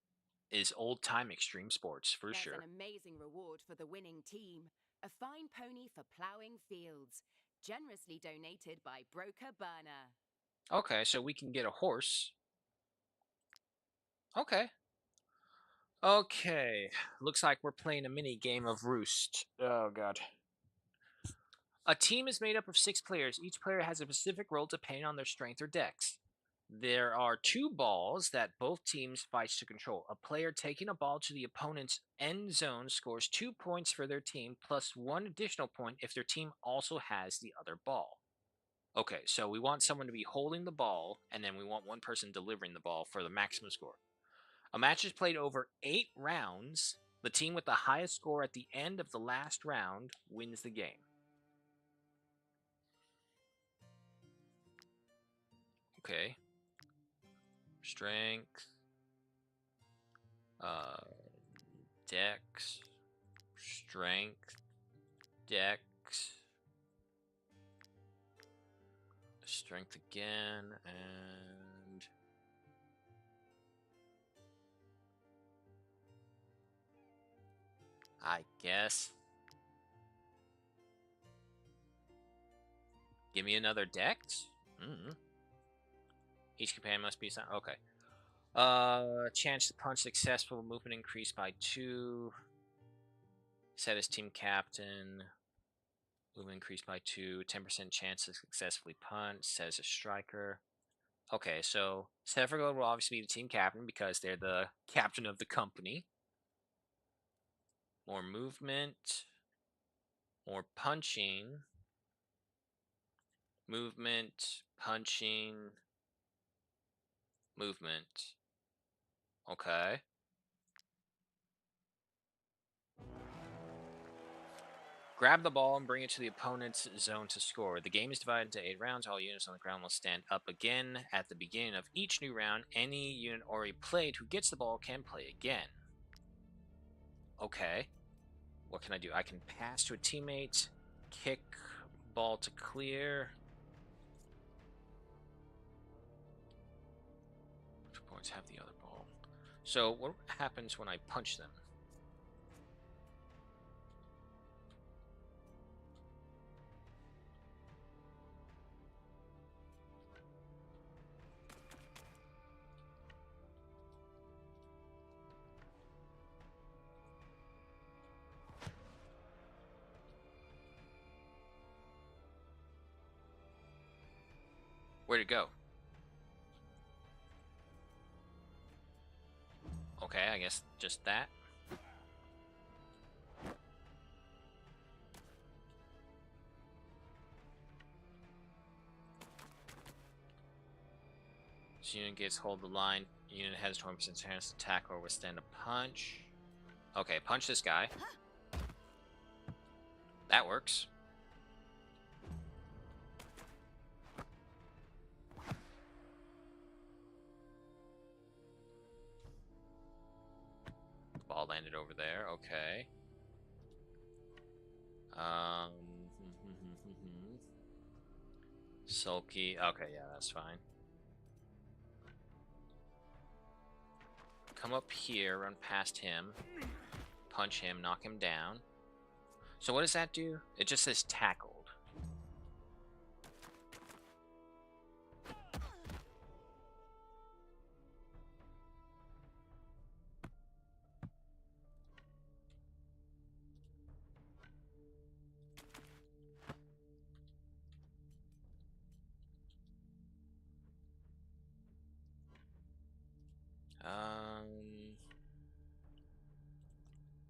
is old-time extreme sports, for There's sure. an amazing reward for the winning team. A fine pony for ploughing fields. Generously donated by Broker Burner. Okay, so we can get a horse. Okay. Okay. Looks like we're playing a mini game of Roost. Oh, God. A team is made up of 6 players. Each player has a specific role depending on their strength or dex. There are 2 balls that both teams fight to control. A player taking a ball to the opponent's end zone scores 2 points for their team, plus 1 additional point if their team also has the other ball. Okay, so we want someone to be holding the ball, and then we want one person delivering the ball for the maximum score. A match is played over 8 rounds. The team with the highest score at the end of the last round wins the game. Okay. Strength. Dex. Strength. Dex. Strength again, and... I guess. Give me another dex? Each companion must be... Okay. Chance to punch successful. Movement increased by 2. Set as team captain. Movement increased by 2. 10% chance to successfully punch. Set as a striker. Okay, so Sephiroth will obviously be the team captain because they're the captain of the company. More movement. More punching. Movement. Punching. Movement. Okay. Grab the ball and bring it to the opponent's zone to score. The game is divided into 8 rounds. All units on the ground will stand up again at the beginning of each new round. Any unit already played who gets the ball can play again. Okay. What can I do? I can pass to a teammate, kick ball to clear. Which points have the other ball? So what happens when I punch them? Where'd it go? Okay, I guess just that. This unit gets hold of the line. Unit has 20% chance to attack or withstand a punch. Okay, punch this guy. That works. Ball landed over there. Okay. Sulky. Okay, yeah, that's fine. Come up here, run past him, punch him, knock him down. So what does that do? It just says tackled.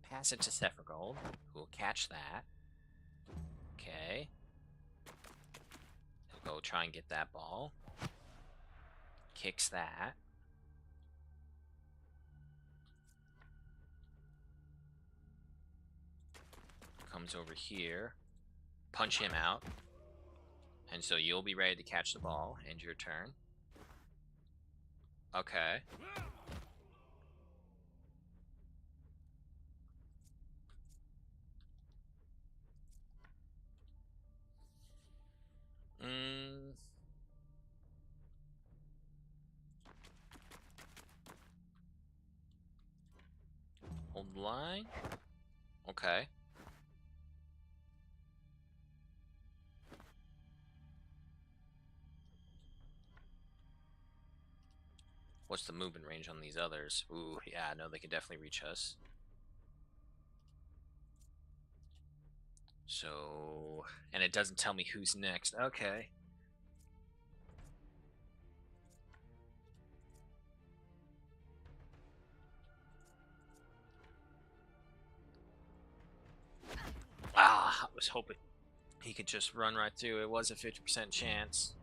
Pass it to Sephiroth, who will catch that. Okay. He'll go try and get that ball. Kicks that. Comes over here. Punch him out. And so you'll be ready to catch the ball. End your turn. Okay. Hold the line. Okay. What's the movement range on these others? Ooh, yeah, no, they can definitely reach us. So, and it doesn't tell me who's next. Okay. Ah, I was hoping he could just run right through. It was a 50% chance.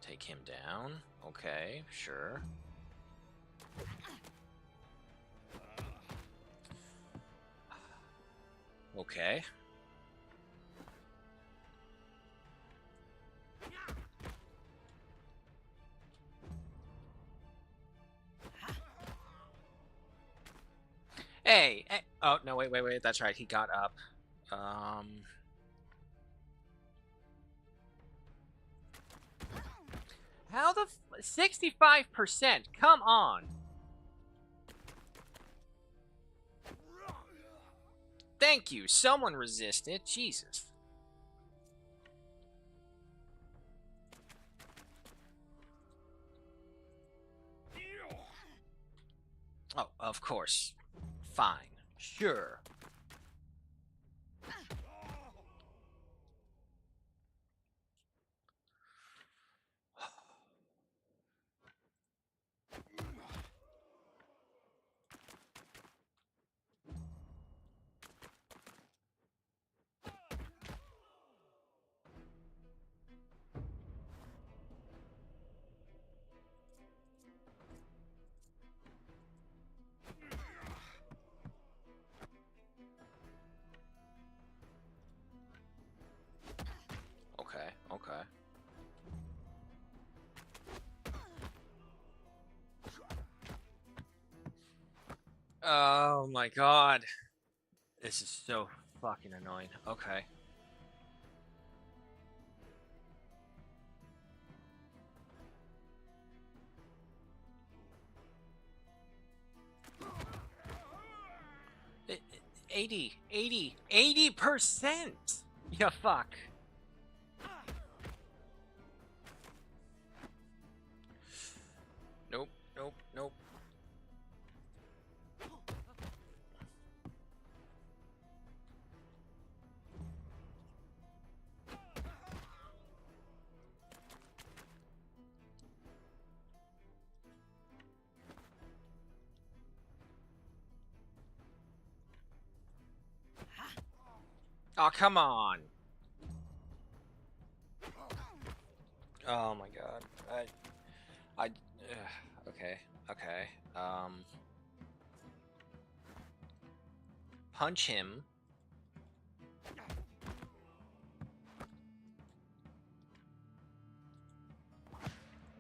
Take him down. Okay, sure. Okay. Hey, hey. Oh, no, wait. That's right. He got up. How the 65%? Come on. Thank you. Someone resisted. Jesus. Oh, of course. Fine. Sure. Okay. Oh my god. This is so fucking annoying. Okay. It, 80%! Yeah, fuck. Nope. Oh, come on. Oh my god. Okay. Punch him.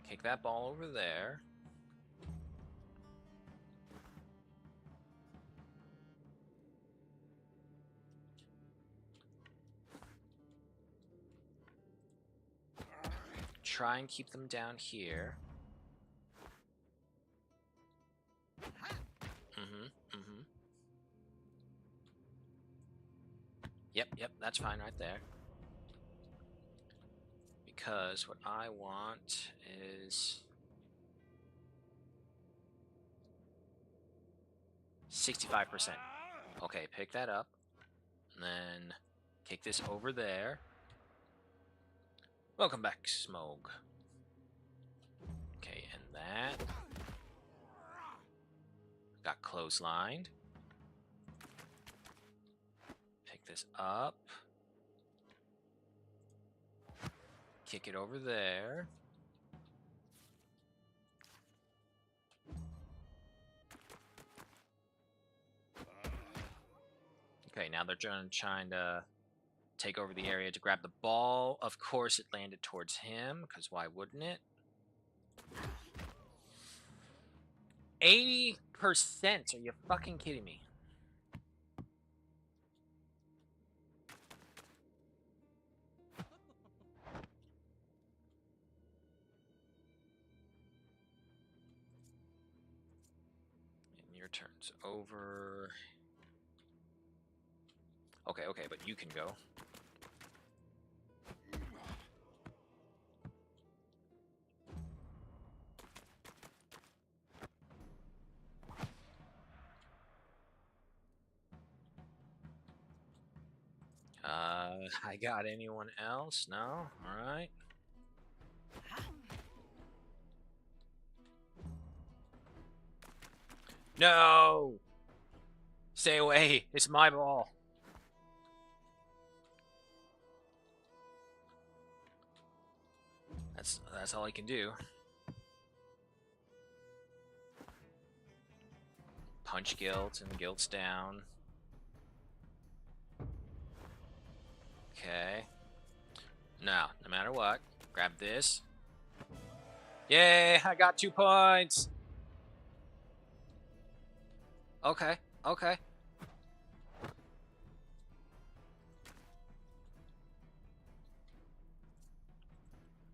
Kick that ball over there. Try and keep them down here. Yep, that's fine right there. Because what I want is 65%. Okay, pick that up. And then kick this over there. Welcome back, Smog. Okay, and that. Got clotheslined. Pick this up. Kick it over there. Okay, now they're trying to take over the area to grab the ball. Of course it landed towards him, because why wouldn't it? 80%? Are you fucking kidding me? And your turn's over. Okay, but you can go. I got anyone else? No? Alright. No! Stay away! It's my ball! That's all I can do. Punch Guilt, and Guilt's down. Okay. Now, no matter what, grab this. Yay! I got 2 points! Okay, okay.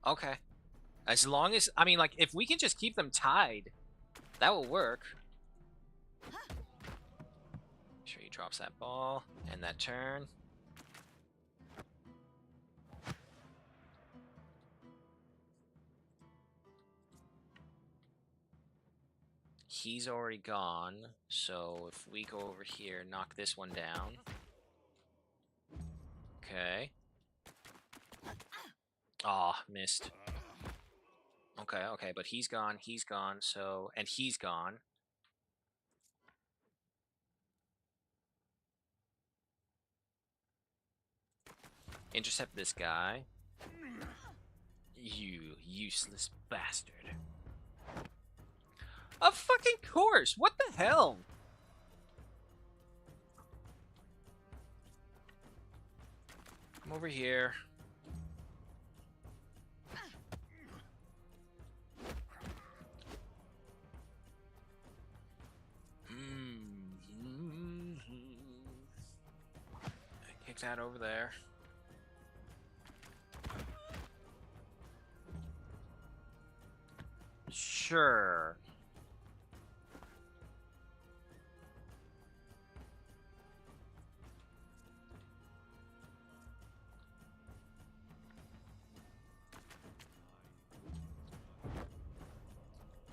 Okay. As long as, I mean, like, if we can just keep them tied, that will work. Make sure he drops that ball and that turn. He's already gone, so if we go over here, knock this one down. Okay. Aw, missed. Okay, okay, but he's gone, so... And he's gone. Intercept this guy. You useless bastard. Of fucking course! What the hell? Come over here. Kick that over there. Sure.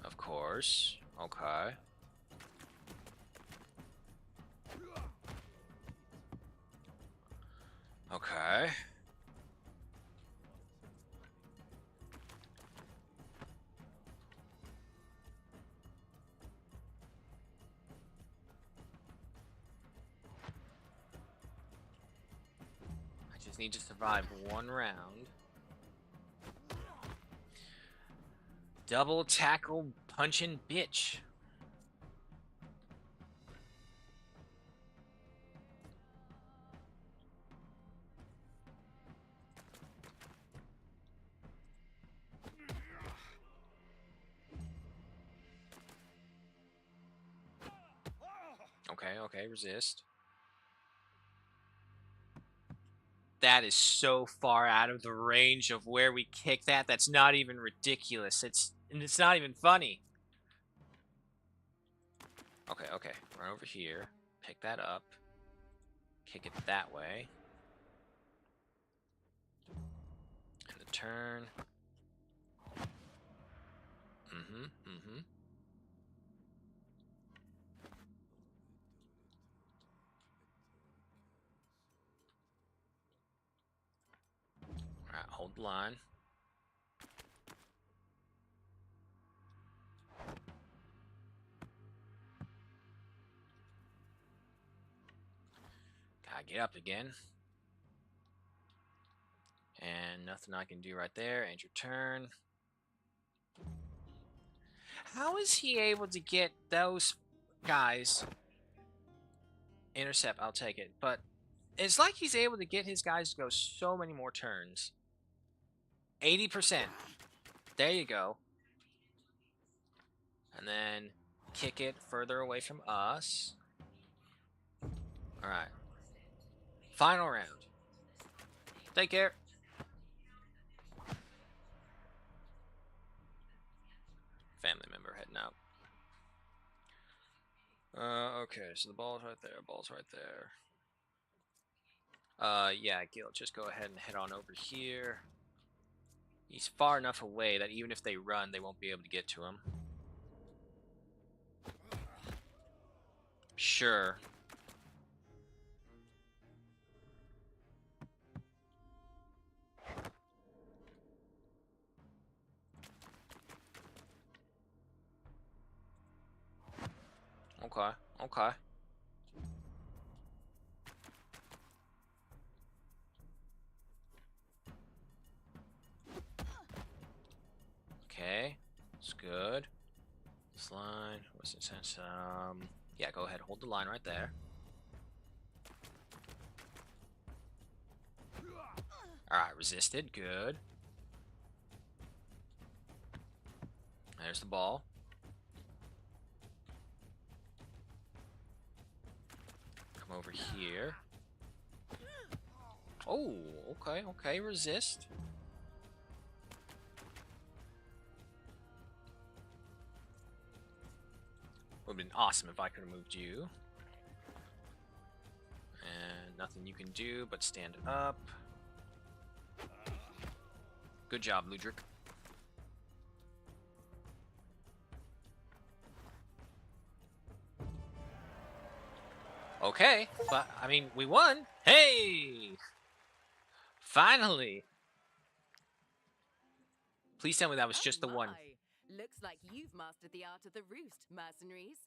Of course. Okay. Okay. I just need to survive 1 round. Double tackle punching bitch. Okay, okay, resist. That is so far out of the range of where we kick that. That's not even ridiculous. It's not even funny. Okay, okay. Run over here. Pick that up. Kick it that way. And the turn. Alright, hold the line. Gotta get up again. And nothing I can do right there. End your turn. How is he able to get those guys? Intercept, I'll take it. But it's like he's able to get his guys to go so many more turns. 80%. There you go. And then kick it further away from us. Alright. Final round. Take care. Family member heading out. Okay, so the ball's right there. Ball's right there. Yeah, Gil, just go ahead and head on over here. He's far enough away that even if they run, they won't be able to get to him. Sure. Okay. Okay. Okay. It's good. This line. What's the sense? Yeah, go ahead. Hold the line right there. Alright, resisted. Good. There's the ball. Come over here. Oh, okay, okay. Resist. Would have been awesome if I could have moved you. And nothing you can do but stand up. Good job, Ludric. Okay, but I mean, we won. Hey! Finally! Please tell me that was just the one. Looks like you've mastered the art of the roost, mercenaries.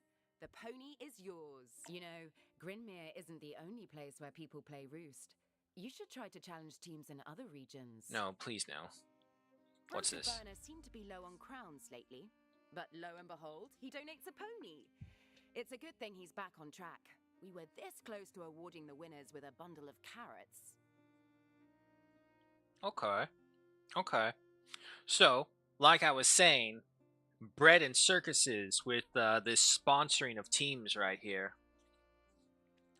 The pony is yours. You know, Grinmere isn't the only place where people play roost. You should try to challenge teams in other regions. No, please no. What's this? Burner seemed to be low on crowns lately, but lo and behold, he donates a pony. It's a good thing he's back on track. We were this close to awarding the winners with a bundle of carrots. Okay. Okay. So, like I was saying, bread and circuses with this sponsoring of teams right here.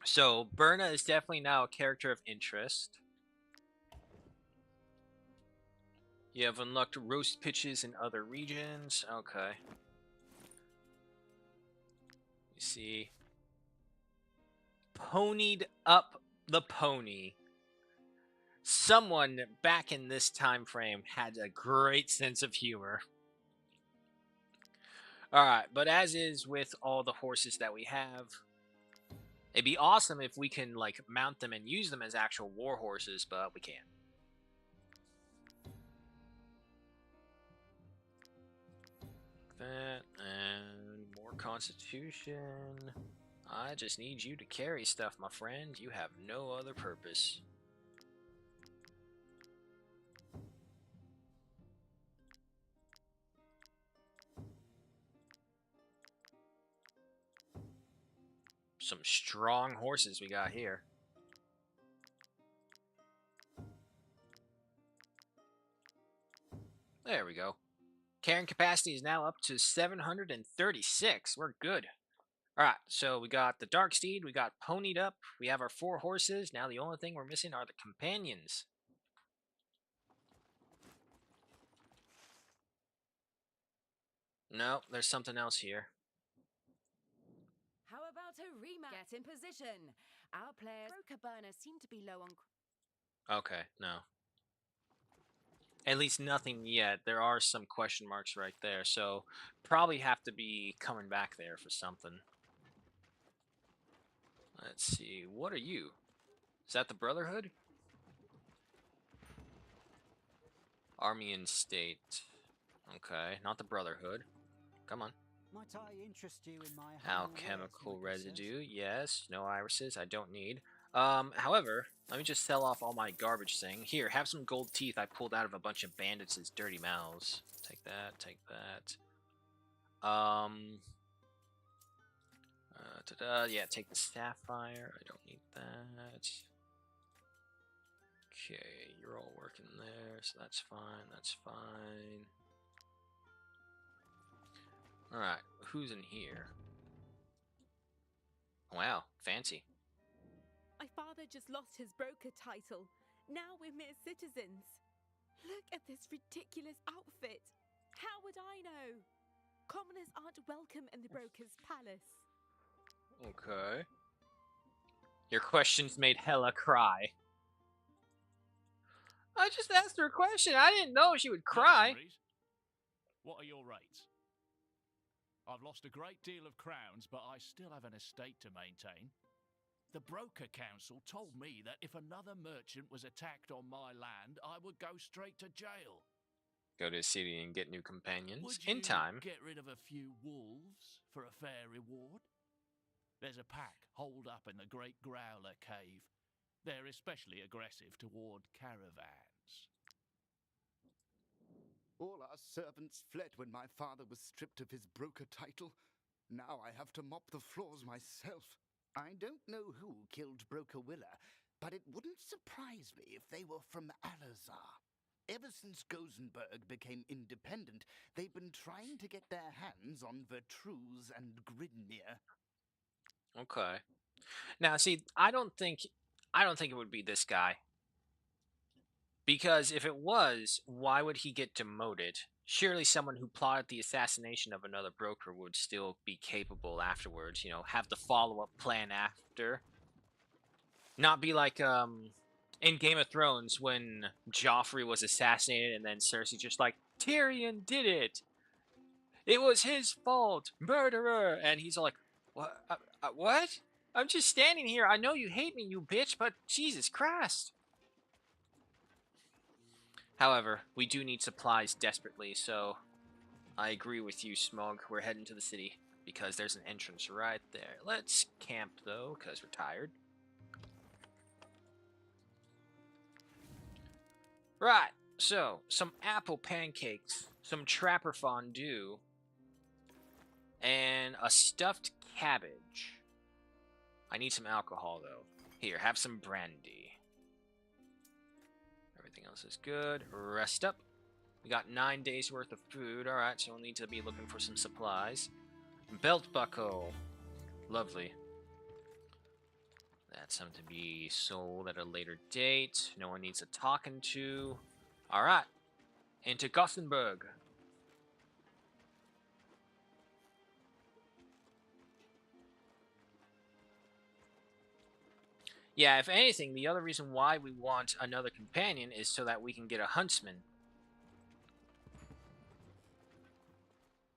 So, Berna is definitely now a character of interest. You have unlocked roast pitches in other regions. Okay. You see. Ponied up the pony. Someone back in this time frame had a great sense of humor. Alright, but as is with all the horses that we have, it'd be awesome if we can, like, mount them and use them as actual war horses, but we can't. That, and more constitution. I just need you to carry stuff, my friend. You have no other purpose. Some strong horses we got here. There we go. Carrying capacity is now up to 736. We're good. Alright, so we got the Dark Steed, we got ponied up, we have our 4 horses. Now the only thing we're missing are the companions. No, there's something else here. How about a rematch? Get in position. Our players, Broker Burner, seem to be low on... Okay, no. At least nothing yet. There are some question marks right there, so probably have to be coming back there for something. Let's see, what are you? Is that the Brotherhood? Army and State. Okay, not the Brotherhood. Come on. Might I interest you in my Alchemical residue, yes. No irises, I don't need. However, let me just sell off all my garbage thing. Here, have some gold teeth I pulled out of a bunch of bandits' dirty mouths. Take that, take that. Yeah, take the sapphire. I don't need that. Okay, you're all working there, so that's fine, that's fine. Alright, who's in here? Wow, fancy. My father just lost his broker title. Now we're mere citizens. Look at this ridiculous outfit. How would I know? Commoners aren't welcome in the broker's palace. Okay. Your questions made Hella cry. I just asked her a question. I didn't know she would cry. What are your rates? I've lost a great deal of crowns, but I still have an estate to maintain. The Broker Council told me that if another merchant was attacked on my land, I would go straight to jail. Go to a city and get new companions Would in you time. get rid of a few wolves for a fair reward? There's a pack holed up in the Great Growler Cave. They're especially aggressive toward caravans. All our servants fled when my father was stripped of his broker title. Now I have to mop the floors myself. I don't know who killed Broker Willa, but it wouldn't surprise me if they were from Alazar. Ever since Gosenberg became independent, they've been trying to get their hands on Vertruse and Gridmere. Okay. Now, see, I don't think it would be this guy. Because if it was, why would he get demoted? Surely someone who plotted the assassination of another broker would still be capable afterwards, you know, have the follow-up plan after. Not be like in Game of Thrones when Joffrey was assassinated and then Cersei just like, Tyrion did it. It was his fault, murderer. And he's all like, what? What? I'm just standing here. I know you hate me, you bitch, but Jesus Christ. However, we do need supplies desperately, so I agree with you, Smog. We're heading to the city because there's an entrance right there. Let's camp, though, because we're tired. Right, so some apple pancakes, some trapper fondue, and a stuffed cabbage. I need some alcohol, though. Here, have some brandy. Everything else is good. Rest up. We got 9 days worth of food. Alright, so we'll need to be looking for some supplies. Belt buckle. Lovely. That's something to be sold at a later date. No one needs a talking to. Alright. Into Gosenberg. Yeah, if anything, the other reason why we want another companion is so that we can get a huntsman.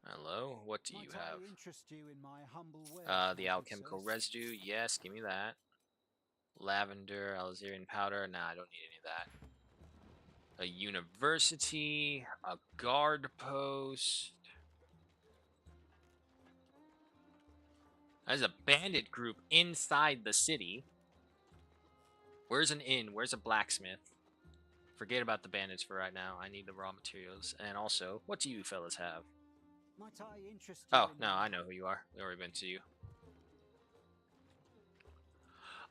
Hello, what do you have? Might I interest you in my humble way, The alchemical residue, yes, give me that. Lavender, Alzerian powder, nah, I don't need any of that. A university, a guard post. There's a bandit group inside the city. Where's an inn? Where's a blacksmith? Forget about the bandits for right now. I need the raw materials. And also, what do you fellas have? Might I interest you Oh, in no, my I know who you are. We already been to you.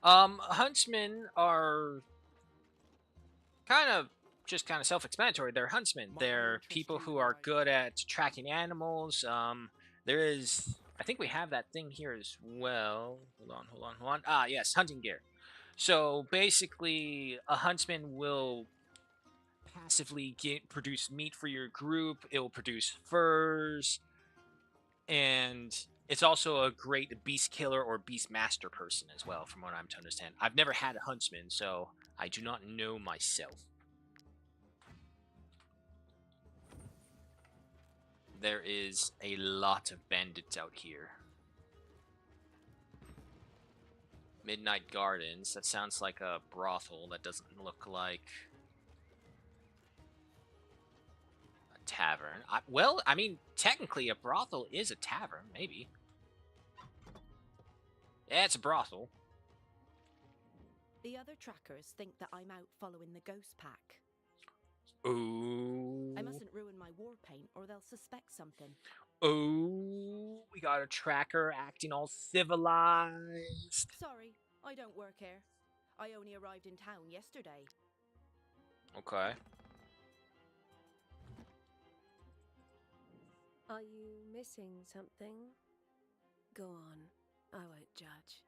Huntsmen are kind of self-explanatory. They're huntsmen. They're people who are good at tracking animals. There is, I think we have that thing here as well. Hold on. Ah, yes, hunting gear. So basically, a huntsman will passively produce meat for your group. It will produce furs, and it's also a great beast killer or beast master person as well, from what I'm to understand. I've never had a huntsman, so I do not know myself. There is a lot of bandits out here. Midnight Gardens. That sounds like a brothel. That doesn't look like a tavern. Well, I mean, technically a brothel is a tavern, maybe. Yeah, it's a brothel. The other trackers think that I'm out following the ghost pack. Ooh. I mustn't ruin my war paint or they'll suspect something. Ooh, we got a tracker acting all civilized. Sorry, I don't work here. I only arrived in town yesterday. Okay. Are you missing something? Go on, I won't judge.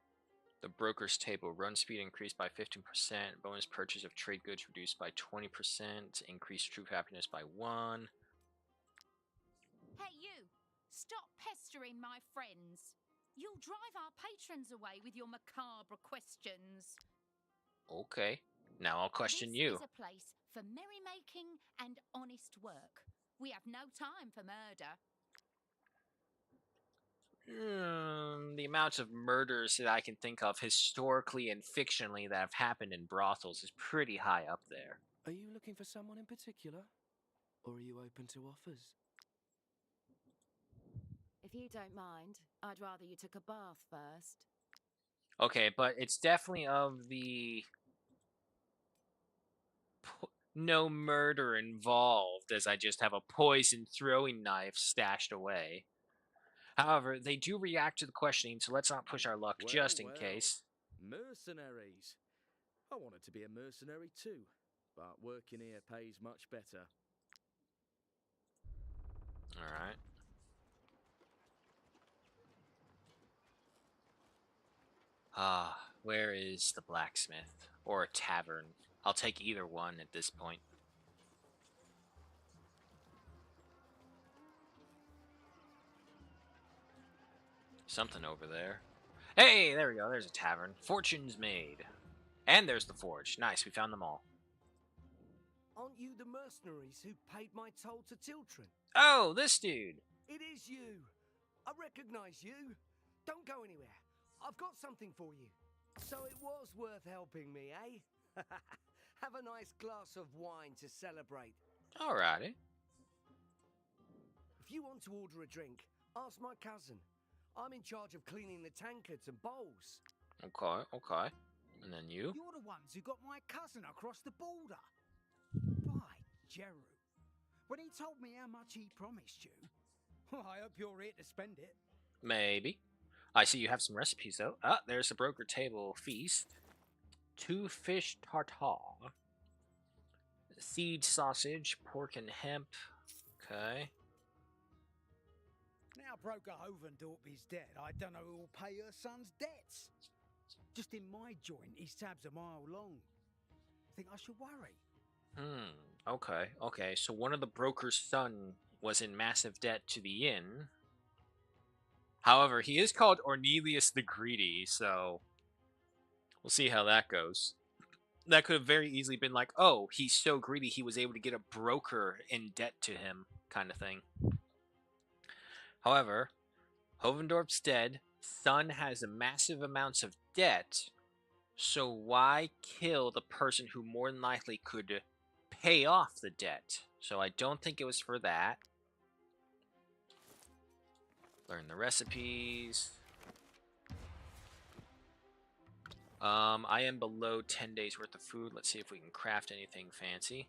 The broker's table. Run speed increased by 15%. Bonus purchase of trade goods reduced by 20%. Increased troop happiness by 1. Hey, you! Stop pestering my friends. You'll drive our patrons away with your macabre questions. Okay. Now I'll question you. This is a place for merrymaking and honest work. We have no time for murder. The amounts of murders that I can think of historically and fictionally that have happened in brothels is pretty high up there. Are you looking for someone in particular? Or are you open to offers? If you don't mind, I'd rather you took a bath first. Okay, but it's definitely of the no murder involved, as I just have a poison throwing knife stashed away. However, they do react to the questioning, so let's not push our luck just in case. Mercenaries. I wanted to be a mercenary too, but working here pays much better. Alright. Ah, where is the blacksmith? Or a tavern? I'll take either one at this point. Something over there. Hey, there we go. There's a tavern. Fortune's made. And there's the forge. Nice, we found them all. Aren't you the mercenaries who paid my toll to Tiltron? Oh, this dude. It is you. I recognize you. Don't go anywhere. I've got something for you. So it was worth helping me, eh? Have a nice glass of wine to celebrate. Alrighty. If you want to order a drink, ask my cousin. I'm in charge of cleaning the tankards and bowls. Okay, okay. And then you? You're the ones who got my cousin across the border. By Jeru. When he told me how much he promised you, I hope you're here to spend it. Maybe. I see you have some recipes, though. Ah, there's the broker table feast. 2 fish tartare. Seed sausage, pork and hemp. Okay. Now Broker Hovendorp is dead, I don't know who will pay her son's debts. Just in my joint, his tab's a mile long. Think I should worry? Okay, okay. So one of the broker's son was in massive debt to the inn. However, he is called Ornelius the Greedy, so we'll see how that goes. That could have very easily been like, oh, he's so greedy he was able to get a broker in debt to him, kind of thing. However, Hovendorp's dead, son has a massive amounts of debt, so why kill the person who more than likely could pay off the debt? So I don't think it was for that. Learn the recipes. I am below 10 days worth of food. Let's see if we can craft anything fancy.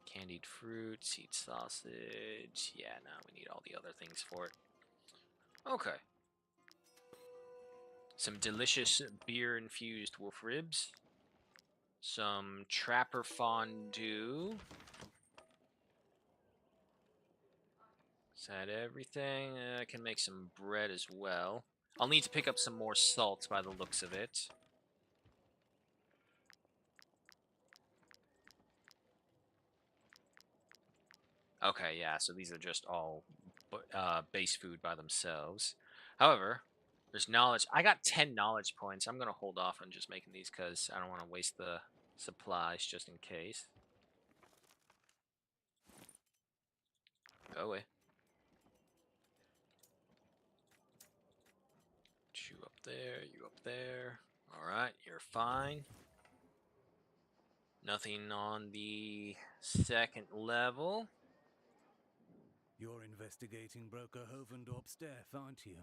Candied fruit, seed sausage. Yeah, no, we need all the other things for it. Okay. Some delicious beer-infused wolf ribs. Some trapper fondue. Is that everything? I can make some bread as well. I'll need to pick up some more salt by the looks of it. Okay, yeah, so these are just all base food by themselves. However, there's knowledge. I got 10 knowledge points. I'm going to hold off on just making these because I don't want to waste the supplies just in case. Go away. You up there, you up there. Alright, you're fine. Nothing on the second level. You're investigating Broker Hovendorp's death, aren't you?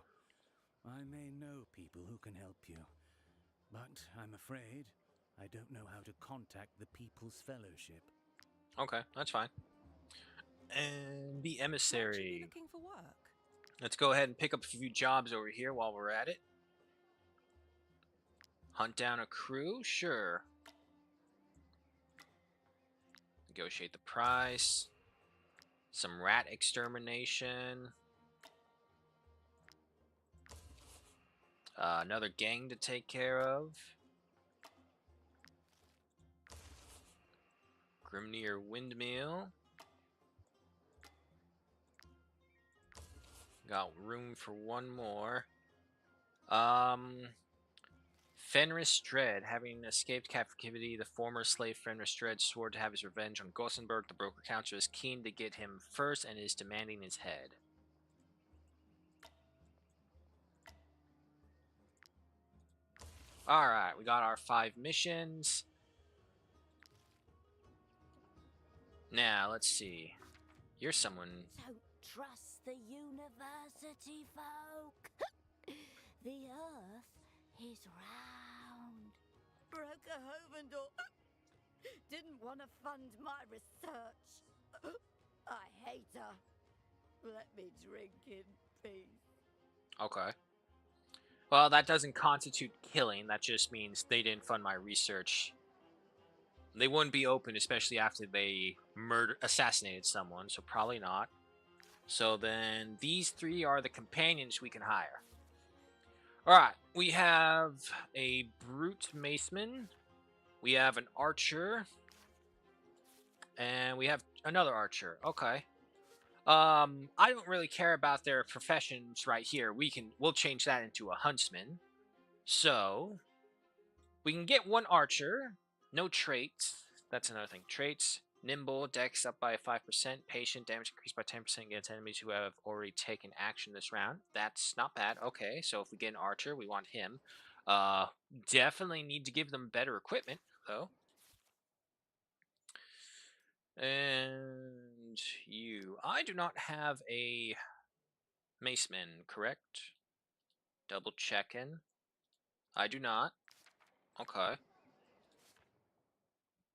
I may know people who can help you, but I'm afraid I don't know how to contact the People's Fellowship. Okay, that's fine. And the emissary. Looking for work? Let's go ahead and pick up a few jobs over here while we're at it. Hunt down a crew? Sure. Negotiate the price. Some rat extermination. Another gang to take care of. Grimnir Windmill. Got room for one more. Fenris Dread. Having escaped captivity, the former slave Fenris Dread swore to have his revenge on Gosenberg. The broker counselor is keen to get him first and is demanding his head. Alright, we got our 5 missions. Now, let's see. You're someone... Don't trust the university folk. The earth is round. Broker Hovendorf didn't want to fund my research. I hate her. Let me drink in peace. Okay. Well, that doesn't constitute killing. That just means they didn't fund my research. They wouldn't be open, especially after they assassinated someone, so probably not. So then these three are the companions we can hire. Alright, we have a brute maceman, we have an archer, and we have another archer. Okay. I don't really care about their professions right here. We'll change that into a huntsman. So we can get one archer. No traits. That's another thing. Traits. Nimble, dex up by 5%, patient, damage increased by 10% against enemies who have already taken action this round. That's not bad. Okay, so if we get an archer, we want him. Definitely need to give them better equipment, though. And you. I do not have a maceman, correct? Double checking. I do not. Okay.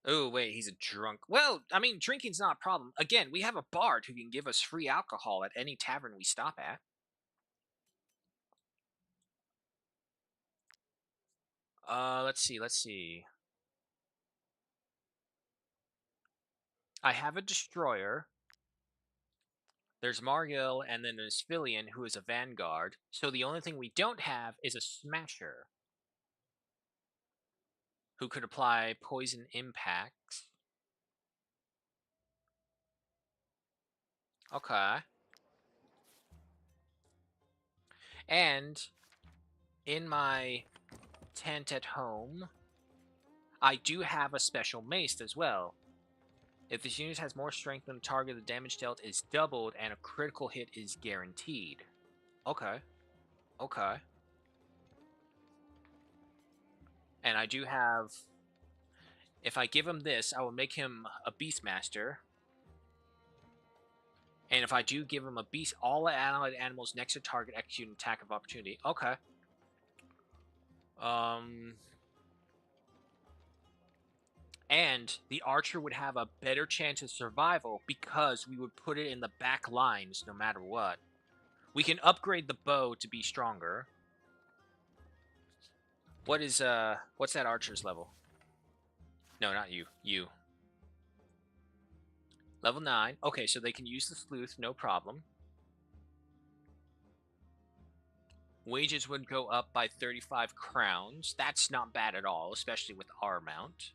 Oh, wait, he's a drunk. Well, I mean, drinking's not a problem. Again, we have a bard who can give us free alcohol at any tavern we stop at. Let's see. I have a destroyer. There's Margil, and then there's Filion, who is a vanguard. So the only thing we don't have is a smasher, who could apply poison impacts. Okay. And in my tent at home, I do have a special mace as well. If this unit has more strength than the target, the damage dealt is doubled and a critical hit is guaranteed. Okay. Okay. And I do have... If I give him this, I will make him a Beastmaster. And if I do give him a beast, all allied animals next to target execute an attack of opportunity. Okay. And the archer would have a better chance of survival because we would put it in the back lines no matter what. We can upgrade the bow to be stronger. What's that archer's level? No, not you. You. Level 9. Okay, so they can use the sleuth, no problem. Wages would go up by 35 crowns. That's not bad at all, especially with our mount.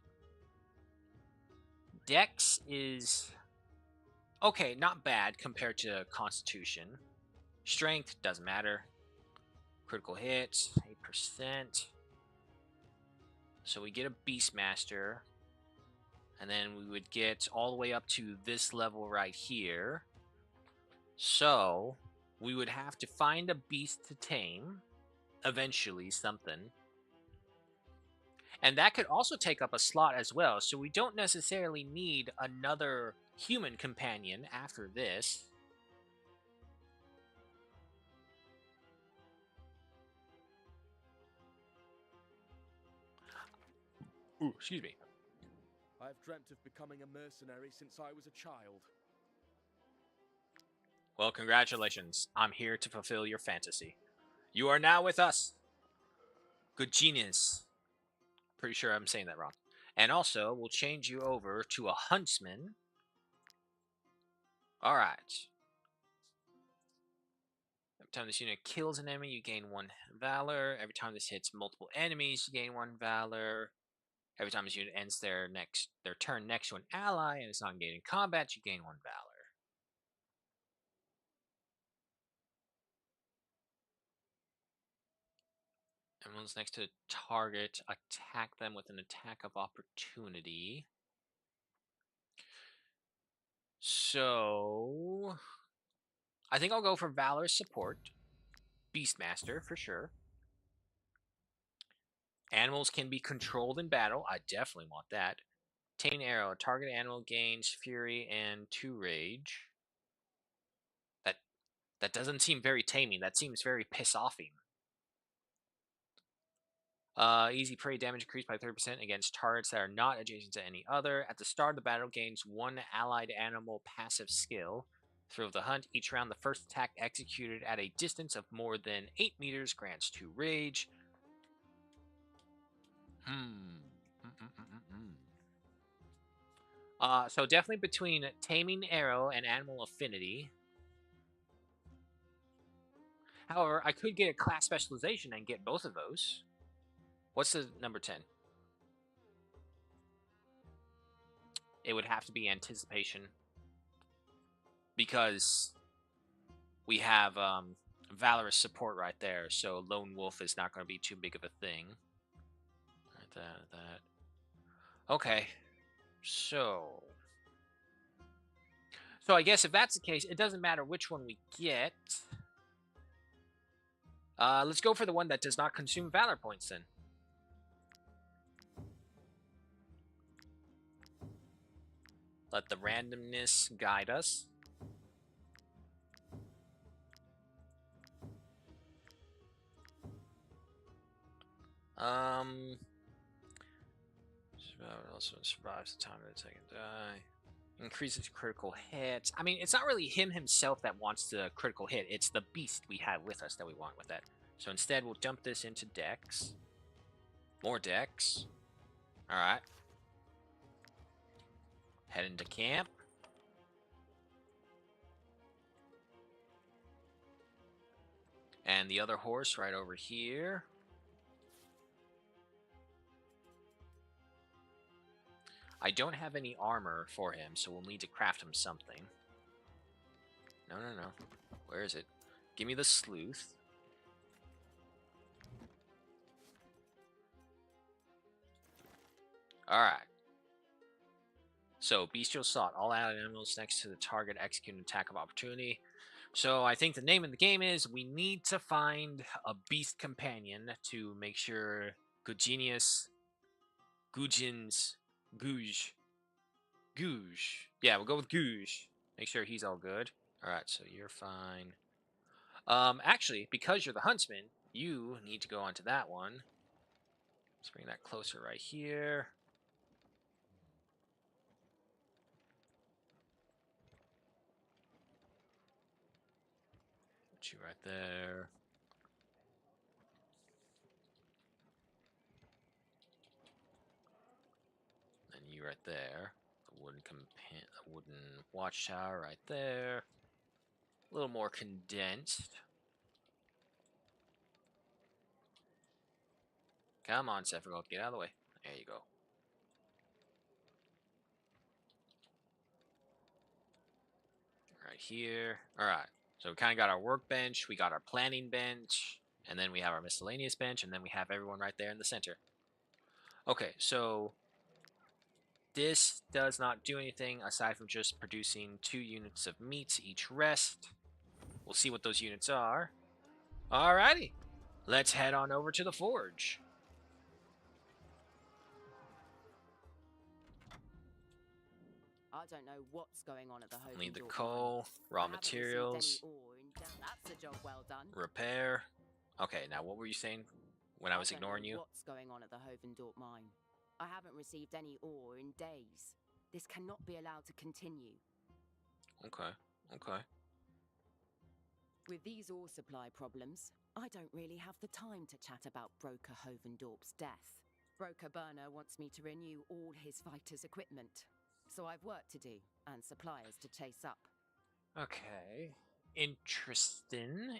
Dex is... okay, not bad compared to Constitution. Strength, doesn't matter. Critical hits, 8%. So we get a Beastmaster. And then we would get all the way up to this level right here. So we would have to find a beast to tame. Eventually, something. And that could also take up a slot as well. So we don't necessarily need another human companion after this. Ooh, excuse me. I've dreamt of becoming a mercenary since I was a child. Well, congratulations. I'm here to fulfill your fantasy. You are now with us. Good genius. Pretty sure I'm saying that wrong. And also, we'll change you over to a huntsman. Alright. Every time this unit kills an enemy, you gain 1 valor. Every time this hits multiple enemies, you gain 1 valor. Every time this unit ends their turn next to an ally and it's not engaged in combat, you gain 1 valor. Everyone's next to a target. Attack them with an attack of opportunity. So... I think I'll go for Valor Support. Beastmaster, for sure. Animals can be controlled in battle. I definitely want that. Tame Arrow. Target animal gains Fury and 2 Rage. That doesn't seem very taming. That seems very piss-offing. Easy prey damage increased by 30% against targets that are not adjacent to any other. At the start of the battle, gains 1 allied animal passive skill. Through the hunt, each round the first attack executed at a distance of more than 8 meters grants 2 rage. So definitely between Taming Arrow and Animal Affinity. However, I could get a class specialization and get both of those. What's the number 10? It would have to be Anticipation. Because we have Valorous support right there, so Lone Wolf is not going to be too big of a thing. Right, that. Okay. So I guess if that's the case, it doesn't matter which one we get. Let's go for the one that does not consume Valor points then. Let the randomness guide us. Also survives the time of the second die. Increases critical hits. I mean, it's not really him himself that wants the critical hit. It's the beast we have with us that we want with that. So instead, we'll dump this into Dex. More Dex. Alright. Head into camp. And the other horse right over here. I don't have any armor for him, so we'll need to craft him something. No. Where is it? Give me the sleuth. Alright. So, Bestial Assault. All allied animals next to the target execute an attack of opportunity. So, I think the name of the game is we need to find a beast companion to make sure Gugenius, Gouge. Yeah, we'll go with Gouge. Make sure he's all good. Alright, so you're fine. Actually, because you're the huntsman, you need to go onto that one. Let's bring that closer right here. Put you right there. And you right there. The wooden watchtower right there. A little more condensed. Come on, Sephiroth, get out of the way. There you go. Right here. Alright. So we kind of got our workbench, we got our planning bench, and then we have our miscellaneous bench, and then we have everyone right there in the center. Okay, so this does not do anything aside from just producing 2 units of meat each rest. We'll see what those units are. Alrighty. Let's head on over to the forge. I don't know what's going on at the home. Need the coal, raw materials, That's a job well done. Repair. Okay, now what were you saying when I was ignoring you? What's going on at the Hovendorp mine? I haven't received any ore in days. This cannot be allowed to continue. Okay. With these ore supply problems, I don't really have the time to chat about Broker Hovendorp's death. Broker Burner wants me to renew all his fighters' equipment. So I've work to do, and suppliers to chase up. Okay. Interesting.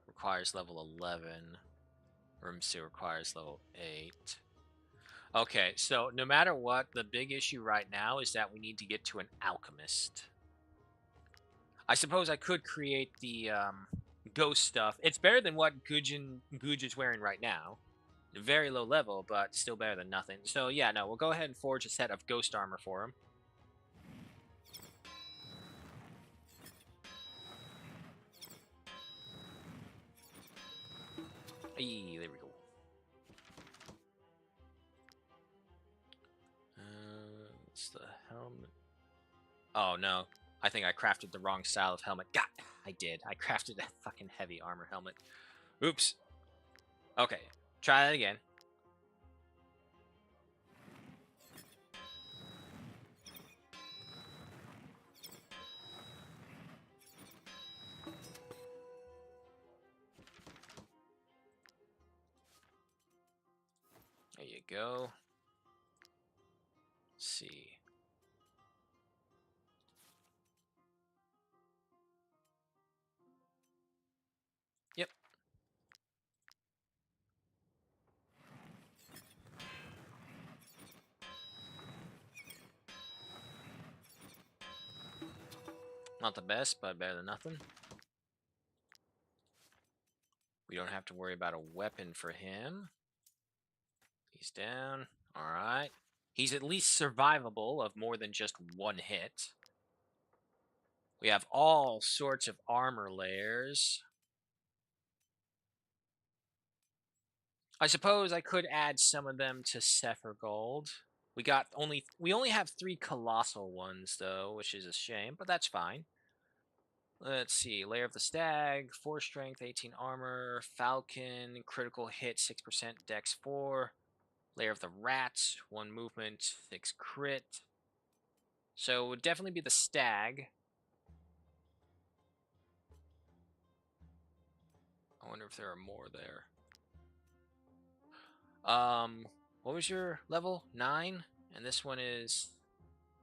Requires level 11. Room C requires level 8. Okay, so no matter what, the big issue right now is that we need to get to an alchemist. I suppose I could create the ghost stuff. It's better than what Guj is wearing right now. Very low level, but still better than nothing. So yeah, no, we'll go ahead and forge a set of ghost armor for him. Hey, there we go. It's the helmet. Oh Oh no, I think I crafted the wrong style of helmet. God, I did. I crafted a fucking heavy armor helmet. Oops. Okay, try that again. There you go. Let's see. Yep. Not the best, but better than nothing. We don't have to worry about a weapon for him. He's down. Alright. He's at least survivable of more than just one hit. We have all sorts of armor layers. I suppose I could add some of them to Sepher Gold. We only have 3 colossal ones though, which is a shame, but that's fine. Let's see, Lair of the Stag, 4 strength, 18 armor, Falcon, critical hit, 6%, dex 4, Lair of the Rat, 1 movement, 6 crit. So it would definitely be the Stag. I wonder if there are more there. What was your level? 9? And this one is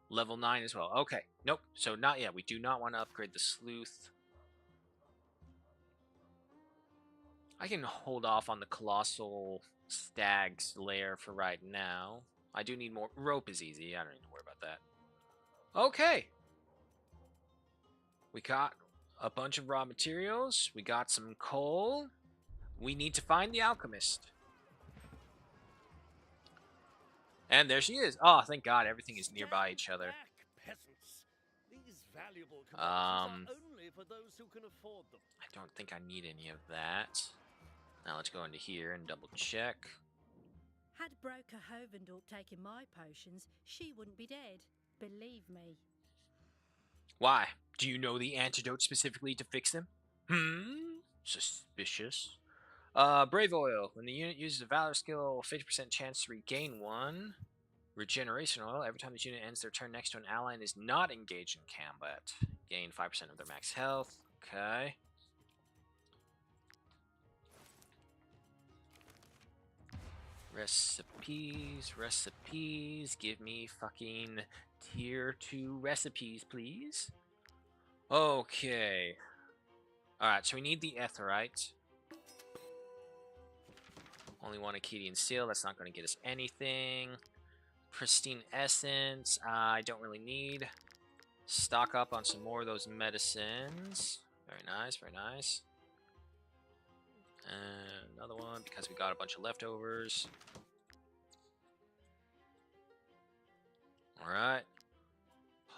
level 9 as well. Okay, nope, so not yet. We do not want to upgrade the Sleuth. I can hold off on the Colossal Stag's lair for right now. I do need more. Rope is easy. I don't need to worry about that. Okay. We got a bunch of raw materials. We got some coal. We need to find the alchemist. And there she is. Oh, thank God. Everything is nearby each other. I don't think I need any of that. Now let's go into here and double check. Had Broker Hovendorp taken my potions, she wouldn't be dead. Believe me. Why? Do you know the antidote specifically to fix them? Suspicious. Brave Oil. When the unit uses a Valor skill, 50% chance to regain 1. Regeneration Oil. Every time the unit ends their turn next to an ally and is not engaged in combat. Gain 5% of their max health. Okay. Recipes. Give me fucking tier 2 recipes, please. Okay. Alright, so we need the Aetheryte. Only one Akkadian Seal. That's not going to get us anything. Pristine Essence. I don't really need. Stock up on some more of those medicines. Very nice, very nice. And another one because we got a bunch of leftovers. Alright.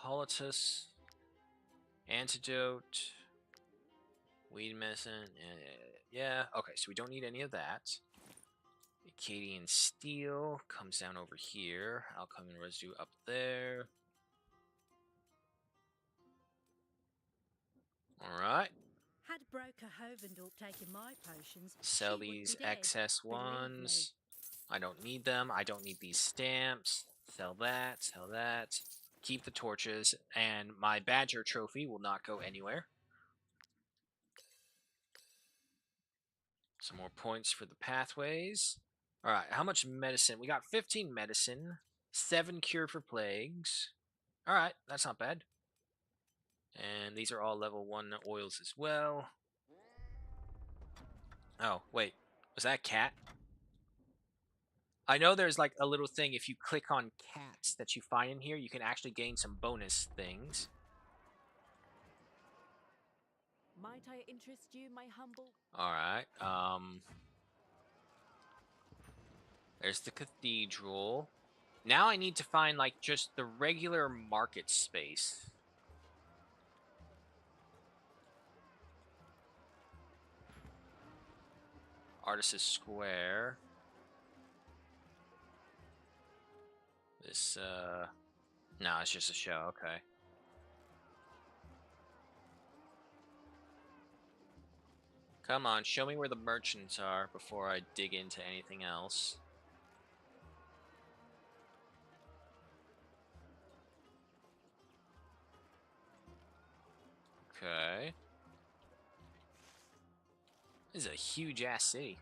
Politus. Antidote. Weed medicine. Yeah. Okay, so we don't need any of that. Akkadian Steel comes down over here. Alchemy Residue up there. Alright. Had Broker Hovendorp taken my potions, sell these excess ones. I don't need them. I don't need these stamps. Sell that. Sell that. Keep the torches. And my Badger trophy will not go anywhere. Some more points for the pathways. Alright, how much medicine? We got 15 medicine. 7 cure for plagues. Alright, that's not bad. And these are all level 1 oils as well. Oh, wait. Was that a cat? I know there's like a little thing, if you click on cats that you find in here, you can actually gain some bonus things. Might I interest you, my humble? Alright, there's the cathedral. Now I need to find like just the regular market space. Artists Square. This, no, it's just a show, okay. Come on, show me where the merchants are before I dig into anything else. Okay. This is a huge ass city.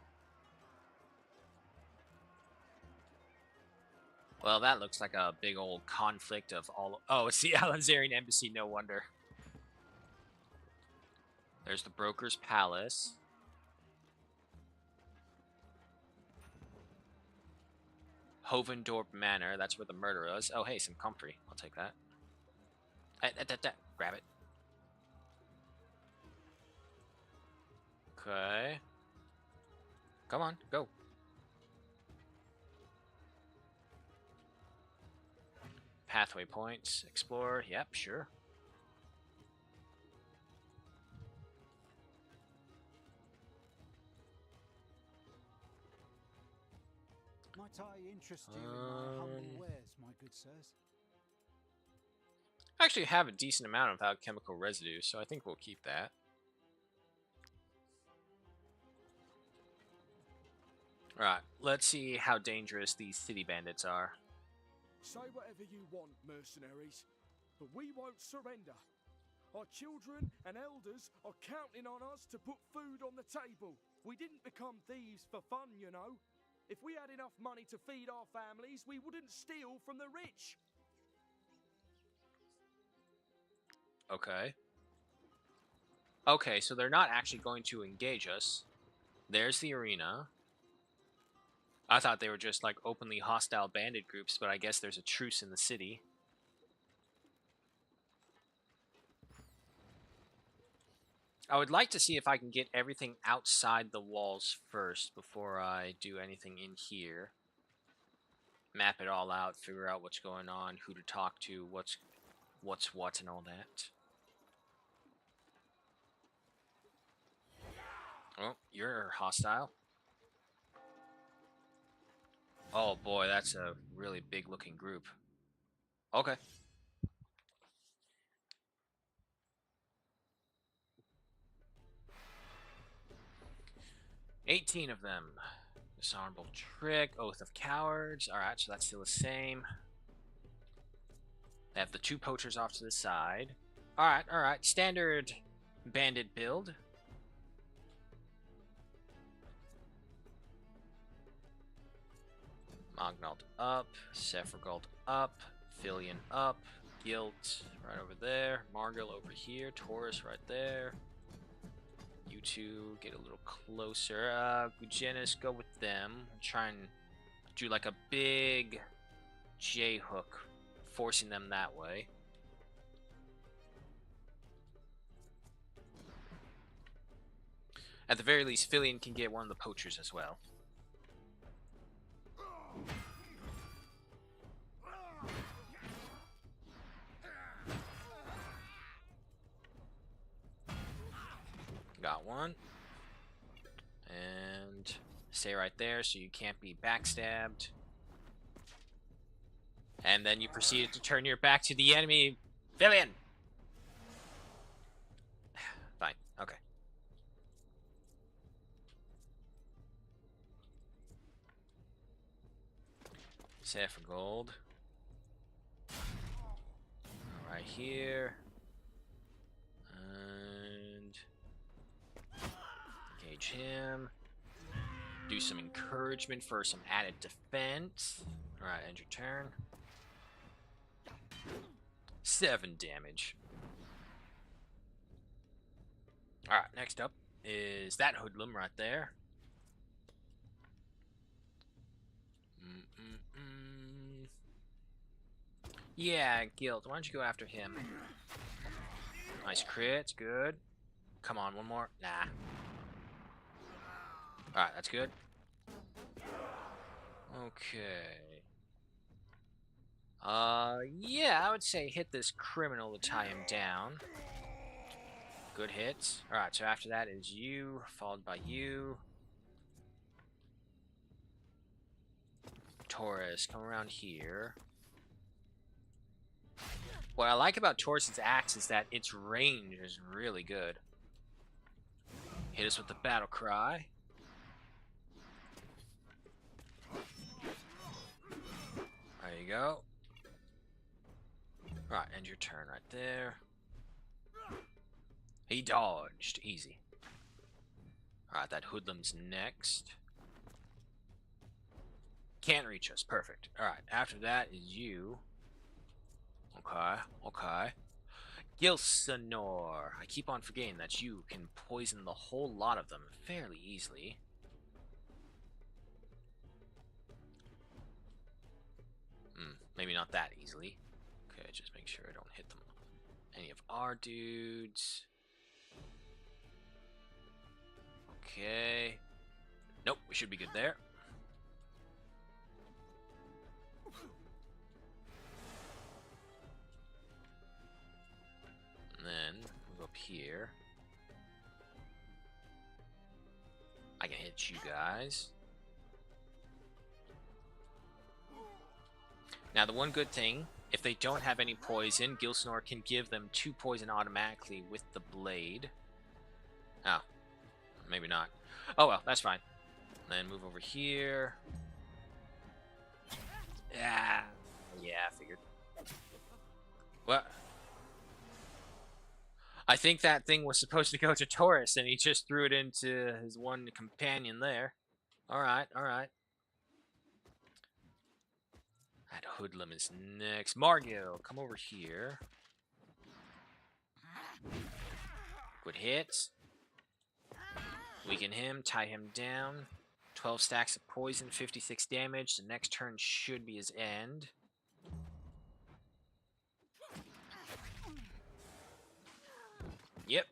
Well, that looks like a big old conflict of all... Oh, it's the Alenzarian Embassy, no wonder. There's the Broker's Palace. Hovendorp Manor, that's where the murder is. Oh, hey, some comfrey. I'll take that. Grab it. Okay. Come on, go. Pathway points. Explore. Yep, sure. Might I interest you in my humble wares, my good sirs? I actually have a decent amount of alchemical residue, so I think we'll keep that. Alright, let's see how dangerous these city bandits are. Say whatever you want, mercenaries, but we won't surrender. Our children and elders are counting on us to put food on the table. We didn't become thieves for fun, you know. If we had enough money to feed our families, we wouldn't steal from the rich. Okay. Okay, so they're not actually going to engage us. There's the arena. I thought they were just like openly hostile bandit groups, but I guess there's a truce in the city. I would like to see if I can get everything outside the walls first before I do anything in here. Map it all out, figure out what's going on, who to talk to, what's what, and all that. Oh, you're hostile. Oh boy, that's a really big looking group. Okay. $18 of them. Dishonorable trick, Oath of Cowards. Alright, so that's still the same. They have the 2 poachers off to the side. Alright. Standard bandit build. Mognald up. Sephragald up. Filion up. Guilt right over there. Margil over here. Taurus right there. You two get a little closer. Gugenis, go with them. Try and do like a big J-hook, forcing them that way. At the very least, Filion can get one of the poachers as well. Got one. And stay right there so you can't be backstabbed. And then you proceeded to turn your back to the enemy. Filion! Fine, okay. Sephragald. Right here. And engage him. Do some encouragement for some added defense. Alright, end your turn. 7 damage. Alright, next up is that hoodlum right there. Yeah, Guild. Why don't you go after him? Nice crit, good. Come on, one more. Nah. Alright, that's good. Okay. Yeah, I would say hit this criminal to tie him down. Good hits. Alright, so after that is you, followed by you. Taurus, come around here. What I like about Taurus's axe is that its range is really good. Hit us with the battle cry. There you go. Right, end your turn right there. He dodged. Easy. Alright, that hoodlum's next. Can't reach us. Perfect. Alright, after that is you. Okay, okay. Gilsanor. I keep on forgetting that you can poison the whole lot of them fairly easily. Maybe not that easily. Okay, just make sure I don't hit them. Any of our dudes. Okay. Nope, we should be good there. And then move up here. I can hit you guys. Now, the one good thing, if they don't have any poison, Gilsnor can give them 2 poison automatically with the blade. Oh, maybe not. Oh well, that's fine. Then move over here. Yeah, I figured. What? I think that thing was supposed to go to Taurus, and he just threw it into his one companion there. Alright, alright. That hoodlum is next. Margil, come over here. Good hit. Weaken him, tie him down. 12 stacks of poison, 56 damage. The next turn should be his end. Yep.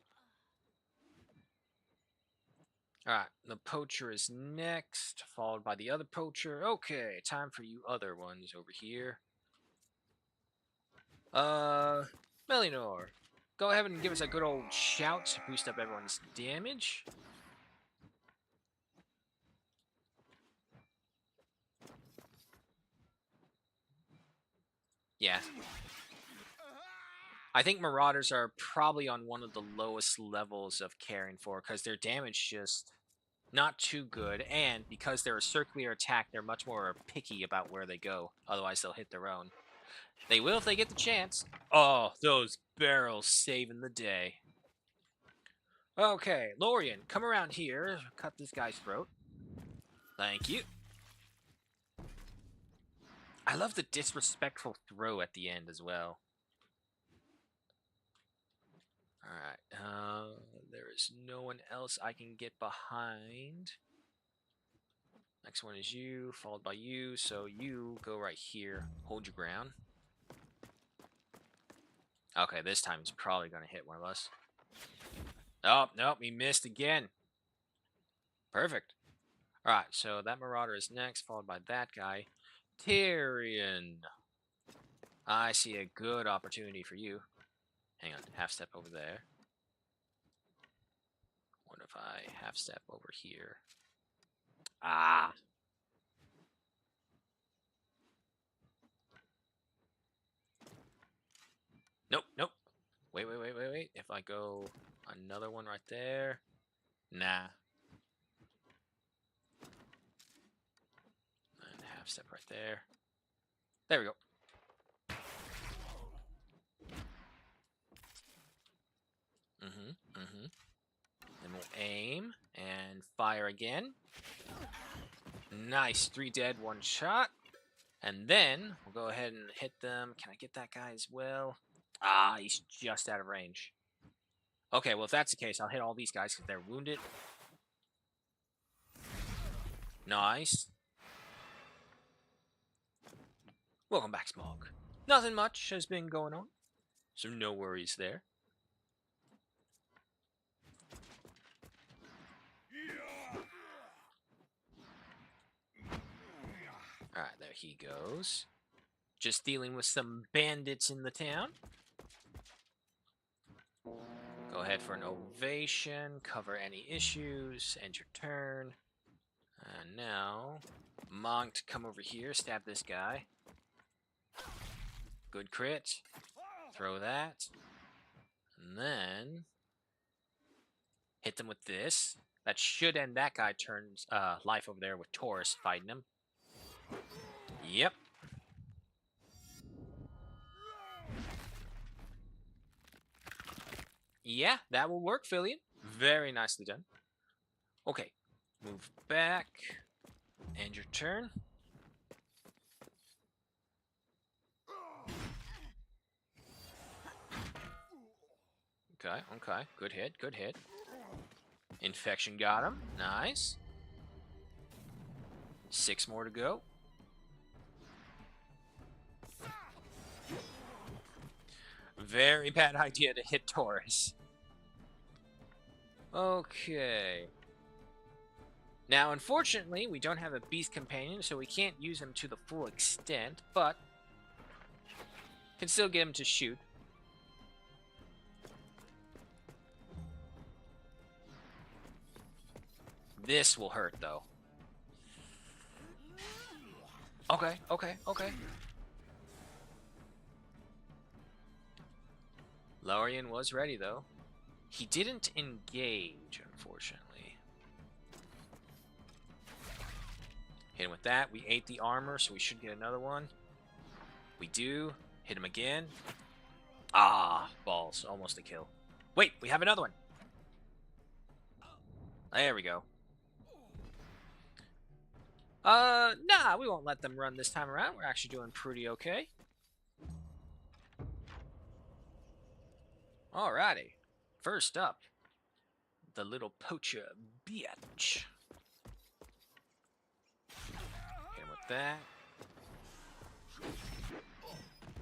Alright, the poacher is next, followed by the other poacher. Okay, time for you other ones over here. Melinor, go ahead and give us a good old shout to boost up everyone's damage. Yeah. I think Marauders are probably on one of the lowest levels of caring for, because their damage just not too good, and because they're a circular attack, they're much more picky about where they go. Otherwise, they'll hit their own. They will if they get the chance. Oh, those barrels saving the day. Okay, Lorian, come around here. Cut this guy's throat. Thank you. I love the disrespectful throw at the end as well. Alright, there is no one else I can get behind. Next one is you, followed by you, so you go right here. Hold your ground. Okay, this time he's probably going to hit one of us. Oh, nope, he missed again. Perfect. Alright, so that Marauder is next, followed by that guy. Tyrion. I see a good opportunity for you. Hang on, half step over there. What if I half step over here? Ah! Nope, nope. Wait. If I go another one right there. Nah. And half step right there. There we go. Then we'll aim and fire again. Nice. 3 dead, 1 shot. And then we'll go ahead and hit them. Can I get that guy as well? Ah, he's just out of range. Okay, well, if that's the case, I'll hit all these guys because they're wounded. Nice. Welcome back, Smog. Nothing much has been going on, so no worries there. Alright, there he goes. Just dealing with some bandits in the town. Go ahead for an ovation, cover any issues, end your turn. And now, Monk, come over here, stab this guy. Good crit. Throw that. And then Hit them with this. That should end that guy turns life over there with Taurus fighting him. Yep. Yeah, that will work, Fillion. Very nicely done. Okay, move back. End your turn. Okay, okay. Good hit, good hit. Infection got him. Nice. 6 more to go. Very bad idea to hit Taurus. Okay. Now, unfortunately, we don't have a beast companion, so we can't use him to the full extent, but can still get him to shoot. This will hurt, though. Okay, okay, okay. Lorien was ready, though. He didn't engage, unfortunately. Hit him with that. We ate the armor, so we should get another one. We do. Hit him again. Ah, balls. Almost a kill. Wait, we have another one. There we go. Nah, we won't let them run this time around. We're actually doing pretty okay. Alrighty. First up, the little poacher bitch. Hit him with that.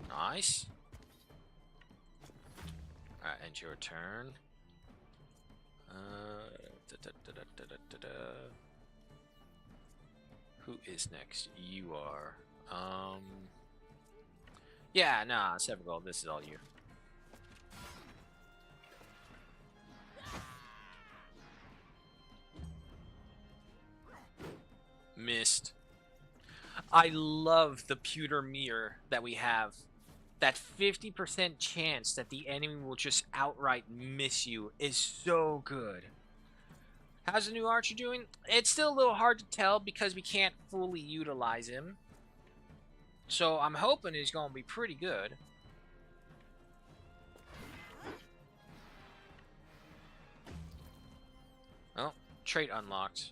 Nice. Alright, end your turn. Who is next? You are. Yeah, nah, Severgold, this is all you. Missed. I love the pewter mirror that we have. That 50% chance that the enemy will just outright miss you is so good. How's the new archer doing? It's still a little hard to tell because we can't fully utilize him. So I'm hoping he's going to be pretty good. Oh, trait unlocked.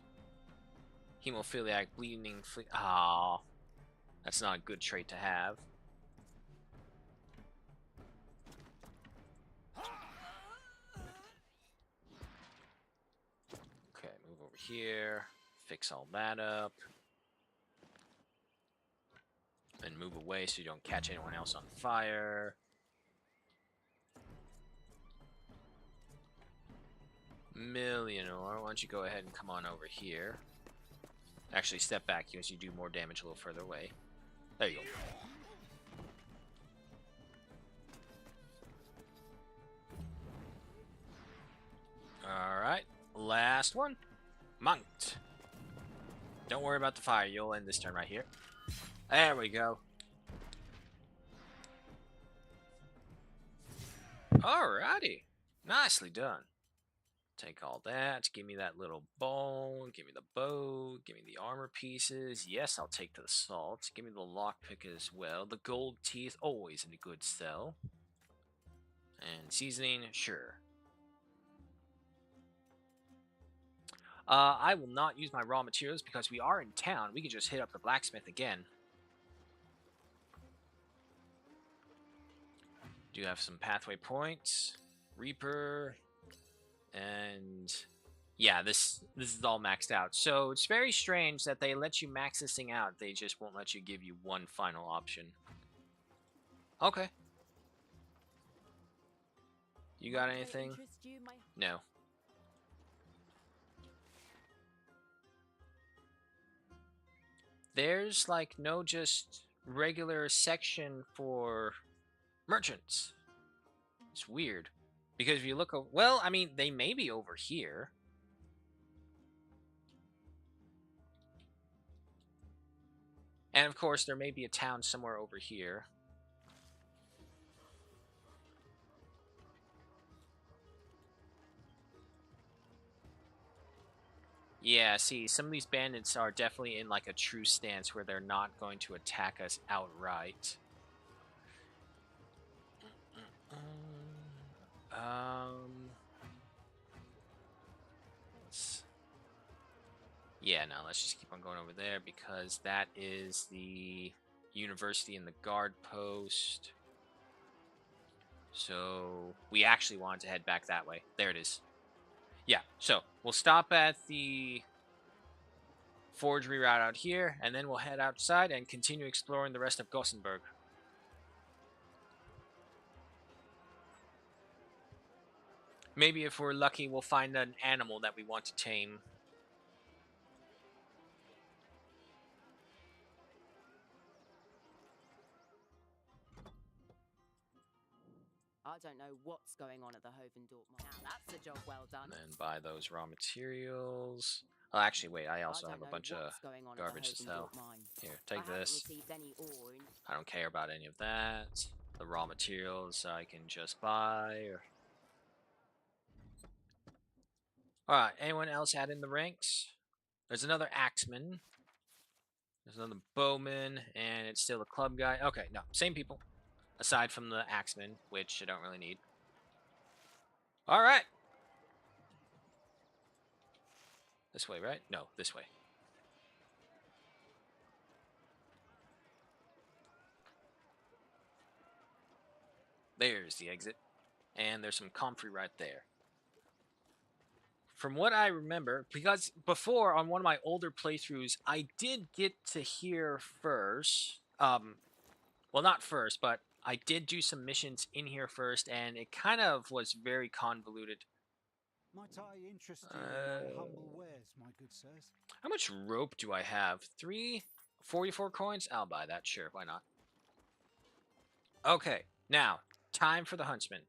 Hemophiliac bleeding. Ah, that's not a good trait to have. Okay, move over here. Fix all that up. And move away so you don't catch anyone else on fire. Millionaire, why don't you go ahead and come on over here. Actually, step back because you do more damage a little further away. There you go. Alright, last one. Monked. Don't worry about the fire, you'll end this turn right here. There we go. Alrighty. Nicely done. Take all that. Give me that little bone. Give me the bow. Give me the armor pieces. Yes, I'll take the salt. Give me the lockpick as well. The gold teeth, always in a good sell. And seasoning, sure. I will not use my raw materials because we are in town. We can just hit up the blacksmith again. Do have some pathway points. Reaper. And yeah, this is all maxed out. So it's very strange that they let you max this thing out. They just won't let you give you one final option. Okay. You got anything? No. There's like no just regular section for merchants. It's weird. Because if you look, well, I mean, they may be over here. And of course, there may be a town somewhere over here. Yeah, see, some of these bandits are definitely in like a true stance where they're not going to attack us outright. Yeah, no, let's just keep on going over there because that is the university and the guard post. So we actually wanted to head back that way. There it is. Yeah, so we'll stop at the forgery route out here, and then we'll head outside and continue exploring the rest of Gosenberg. Maybe if we're lucky, we'll find an animal that we want to tame. I don't know what's going on at the Hovendorp mine. Now that's a job well done. And buy those raw materials. Oh, actually, wait, I also have a bunch of garbage to sell. Here, take this. I don't care about any of that. The raw materials I can just buy. Alright, anyone else add in the ranks? There's another axeman. There's another bowman, and it's still a club guy. Okay, no, same people. Aside from the axeman, which I don't really need. Alright. This way, right? No, this way. There's the exit. And there's some comfrey right there. From what I remember, because before on one of my older playthroughs, I did get to hear first. Well, not first, but I did do some missions in here first, and it kind of was very convoluted. Might I interest you in my humble wares, my good sirs? How much rope do I have? 44 coins? I'll buy that, sure, why not? Okay, now, time for the huntsman.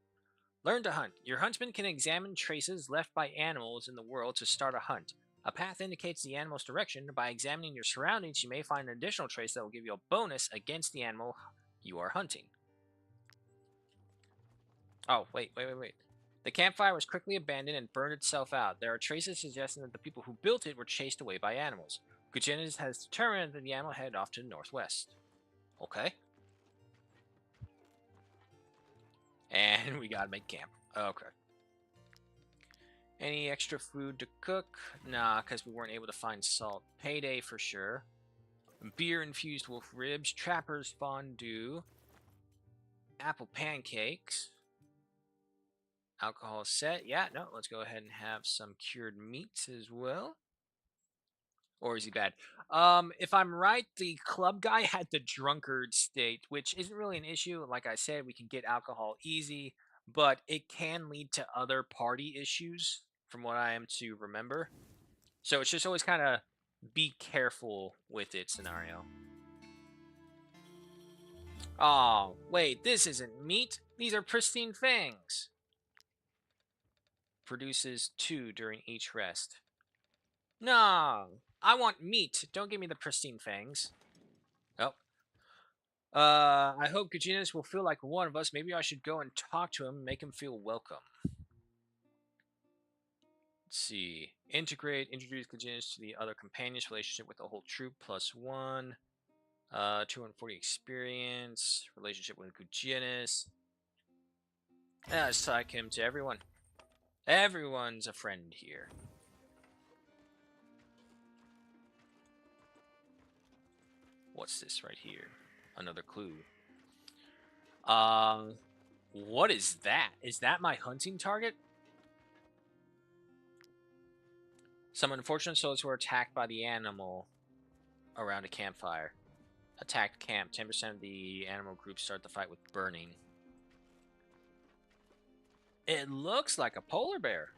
Learn to hunt. Your huntsman can examine traces left by animals in the world to start a hunt. A path indicates the animal's direction. By examining your surroundings, you may find an additional trace that will give you a bonus against the animal you are hunting. Oh, wait. The campfire was quickly abandoned and burned itself out. There are traces suggesting that the people who built it were chased away by animals. Gosenberg has determined that the animal headed off to the northwest. Okay. And we gotta make camp. Okay. Any extra food to cook? Nah, because we weren't able to find salt. Payday for sure. Beer-infused wolf ribs. Trapper's fondue. Apple pancakes. Alcohol set. Yeah, no, let's go ahead and have some cured meats as well. Or is he bad? If I'm right, the club guy had the drunkard state, which isn't really an issue. Like I said, we can get alcohol easy, but it can lead to other party issues, from what I am to remember. So it's just always kind of be careful with it scenario. Oh, wait, this isn't meat. These are pristine fangs. Produces 2 during each rest. No, I want meat. Don't give me the pristine fangs. Oh. I hope Gosenberg will feel like one of us. Maybe I should go and talk to him and make him feel welcome. Let's see. Introduce Gosenberg to the other companions. Relationship with the whole troop, +1. 240 experience. Relationship with Gosenberg. Yeah, let's talk him to everyone. Everyone's a friend here. What's this right here? Another clue. What is that? Is that my hunting target? Some unfortunate souls were attacked by the animal around a campfire. Attacked camp. 10% of the animal group start the fight with burning. It looks like a polar bear.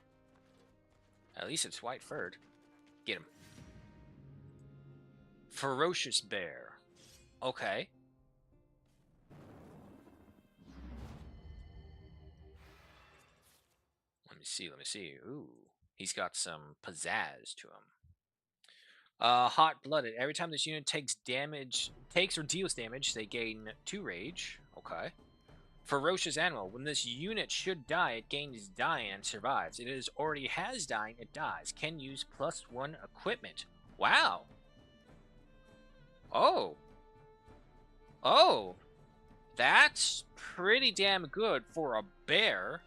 At least it's white furred. Get him. Ferocious bear. Okay. Let me see. Ooh. He's got some pizzazz to him. Hot-blooded. Every time this unit takes or deals damage, they gain 2 rage. Okay. Ferocious animal. When this unit should die, it gains dying and survives. It is already has dying, it dies. Can use +1 equipment. Wow. Oh. Oh. That's pretty damn good for a bear.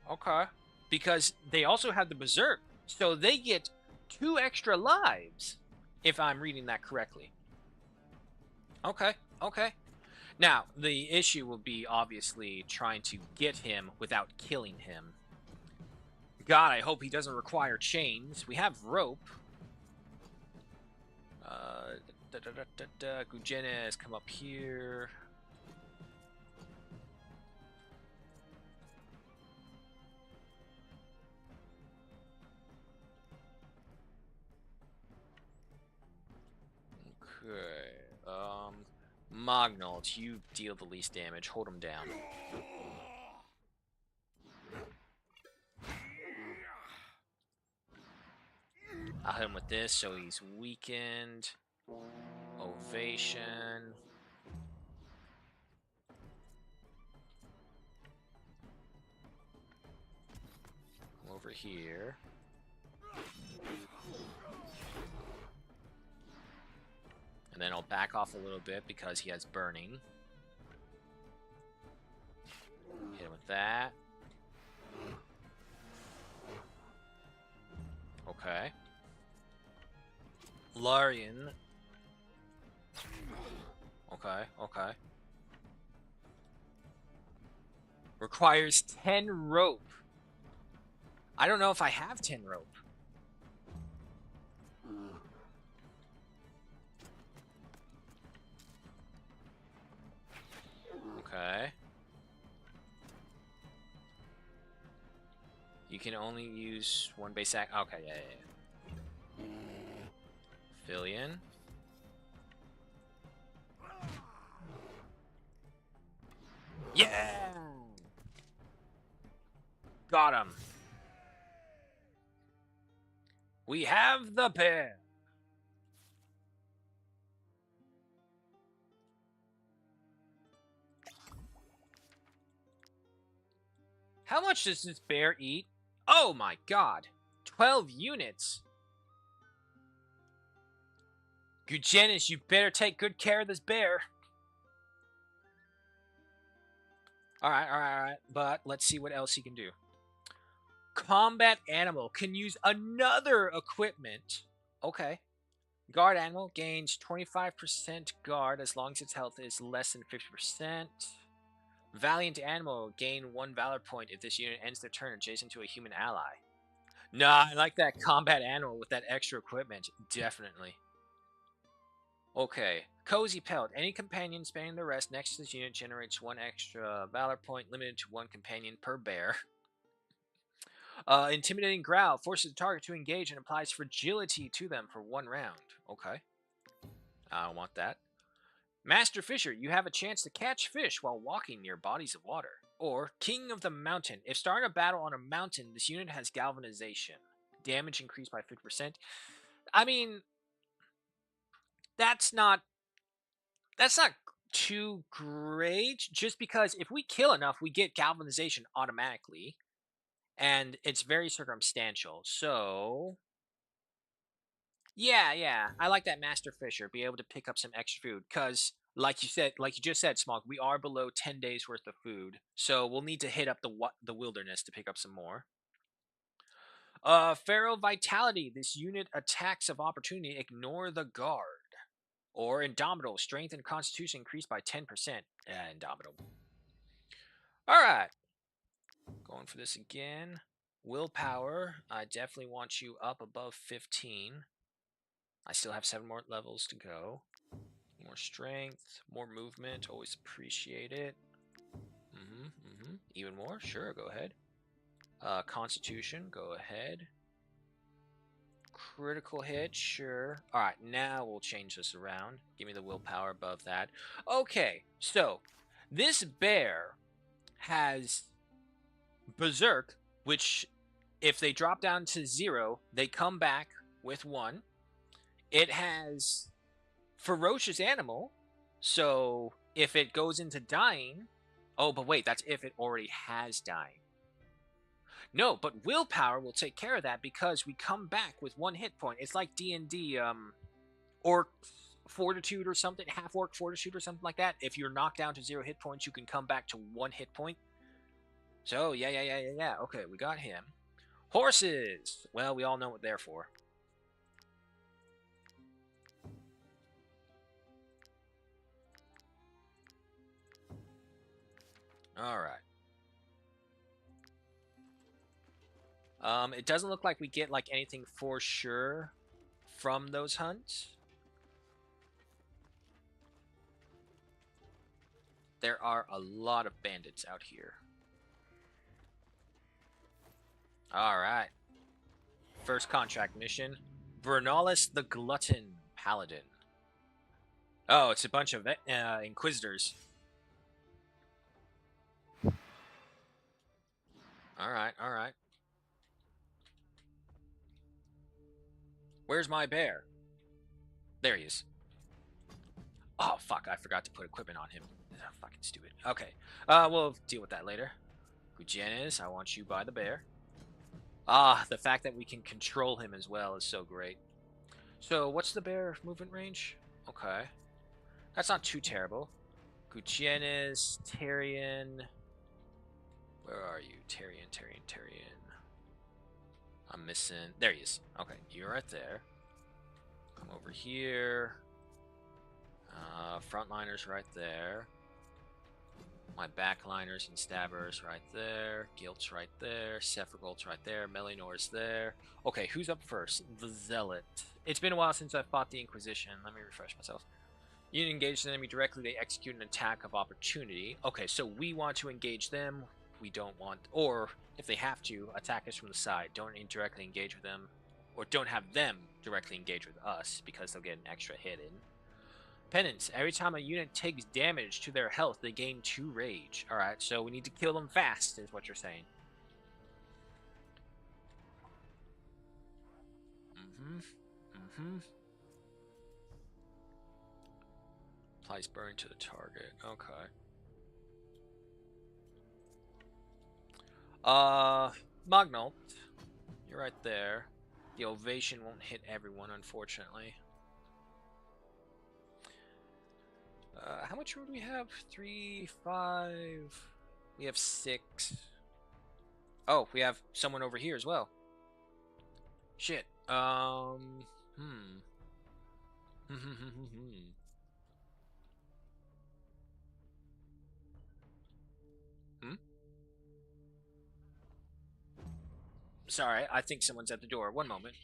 Okay. Because they also have the Berserk. So they get 2 extra lives. If I'm reading that correctly. Okay. Okay. Now, the issue will be obviously trying to get him without killing him. God, I hope he doesn't require chains. We have rope. Gujenes, come up here. Okay. Mognold, you deal the least damage. Hold him down. I'll hit him with this so he's weakened. Ovation. Come over here. And then I'll back off a little bit because he has burning. Hit him with that. Okay. Larian. Okay, okay. Requires 10 rope. I don't know if I have 10 rope. Okay. You can only use 1 base act. Okay, yeah. Fillion. Yeah! Got him. We have the bear. How much does this bear eat? Oh my god. 12 units. Gujenis, you better take good care of this bear. Alright. But let's see what else he can do. Combat animal can use another equipment. Okay. Guard animal gains 25% guard as long as its health is less than 50%. Valiant animal gain 1 valor point if this unit ends their turn adjacent to a human ally. Nah, I like that combat animal with that extra equipment. Definitely. Okay. Cozy Pelt. Any companion spanning the rest next to this unit generates 1 extra valor point, limited to 1 companion per bear. Intimidating Growl. Forces the target to engage and applies fragility to them for 1 round. Okay. I don't want that. Master Fisher. You have a chance to catch fish while walking near bodies of water. Or King of the Mountain. If starting a battle on a mountain, this unit has galvanization. Damage increased by 50%. I mean, that's not too great, just because if we kill enough, we get galvanization automatically. And it's very circumstantial. So yeah, I like that Master Fisher. Be able to pick up some extra food. Because, like you just said, Smog, we are below 10 days worth of food. So we'll need to hit up the wilderness to pick up some more. Feral Vitality. This unit attacks of opportunity ignore the guard. Or Indomitable. Strength and Constitution increased by 10%. Indomitable. Alright. Going for this again. Willpower. I definitely want you up above 15. I still have 7 more levels to go. More strength. More movement. Always appreciate it. Even more? Sure, go ahead. Constitution. Go ahead. Critical hit, sure. Alright, now we'll change this around. Give me the willpower above that. Okay, so this bear has Berserk, which if they drop down to 0, they come back with 1. It has Ferocious Animal, so if it goes into dying... Oh, but wait, that's if it already has dying. No, but willpower will take care of that because we come back with 1 hit point. It's like D&D, Orc Fortitude or something, half-orc Fortitude or something like that. If you're knocked down to 0 hit points, you can come back to 1 hit point. So, yeah. Okay, we got him. Horses! Well, we all know what they're for. Alright. It doesn't look like we get, like, anything for sure from those hunts. There are a lot of bandits out here. Alright. First contract mission. Vernalis the Glutton Paladin. Oh, it's a bunch of Inquisitors. Alright. Where's my bear? There he is. Oh, fuck, I forgot to put equipment on him. Oh, fucking stupid. Okay, we'll deal with that later. Gutierrez, I want you by the bear. Ah, the fact that we can control him as well is so great. So, what's the bear movement range? Okay. That's not too terrible. Gutierrez, Tyrion. Where are you? Tyrion. I'm missing... There he is. Okay, you're right there. Come over here. Frontliners right there. My backliners and stabbers right there. Gilt's right there. Sephragolt's right there. Melinor's there. Okay, who's up first? The Zealot. It's been a while since I fought the Inquisition. Let me refresh myself. You engage the enemy directly, they execute an attack of opportunity. Okay, so we want to engage them. We don't want... Or, if they have to, attack us from the side. Don't directly engage with them. Or don't have them directly engage with us, because they'll get an extra hit in. Penance. Every time a unit takes damage to their health, they gain 2 rage. Alright, so we need to kill them fast, is what you're saying. Applies burn to the target. Okay. Magnolt. You're right there. The ovation won't hit everyone, unfortunately. How much room do we have? 3, 5... We have 6. Oh, we have someone over here as well. Shit. Sorry, I think someone's at the door. One moment.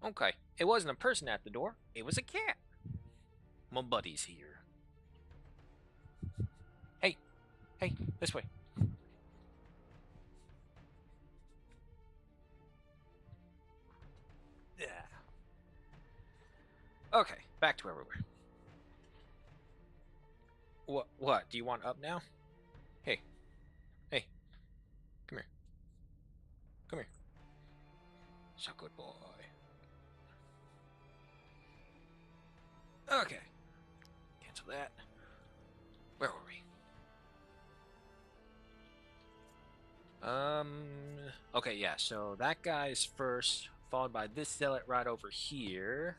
Okay, it wasn't a person at the door, it was a cat. My buddy's here. Hey, this way. Yeah. Okay, back to where we were. What? Do you want up now? Hey. Come here. So good boy. Okay. Cancel that. Where were we? Okay, yeah, so that guy's first, followed by this zealot right over here.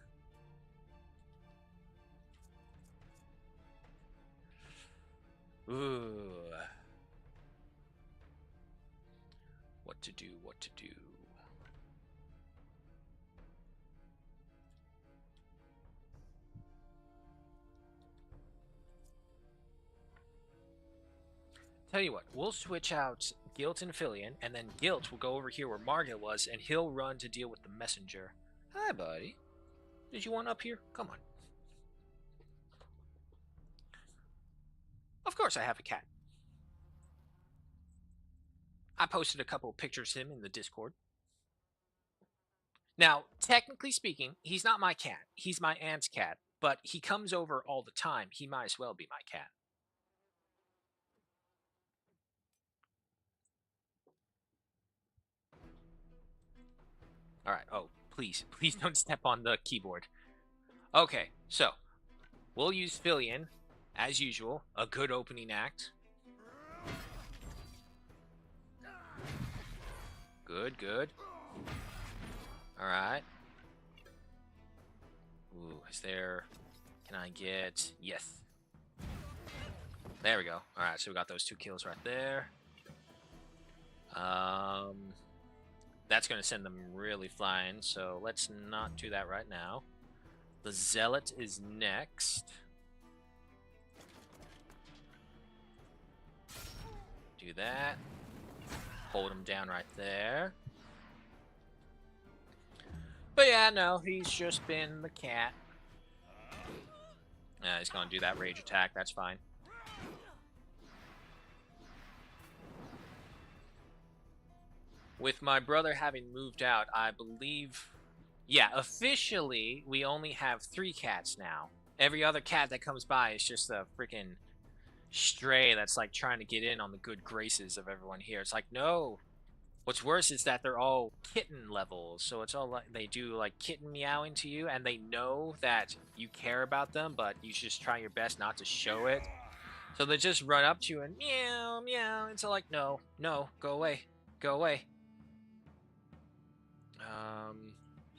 Ooh. What to do, what to do. Tell you what, we'll switch out Guilt and Fillion, and then Guilt will go over here where Margit was, and he'll run to deal with the messenger. Hi, buddy. Did you want up here? Come on. Of course I have a cat. I posted a couple of pictures of him in the Discord. Now, technically speaking, he's not my cat. He's my aunt's cat, but he comes over all the time. He might as well be my cat. All right. Oh, please don't step on the keyboard. Okay, so we'll use Fillion, as usual, a good opening act. Good, good. All right. Ooh, is there... Can I get... Yes. There we go. All right, so we got those 2 kills right there. That's going to send them really flying, so let's not do that right now. The Zealot is next. Do that. Hold him down right there. But yeah, no, he's just been the cat. He's going to do that rage attack, that's fine. With my brother having moved out, I believe... Yeah, officially, we only have 3 cats now. Every other cat that comes by is just a freaking stray that's like trying to get in on the good graces of everyone here. It's like, no. What's worse is that they're all kitten levels, so it's all like they do like kitten meowing to you, and they know that you care about them, but you just try your best not to show it. So they just run up to you and meow, meow. It's like, no, no, go away, go away.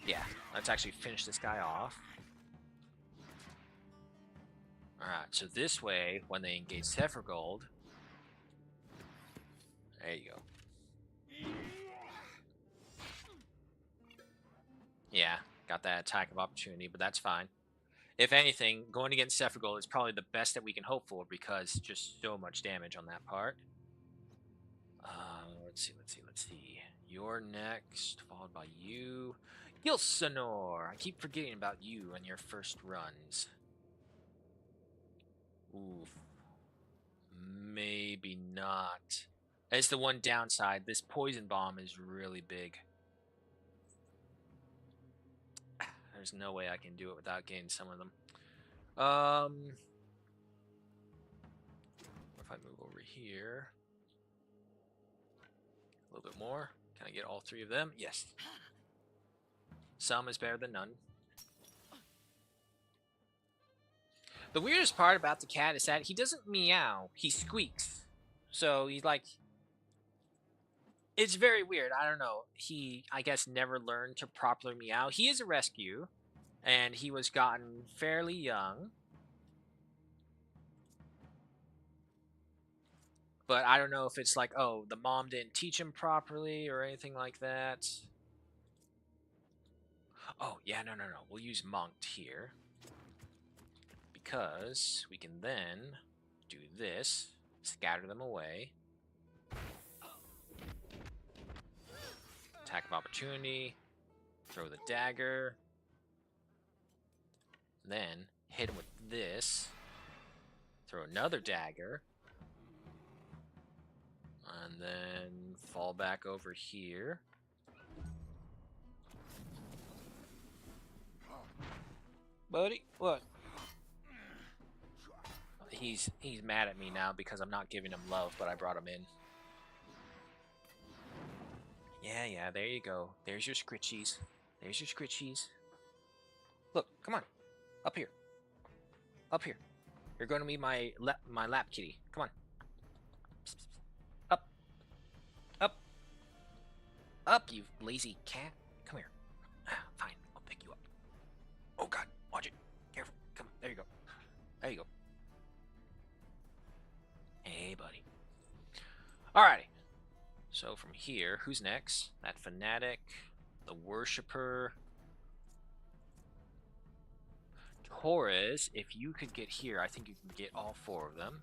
Yeah, let's actually finish this guy off. Alright, so this way, when they engage Sephiroth, there you go. Yeah, got that attack of opportunity, but that's fine. If anything, going against Sephiroth is probably the best that we can hope for, because just so much damage on that part. Let's see. You're next, followed by you. Gilsanor! I keep forgetting about you and your first runs. Oof. Maybe not. That's the one downside. This poison bomb is really big. There's no way I can do it without getting some of them. What if I move over here? A little bit more. Can I get all 3 of them? Yes. Some is better than none. The weirdest part about the cat is that he doesn't meow, he squeaks. So he's like... It's very weird, I don't know. He, I guess, never learned to properly meow. He is a rescue, and he was gotten fairly young. But I don't know if it's like, oh, the mom didn't teach him properly or anything like that. Oh, yeah, no. We'll use Monked here. Because we can then do this. Scatter them away. Attack of opportunity. Throw the dagger. Then hit him with this. Throw another dagger. And then fall back over here. Buddy, what? He's mad at me now because I'm not giving him love, but I brought him in. Yeah, there you go. There's your scritchies. There's your scritchies. Look, come on. Up here. Up here. You're going to be my lap kitty. Come on. Up. Up. Up, you lazy cat. Come here. Fine, I'll pick you up. Oh god, watch it. Careful. Come on, there you go. There you go. Hey, buddy. Alrighty. So from here, who's next? That fanatic, the worshipper. Taurus, if you could get here, I think you can get all 4 of them.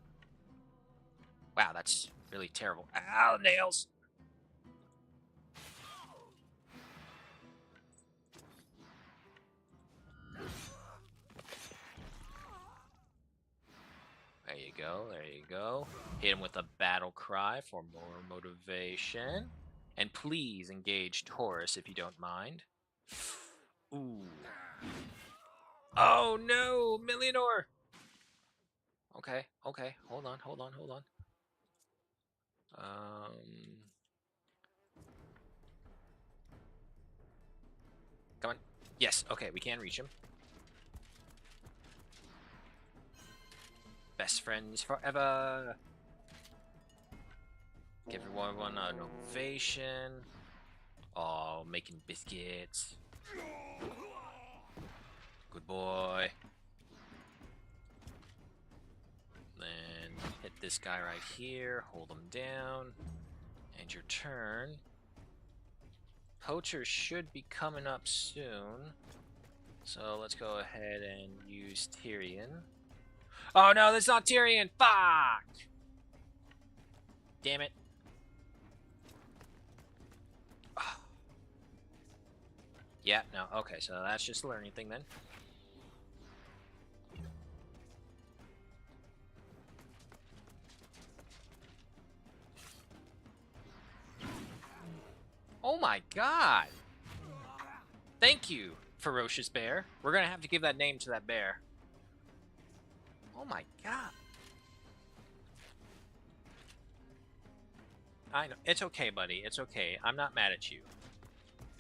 Wow, that's really terrible. Ow, nails! There you go, there you go. Hit him with a battle cry for more motivation. And please engage Taurus if you don't mind. Ooh. Oh no, Millionor! Okay, okay, hold on. Come on. Yes, okay, we can reach him. Best friends forever. Give everyone an ovation. Oh, making biscuits. Good boy. Then hit this guy right here. Hold him down. And your turn. Poacher should be coming up soon. So let's go ahead and use Tyrion. Oh no, that's not Tyrion! Fuck! Damn it. Oh. Yeah, no, okay, so that's just a learning thing then. Oh my god! Thank you, Ferocious Bear. We're gonna have to give that name to that bear. Oh my god. I know. It's okay, buddy. It's okay. I'm not mad at you.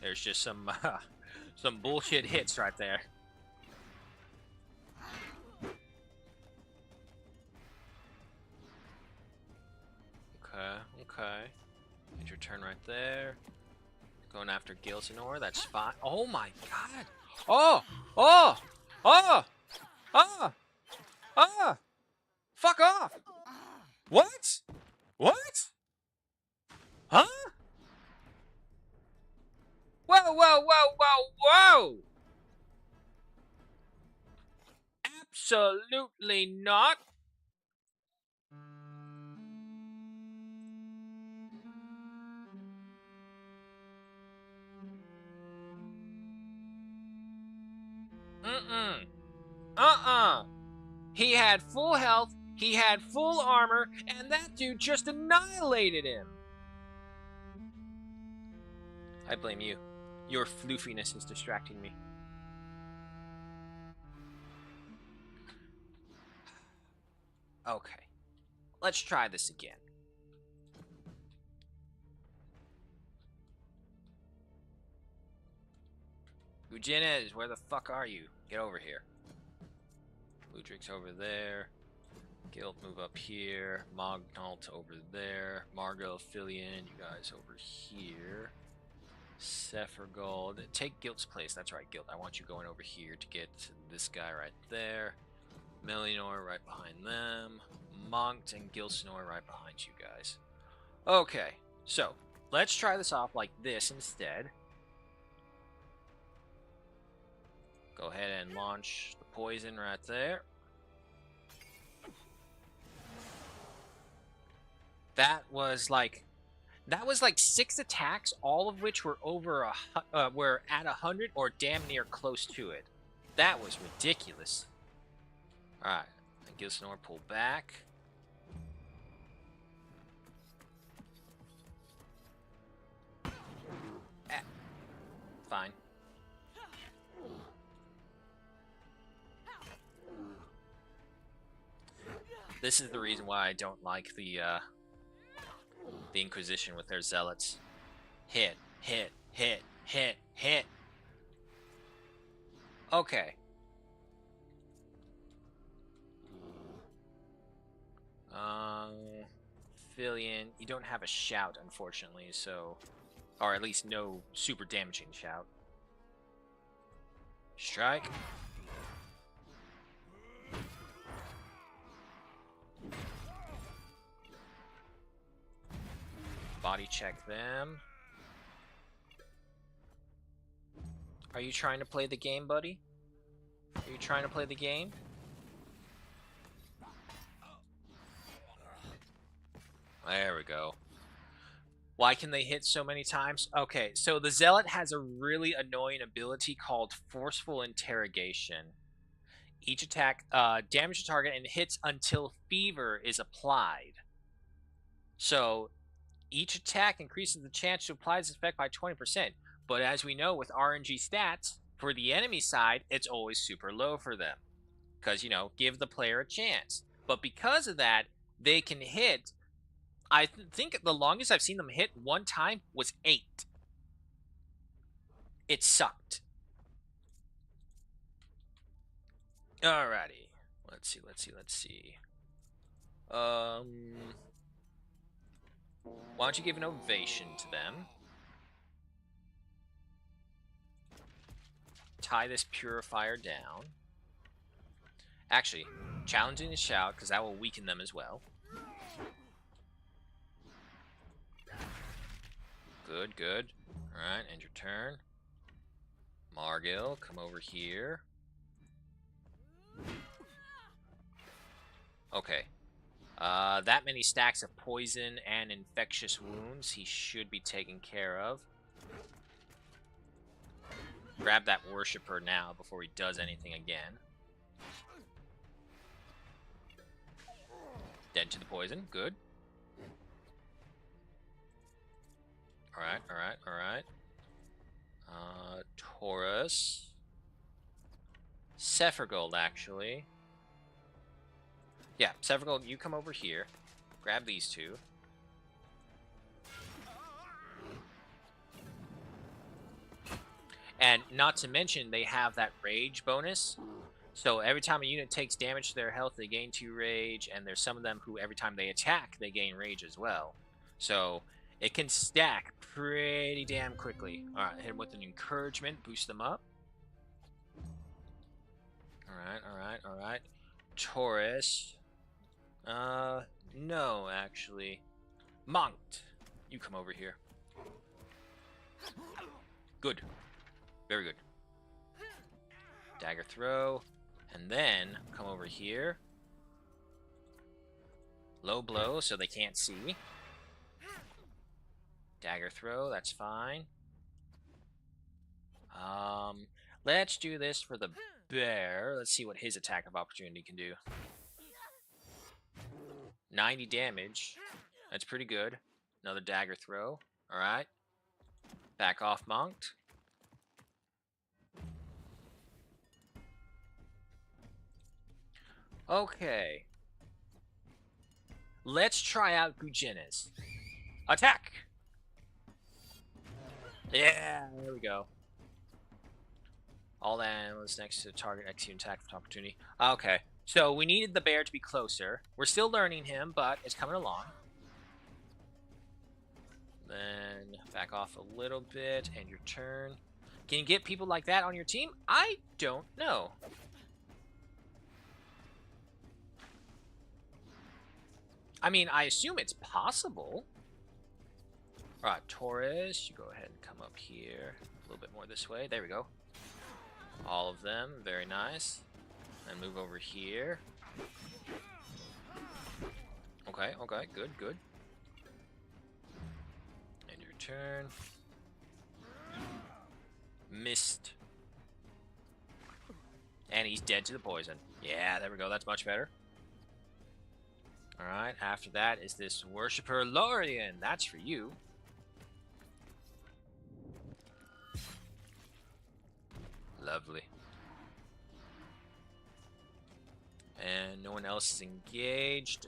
There's just some bullshit hits right there. Okay. Get your turn right there. Going after Gilsenor. That's fine. Oh my god. Oh! Oh! Oh! Oh! Oh! Fuck off! What? What? Huh? Whoa, whoa, whoa, whoa, whoa! Absolutely not. He had full health, he had full armor, and that dude just annihilated him. I blame you. Your floofiness is distracting me. Okay. Let's try this again. Gujinez, where the fuck are you? Get over here. Ludric's over there. Guild, move up here. Mognalt over there. Margot, Filian, you guys over here. Sephergold. Take Guilt's place. That's right, Guilt. I want you going over here to get this guy right there. Millionor right behind them. Monkt and Gilsenor right behind you guys. Okay, so let's try this off like this instead. Go ahead and launch the poison right there. That was like 6 attacks, all of which were were at 100 or damn near close to it. That was ridiculous. All right, Gilsenor pull back. Fine. This is the reason why I don't like the Inquisition with their zealots. Hit, hit, hit, hit, hit. Okay. Filian, you don't have a shout, unfortunately, so Or at least no super damaging shout. Strike. Body check them. Are you trying to play the game, buddy? Are you trying to play the game? There we go. Why can they hit so many times? Okay, so the Zealot has a really annoying ability called Forceful Interrogation. Each attack damages the target and hits until Fever is applied. So each attack increases the chance to apply this effect by 20%. But as we know with RNG stats, for the enemy side, it's always super low for them. Because, you know, give the player a chance. But because of that, they can hit... I think the longest I've seen them hit one time was 8. It sucked. Alrighty. Let's see. Why don't you give an ovation to them? Tie this purifier down. Actually, challenging the shout, because that will weaken them as well. Good, good. Alright, end your turn. Margil, come over here. Okay. That many stacks of poison and infectious wounds he should be taken care of. Grab that Worshipper now before he does anything again. Dead to the poison. Good. Alright, alright, alright. Taurus. Sephiroth, actually. Yeah, Sephiroth, you come over here. Grab these two. And not to mention, they have that rage bonus. So every time a unit takes damage to their health, they gain 2 rage. And there's some of them who, every time they attack, they gain rage as well. So it can stack pretty damn quickly. Alright, hit them with an encouragement, boost them up. Alright, alright, alright. Taurus. No, actually. Monked. You come over here. Good. Very good. Dagger throw. And then, come over here. Low blow, so they can't see. Dagger throw, that's fine. Let's do this for the bear. Let's see what his attack of opportunity can do. 90 damage. That's pretty good. Another dagger throw. Alright. Back off, monked. Okay. Let's try out Gujenis. Attack! Yeah, there we go. All animals next to the target execute attack of opportunity. Okay, so we needed the bear to be closer. We're still learning him, but it's coming along. Then back off a little bit, and your turn. Can you get people like that on your team? I don't know. I mean, I assume it's possible. Alright, Taurus, you go ahead and come up here. A little bit more this way. There we go. All of them. Very nice. And move over here. Okay, okay. Good, good. End your turn. Missed. And he's dead to the poison. Yeah, there we go. That's much better. Alright, after that is this Worshipper Lorien. That's for you. Lovely. And no one else is engaged.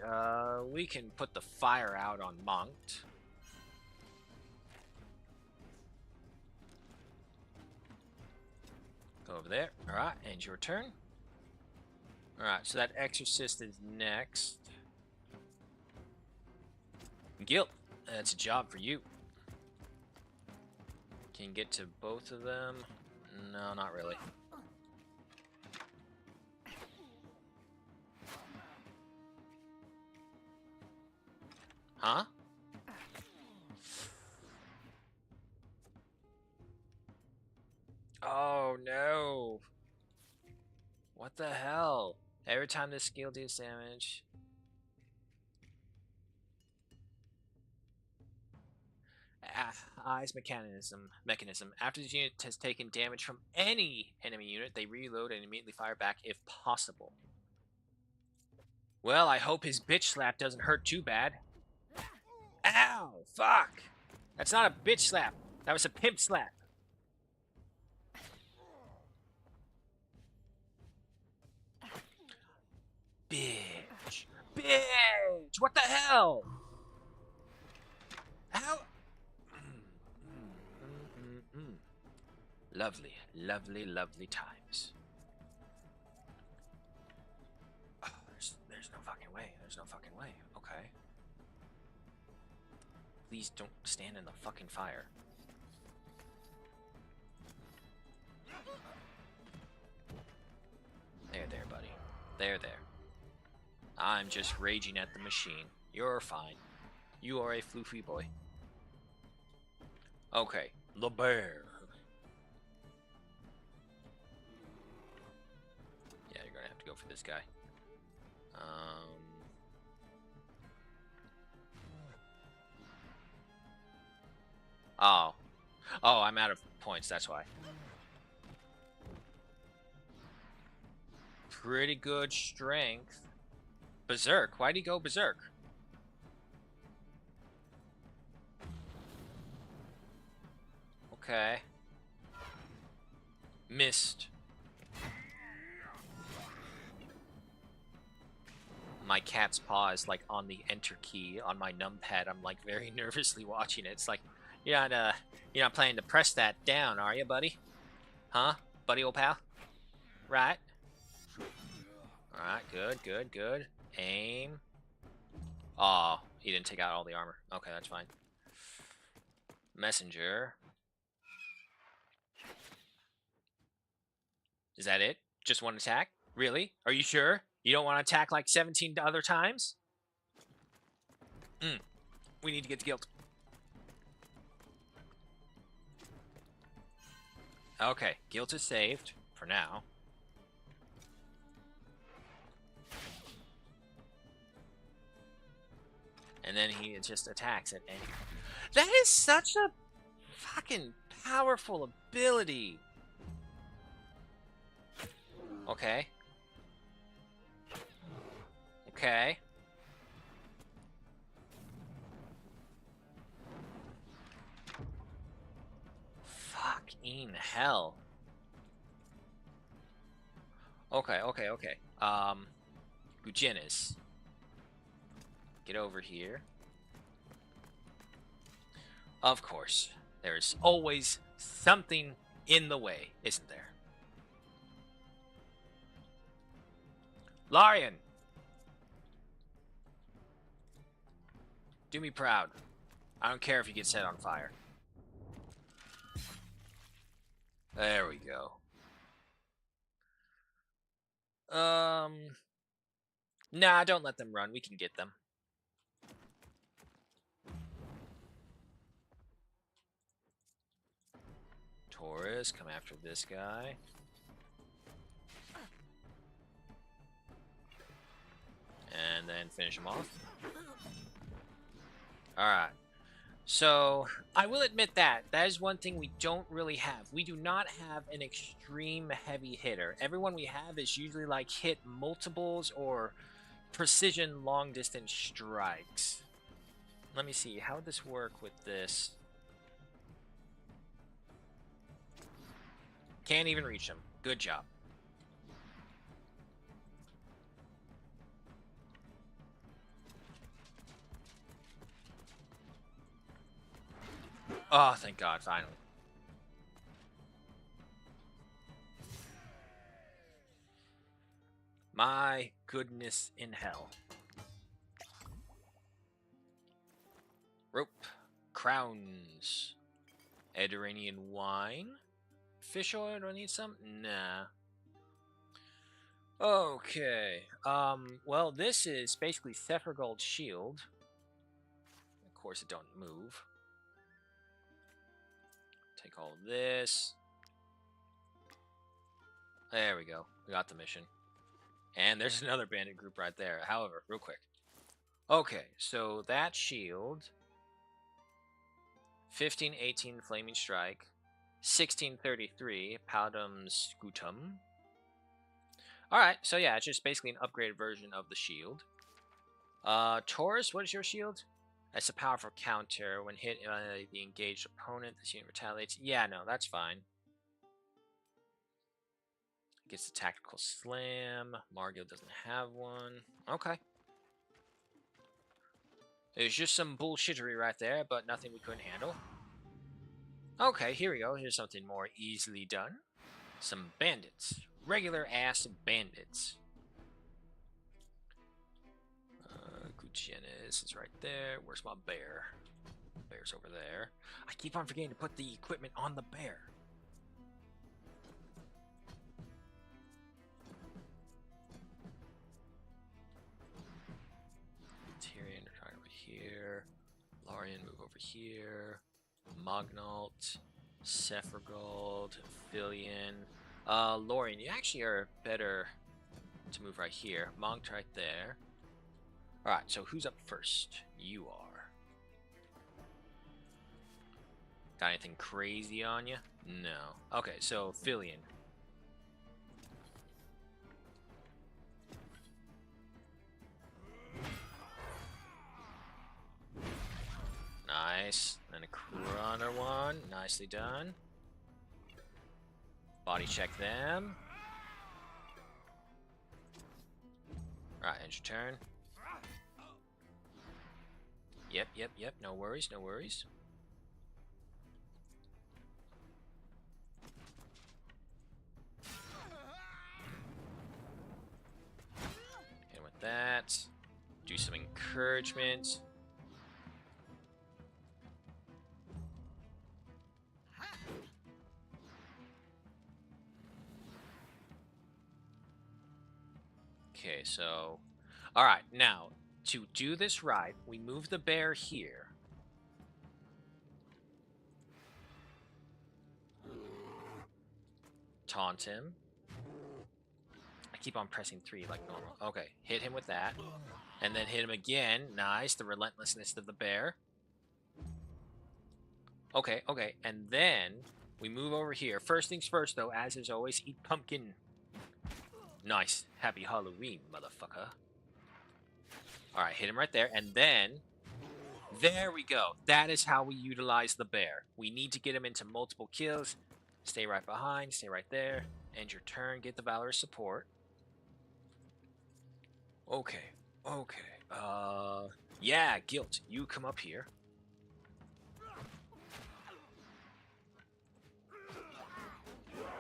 We can put the fire out on Monked. Go over there. Alright, and your turn. Alright, so that Exorcist is next. Guilt, that's a job for you. Can you get to both of them? No, not really. Huh? Oh no! What the hell? Every time this skill deals damage. Eyes mechanism. After the unit has taken damage from any enemy unit, they reload and immediately fire back if possible. Well, I hope his bitch slap doesn't hurt too bad. Ow! Fuck! That's not a bitch slap. That was a pimp slap. Bitch! Bitch! What the hell? How? Lovely, lovely, lovely times. Oh, there's no fucking way. There's no fucking way. Okay. Please don't stand in the fucking fire. There, buddy. There. I'm just raging at the machine. You're fine. You are a floofy boy. Okay, the bear. Yeah, you're gonna have to go for this guy. Oh, I'm out of points, that's why. Pretty good strength. Berserk? Why'd he go berserk? Okay. Missed. My cat's paw is like on the enter key on my numpad. I'm like very nervously watching it. It's like, you're not planning to press that down, are you, buddy? Huh? Buddy old pal? Right. Alright, good. Aim. Aw, he didn't take out all the armor. Okay, that's fine. Messenger. Is that it? Just one attack? Really? Are you sure? You don't want to attack like 17 other times? We need to get to guilt. Okay, guilt is saved for now. And then he just attacks at any. That is such a fucking powerful ability. Okay. Okay. Fucking hell. Okay. Gujenis. Get over here. Of course. There's always something in the way, isn't there? Larian! Do me proud. I don't care if you get set on fire. There we go. Nah, don't let them run. We can get them. Taurus, come after this guy. And then finish him off. Alright. So, I will admit that is one thing we don't really have. We do not have an extreme heavy hitter. Everyone we have is usually like hit multiples or precision long distance strikes. Let me see, how would this work with this? Can't even reach him. Good job. Oh, thank God, finally. My goodness in hell. Rope. Crowns. Editerranean wine. Fish oil, do I need some? Nah. Okay. Well, this is basically Sephiroth's shield. Of course, it don't move. Take all this. There we go. We got the mission. And there's another bandit group right there. However, real quick. Okay, so that shield. 1518 Flaming Strike. 1633 Paladum Scutum. Alright, so yeah, it's just basically an upgraded version of the shield. Taurus, what is your shield? That's a powerful counter. When hit the engaged opponent, this unit retaliates. Yeah, no, that's fine. Gets the tactical slam. Margil doesn't have one. Okay. There's just some bullshittery right there, but nothing we couldn't handle. Okay, here we go. Here's something more easily done. Some bandits. Regular ass bandits. Gutierrez is right there. Where's my bear? Bear's over there. I keep on forgetting to put the equipment on the bear. Tyrion, try over here. Larian, move over here. Magnault, Sephiroth, Filion. Lorian, you actually are better to move right here. Monk's right there. Alright, so who's up first? You are. Got anything crazy on you? No. Okay, so Filion. Nice. And a Chrono one. Nicely done. Body check them. Alright, end your turn. Yep. No worries, no worries. And with that, do some encouragement. Okay, so... Alright, now, to do this right, we move the bear here. Taunt him. I keep on pressing 3 like normal. Okay, hit him with that. And then hit him again. Nice, the relentlessness of the bear. Okay, and then we move over here. First things first, though, as is always, eat pumpkin. Nice. Happy Halloween, motherfucker. Alright, hit him right there. And then, there we go. That is how we utilize the bear. We need to get him into multiple kills. Stay right behind. Stay right there. End your turn. Get the Valorous support. Okay. Yeah, Guilt. You come up here.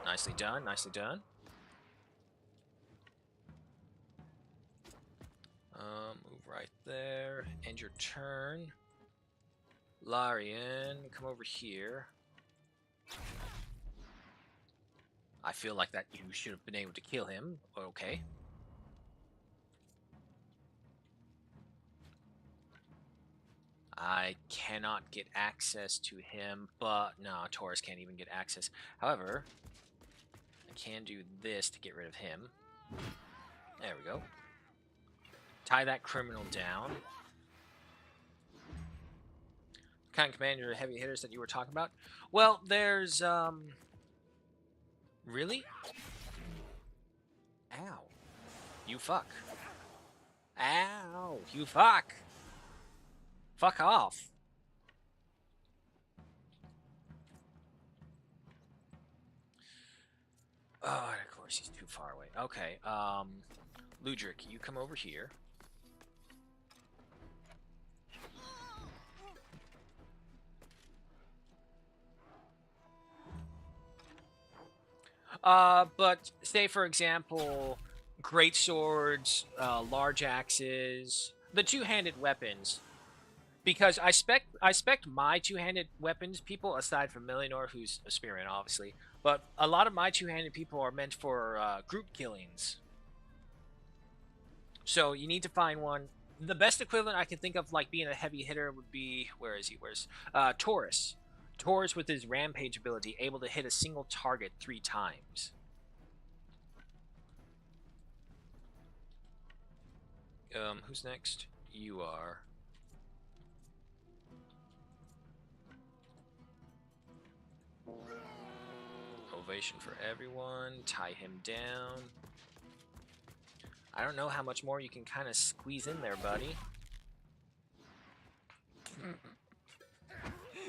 Nicely done. Move right there. End your turn. Larian, come over here. I feel like that you should have been able to kill him. Okay. I cannot get access to him, but no, Taurus can't even get access. However, I can do this to get rid of him. There we go. Tie that criminal down. What kind of commander or heavy hitters that you were talking about? Well, there's, Really? Ow. You fuck. Ow. You fuck. Fuck off. Oh, and of course he's too far away. Okay, Ludric, you come over here. But say for example, great swords, large axes, the two-handed weapons. because I spec my two-handed weapons people, aside from Melinor, who's a spearman, obviously. But a lot of my two-handed people are meant for group killings. So you need to find one. The best equivalent I can think of, like being a heavy hitter, would be, where is he? Where's Taurus? Taurus with his rampage ability, able to hit a single target 3 times. Who's next? You are. Ovation for everyone. Tie him down. I don't know how much more you can kind of squeeze in there, buddy.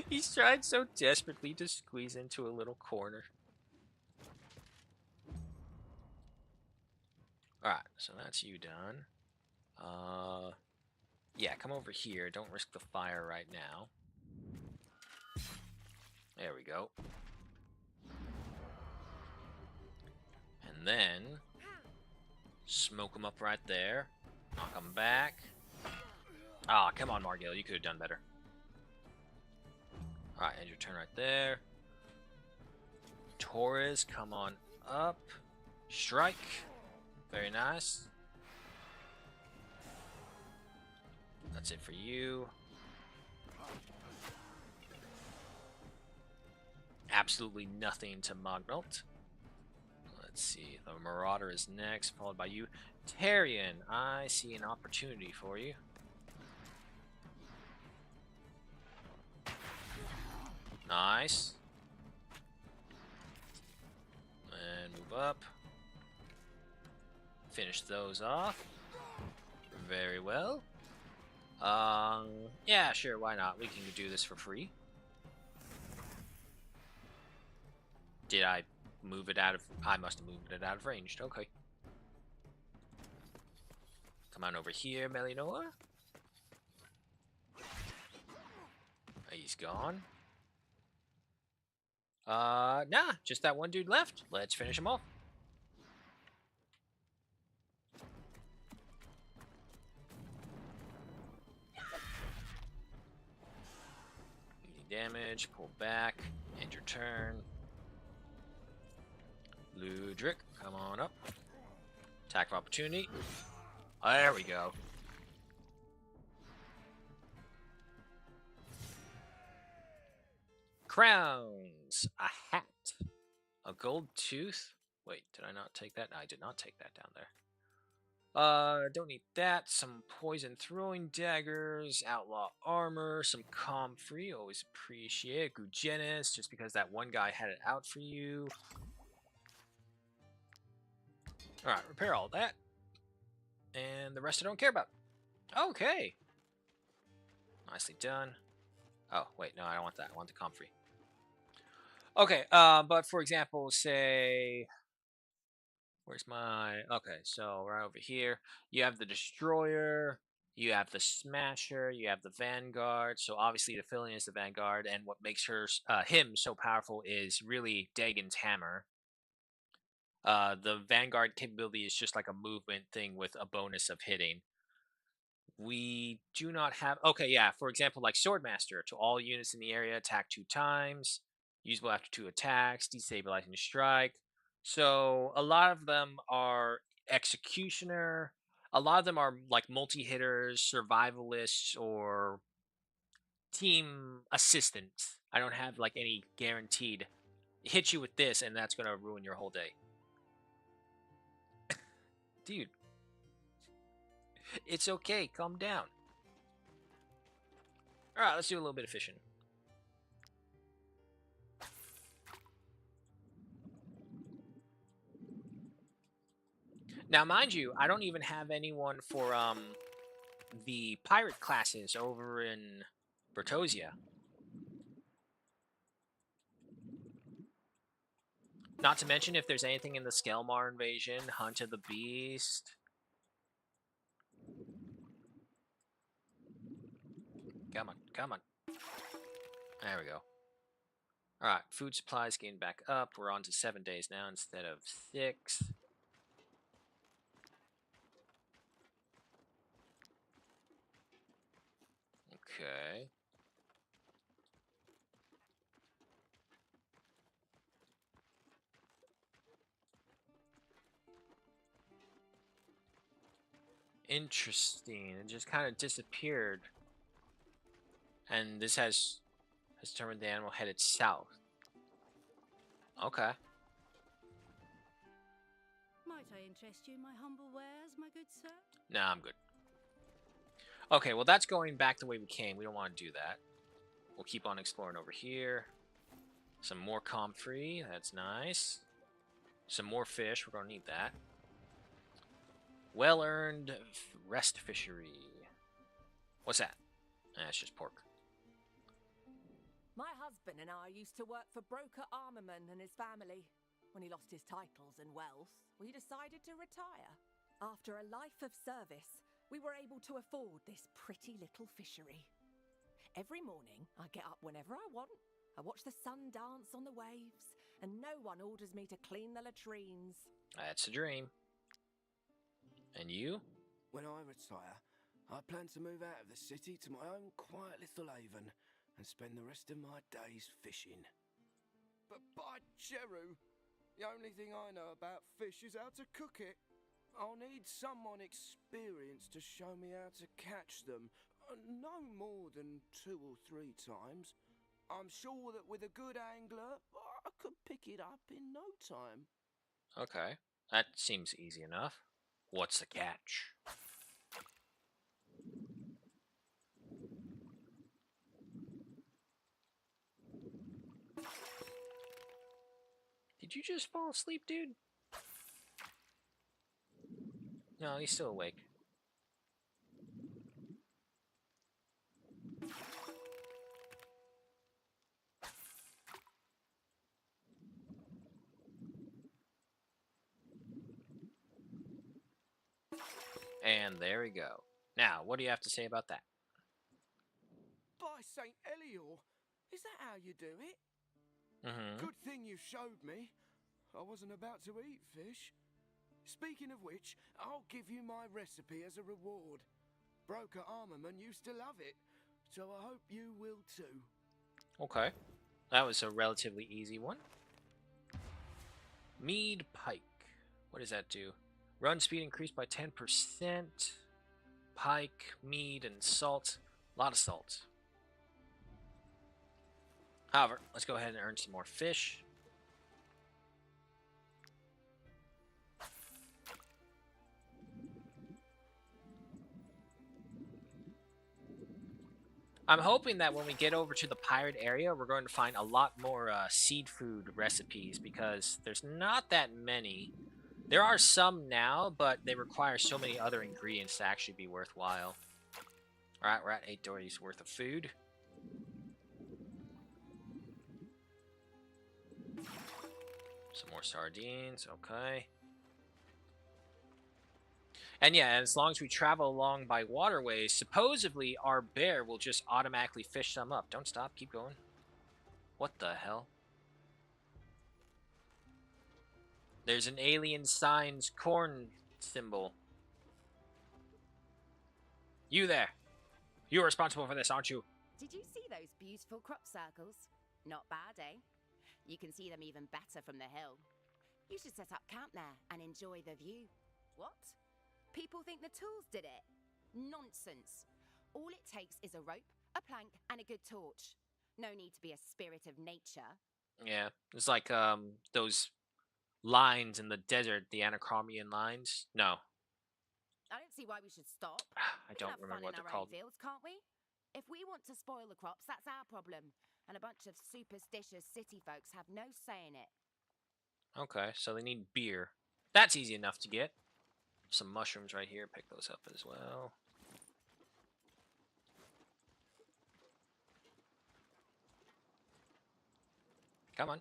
He's tried so desperately to squeeze into a little corner. Alright, so that's you done. Yeah, come over here. Don't risk the fire right now. There we go. And then smoke him up right there. Knock him back. Ah, come on, Margil. You could have done better. Alright, end your turn right there. Torres, come on up. Strike. Very nice. That's it for you. Absolutely nothing to Magnult. Let's see. The Marauder is next, followed by you. Tarion, I see an opportunity for you. Nice. And move up. Finish those off. Very well. Yeah, sure, why not? We can do this for free. Did I move it out of... I must have moved it out of range. Okay. Come on over here, Melinor. He's gone. Nah, just that one dude left. Let's finish him off. Damage, pull back, end your turn. Ludric, come on up. Attack of opportunity. There we go. Crowns. A hat. A gold tooth. Wait, did I not take that? No, I did not take that down there. Don't need that. Some poison throwing daggers, outlaw armor, some comfrey, always appreciate it. Gugenis, just because that one guy had it out for you. Alright, repair all that. And the rest I don't care about. Okay. Nicely done. Oh, wait, no, I don't want that. I want the comfrey. Okay, but for example, say... Where's my... Okay, so right over here, you have the Destroyer, you have the Smasher, you have the Vanguard. So obviously the Philian is the Vanguard, and what makes him so powerful is really Dagon's Hammer. The Vanguard capability is just like a movement thing with a bonus of hitting. We do not have... Okay, yeah, for example, like Swordmaster. To all units in the area, attack 2 times. Usable after 2 attacks, destabilizing strike. So a lot of them are Executioner. A lot of them are like multi-hitters, survivalists, or team assistants. I don't have like any guaranteed hit you with this and that's going to ruin your whole day. Dude. It's okay. Calm down. Alright, let's do a little bit of fishing. Now, mind you, I don't even have anyone for the pirate classes over in Bertosia. Not to mention if there's anything in the Skelmar invasion, Hunt of the Beast. Come on, come on. There we go. Alright, food supplies getting back up. We're on to 7 days now instead of 6. Okay. Interesting. It just kind of disappeared. And this has determined the animal headed south. Okay. Might I interest you in my humble wares, my good sir? Nah, I'm good. Okay, well, that's going back the way we came. We don't want to do that. We'll keep on exploring over here. Some more comfrey. That's nice. Some more fish. We're going to need that. Well-earned rest fishery. What's that? It's just pork. My husband and I used to work for Broker Armament and his family. When he lost his titles and wealth, we decided to retire. After a life of service, we were able to afford this pretty little fishery. Every morning, I get up whenever I want. I watch the sun dance on the waves, and no one orders me to clean the latrines. That's a dream. And you? When I retire, I plan to move out of the city to my own quiet little haven and spend the rest of my days fishing. But by Jeru, the only thing I know about fish is how to cook it. I'll need someone experienced to show me how to catch them, no more than 2 or 3 times. I'm sure that with a good angler, I could pick it up in no time. Okay, that seems easy enough. What's the catch? Did you just fall asleep, dude? No, he's still awake. And there we go. Now, what do you have to say about that? By St. Elior, is that how you do it? Good thing you showed me. I wasn't about to eat fish. Speaking of which, I'll give you my recipe as a reward. Broker Armament used to love it, so I hope you will too. Okay. That was a relatively easy one. Mead pike. What does that do? Run speed increased by 10%. Pike, mead, and salt. A lot of salt. However, let's go ahead and earn some more fish. I'm hoping that when we get over to the pirate area, we're going to find a lot more seed food recipes, because there's not that many. There are some now, but they require so many other ingredients to actually be worthwhile. Alright, we're at 8 days worth of food. Some more sardines, okay. And yeah, as long as we travel along by waterways, supposedly our bear will just automatically fish some up. Don't stop, keep going. What the hell? There's an alien signs corn symbol. You there. You're responsible for this, aren't you? Did you see those beautiful crop circles? Not bad, eh? You can see them even better from the hill. You should set up camp there and enjoy the view. What? People think the tools did it? Nonsense. All it takes is a rope, a plank, and a good torch. No need to be a spirit of nature. Yeah, it's like those lines in the desert, the Anachromian lines. No. I don't see why we should stop. I don't remember what they're called. Fields, can't we? If we want to spoil the crops, that's our problem. And a bunch of superstitious city folks have no say in it. Okay, so they need beer. That's easy enough to get. Some mushrooms right here. Pick those up as well. Come on.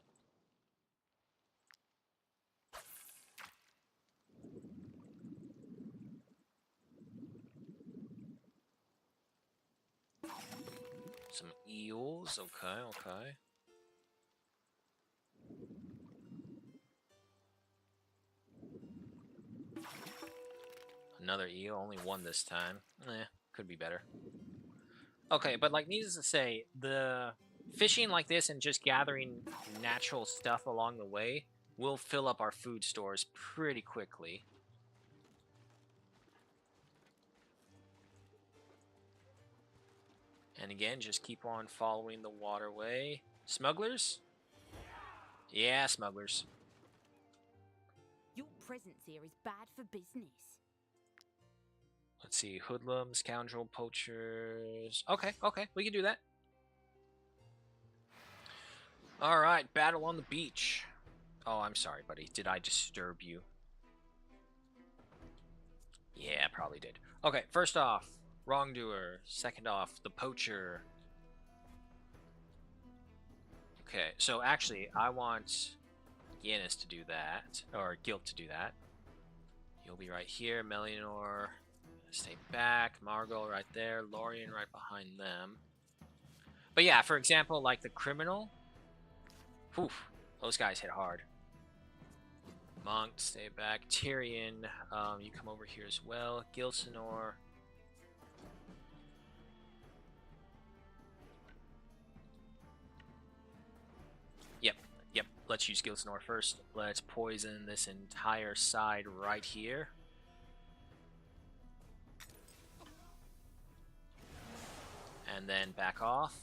Some eels. Okay, okay. Another eel. Only one this time. Could be better. Okay, but like needless to say, the fishing like this and just gathering natural stuff along the way will fill up our food stores pretty quickly. And again, just keep on following the waterway. Smugglers? Yeah, smugglers. Your presence here is bad for business. Let's see, hoodlums, scoundrel, poachers. Okay, okay, we can do that. All right, battle on the beach. Oh, I'm sorry, buddy. Did I disturb you? Yeah, probably did. Okay, first off, wrongdoer. Second off, the poacher. Okay, so actually, I want Guinness to do that, or Guilt to do that. You'll be right here, Melianor. Stay back, Margot right there, Lorien right behind them. But yeah, for example, like the criminal. Whew, those guys hit hard. Monk, stay back. Tyrion, you come over here as well. Gilsenor. Yep, let's use Gilsenor first. Let's poison this entire side right here. And then back off.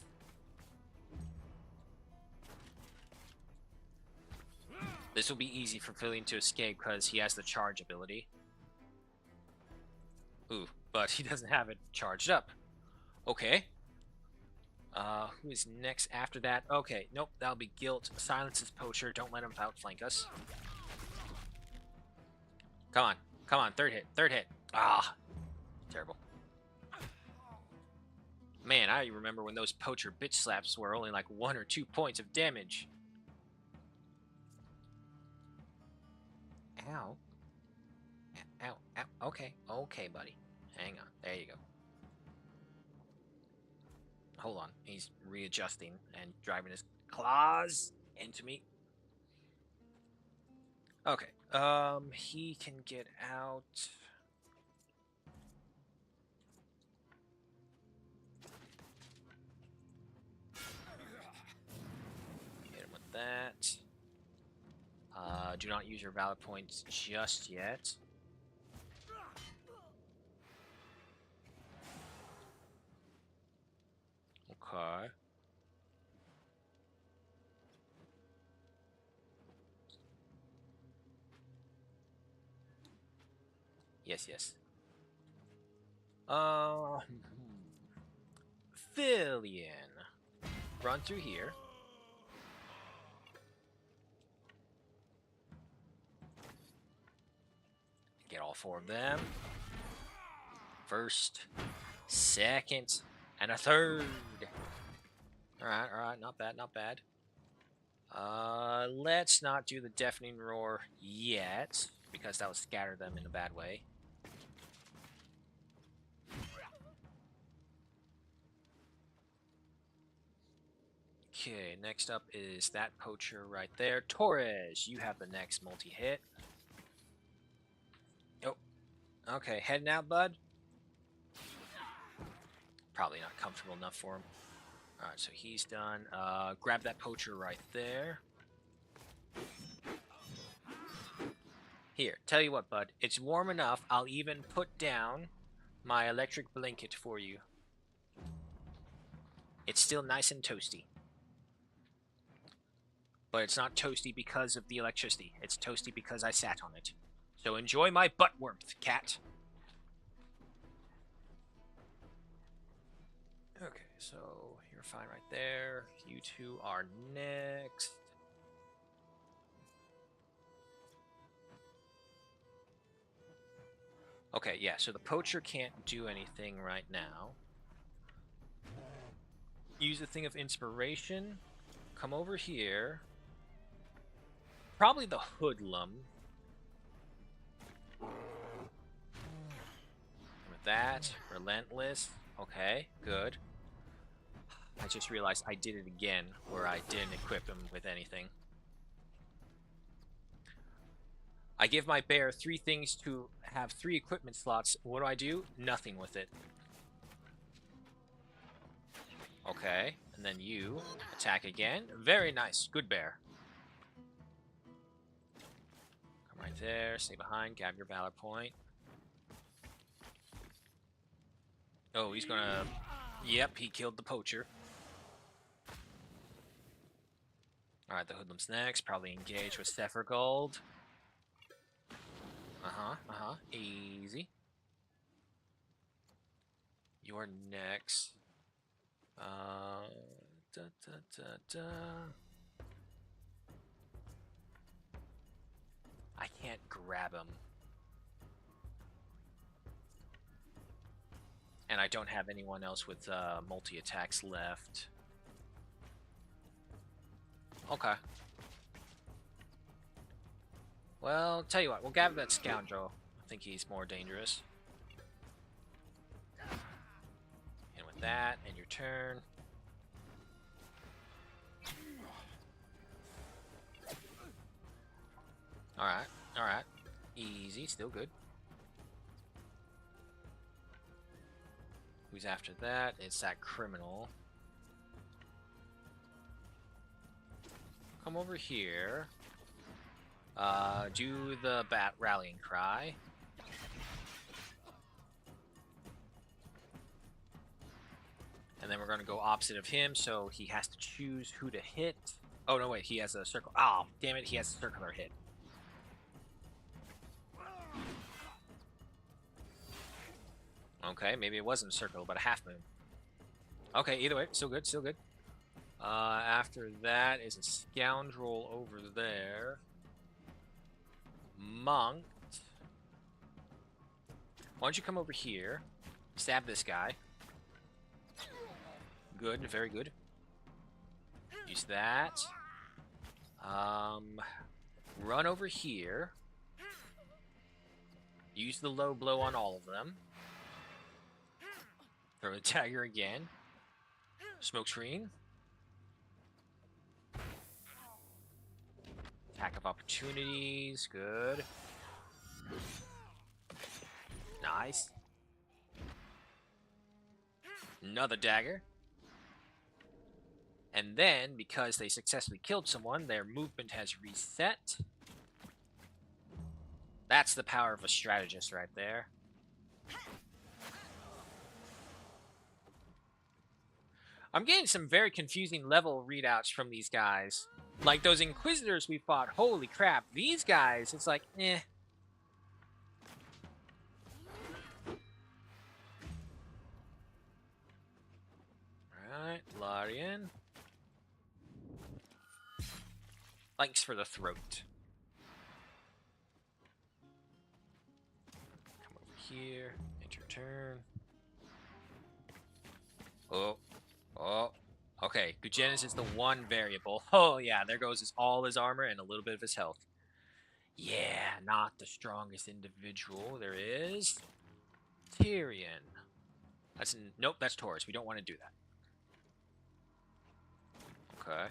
This will be easy for Fillion to escape because he has the charge ability. Ooh, but he doesn't have it charged up. Okay. Who is next after that? Okay, nope, that'll be Guilt. Silence his poacher. Don't let him outflank us. Come on, come on, third hit. Ah, terrible. Man, I remember when those poacher bitch slaps were only like 1 or 2 points of damage. Ow. Ow, ow. Okay, buddy. Hang on. There you go. Hold on. He's readjusting and driving his claws into me. Okay. He can get out. Hit him with that. Do not use your valor points just yet. Okay. Yes. Fillion. Run through here. Get all 4 of them. First, second, and a third. Alright, not bad. Let's not do the deafening roar yet, because that would scatter them in a bad way. Okay, next up is that poacher right there. Torres, you have the next multi-hit. Oh, okay, heading out, bud. Probably not comfortable enough for him. Alright, so he's done. Grab that poacher right there. Here, tell you what, bud. It's warm enough, I'll even put down my electric blanket for you. It's still nice and toasty. But it's not toasty because of the electricity. It's toasty because I sat on it. So enjoy my butt warmth, cat. Okay, so you're fine right there. You two are next. Okay, yeah, so the poacher can't do anything right now. Use a thing of inspiration. Come over here. Probably the hoodlum. With that, relentless. Okay, good. I just realized I did it again, where I didn't equip him with anything. I give my bear 3 things to have 3 equipment slots. What do? Nothing with it. Okay, and then you attack again. Very nice. Good bear. Come right there. Stay behind. Grab your valor point. Oh, he's gonna... Yep, he killed the poacher. Alright, the hoodlum's next. Probably engage with Gold. Easy. You're next. I can't grab him. And I don't have anyone else with multi-attacks left. Okay. Well, tell you what, we'll grab that scoundrel. I think he's more dangerous. And with that, and your turn. Alright, alright. Easy, still good. Who's after that? It's that criminal. Come over here. Do the bat rallying cry. And then we're going to go opposite of him, so he has to choose who to hit. Oh, no, wait, he has a circle. Oh, damn it, he has a circular hit. Okay, maybe it wasn't a circle, but a half moon. Okay, either way, still good, still good. After that is a scoundrel over there. Monk. Why don't you come over here? Stab this guy. Good, very good. Use that. Run over here. Use the low blow on all of them. Throw the dagger again. Smoke screen. Attack of opportunities. Good. Nice. Another dagger. And then, because they successfully killed someone, their movement has reset. That's the power of a strategist right there. I'm getting some very confusing level readouts from these guys. Like those Inquisitors we fought, holy crap. These guys, it's like, eh. Alright, Larian. Thanks for the throat. Come over here, end your turn. Oh. Oh, okay. Gugenis is the one variable. Oh, yeah, there goes all his armor and a little bit of his health. Yeah, not the strongest individual there is. Tyrion. Nope, that's Taurus. We don't want to do that. Okay.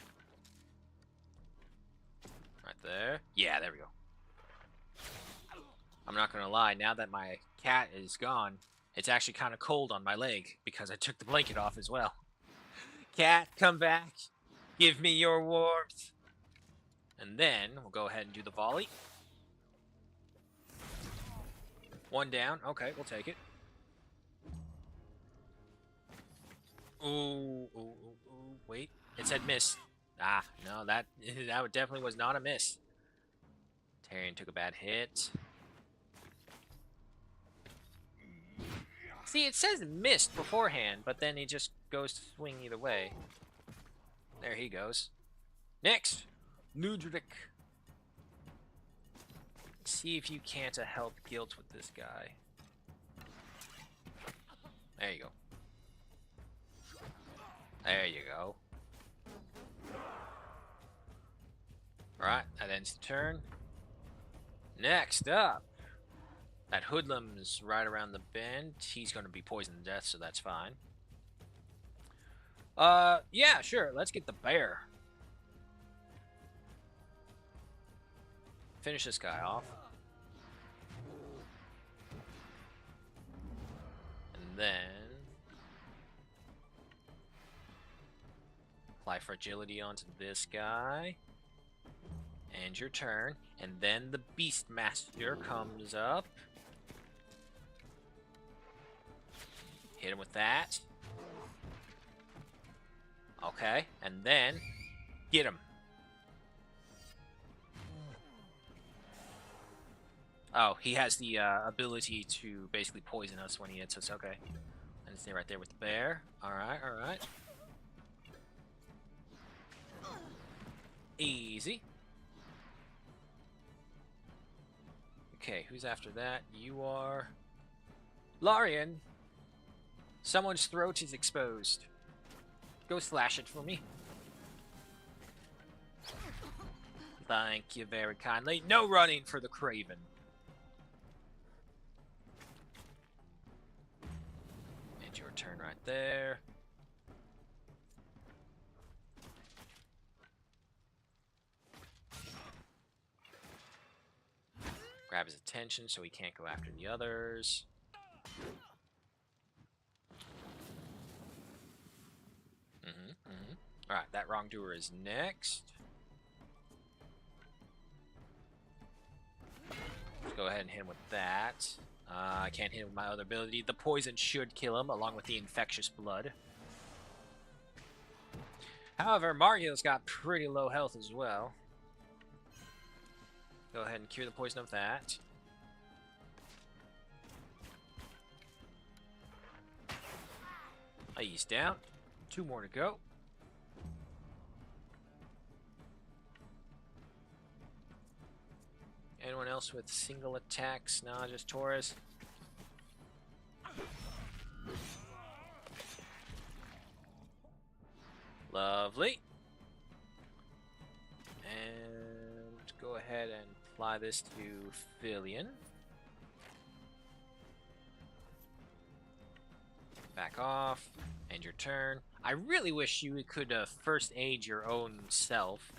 Right there. Yeah, there we go. I'm not going to lie. Now that my cat is gone, it's actually kind of cold on my leg because I took the blanket off as well. Cat, come back. Give me your warmth. And then we'll go ahead and do the volley. One down. Okay, we'll take it. Ooh. Wait, it said miss. Ah, no, that definitely was not a miss. Tyrion took a bad hit. See, it says missed beforehand, but then he just goes to swing either way. There he goes. Next, Nudrik. See if you can't help guilt with this guy. There you go. There you go. Alright, that ends the turn. Next up. That hoodlum's right around the bend. He's going to be poisoned to death, so that's fine. Yeah, sure. Let's get the bear. Finish this guy off. And then... Apply fragility onto this guy. End your turn. And then the Beastmaster comes up. Hit him with that. Okay, and then get him. Oh, he has the ability to basically poison us when he hits us. Okay. And stay right there with the bear. Alright, alright. Easy. Okay, who's after that? You are... Larian! Someone's throat is exposed. Go slash it for me. Thank you very kindly. No running for the Craven. And your turn right there. Grab his attention so he can't go after the others. Alright, that wrongdoer is next. Let's go ahead and hit him with that. I can't hit him with my other ability. The poison should kill him, along with the infectious blood. However, Mario's got pretty low health as well. Go ahead and cure the poison of that. He's down. 2 more to go. Anyone else with single attacks? Nah, just Taurus. Lovely. And go ahead and apply this to Fillion. Back off. End your turn. I really wish you could first aid your own self.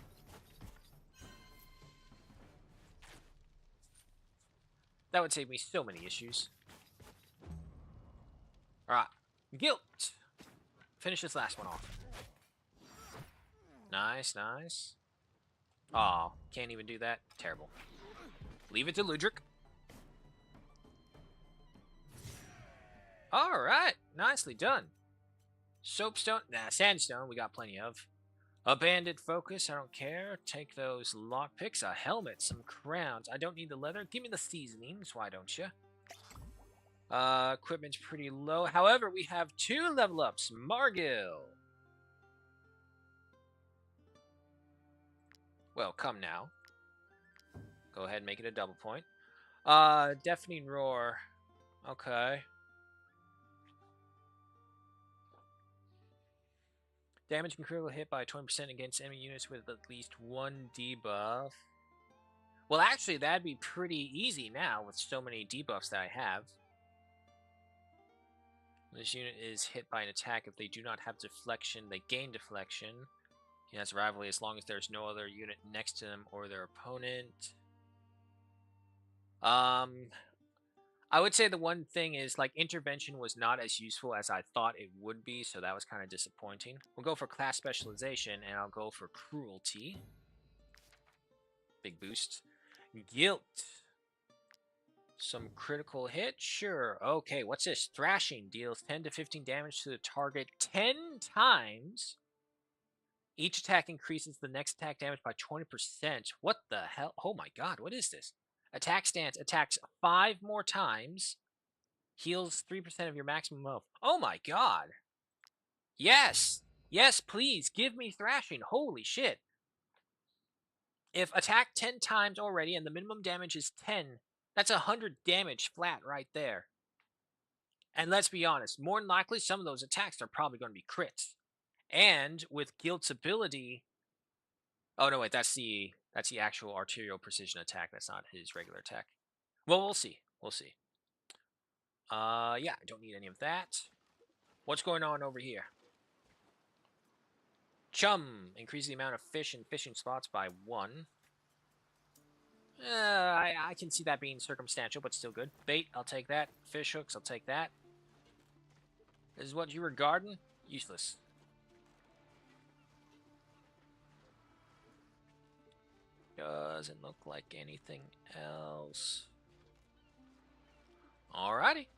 That would save me so many issues. Alright. Guilt. Finish this last one off. Nice, nice. Aw, can't even do that. Terrible. Leave it to Ludric. Alright, nicely done. Soapstone, sandstone, we got plenty of. A bandit focus, I don't care. Take those lockpicks, a helmet, some crowns. I don't need the leather. Give me the seasonings, why don't you? Equipment's pretty low. However, we have 2 level ups. Margil. Well, come now. Go ahead and make it a double point. Deafening Roar. Okay. Damage and critical hit by 20% against enemy units with at least 1 debuff. Well, actually, that'd be pretty easy now with so many debuffs that I have. This unit is hit by an attack. If they do not have deflection, they gain deflection. He has rivalry as long as there's no other unit next to them or their opponent. I would say the one thing is, like, intervention was not as useful as I thought it would be, so that was kind of disappointing. We'll go for class specialization, and I'll go for cruelty. Big boost. Guilt. Some critical hit? Sure. Okay, what's this? Thrashing deals 10 to 15 damage to the target 10 times. Each attack increases the next attack damage by 20%. What the hell? Oh my god, what is this? Attack stance attacks 5 more times. Heals 3% of your maximum health. Oh my god. Yes. Yes, please. Give me thrashing. Holy shit. If attack 10 times already and the minimum damage is 10, that's 100 damage flat right there. And let's be honest, more than likely some of those attacks are probably going to be crits. And with Guilt's ability... Oh no, wait, that's the actual arterial precision attack. That's not his regular attack. Well, we'll see. We'll see. Yeah, I don't need any of that. What's going on over here? Chum. Increase the amount of fish in fishing spots by 1. I can see that being circumstantial, but still good. Bait, I'll take that. Fish hooks, I'll take that. This is what you were guarding? Useless. Doesn't look like anything else. Alrighty.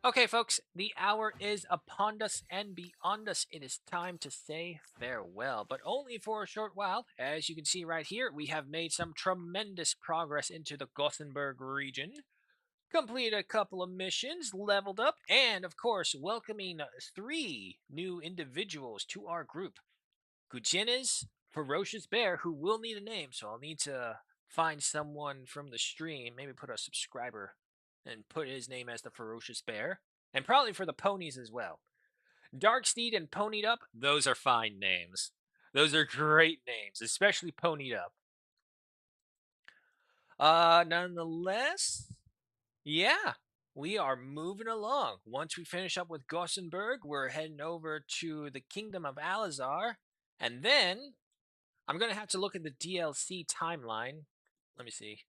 Okay, folks, the hour is upon us and beyond us. It is time to say farewell, but only for a short while. As you can see right here, we have made some tremendous progress into the Gosenberg region, completed a couple of missions, leveled up, and of course, welcoming 3 new individuals to our group. Gujin's Ferocious Bear, who will need a name, so I'll need to find someone from the stream, maybe put a subscriber and put his name as the Ferocious Bear. And probably for the ponies as well. Darksteed and Ponied Up, those are fine names. Those are great names, especially Ponied Up. Nonetheless, yeah, we are moving along. Once we finish up with Gosenberg, we're heading over to the Kingdom of Alazar. And then, I'm going to have to look at the DLC timeline. Let me see.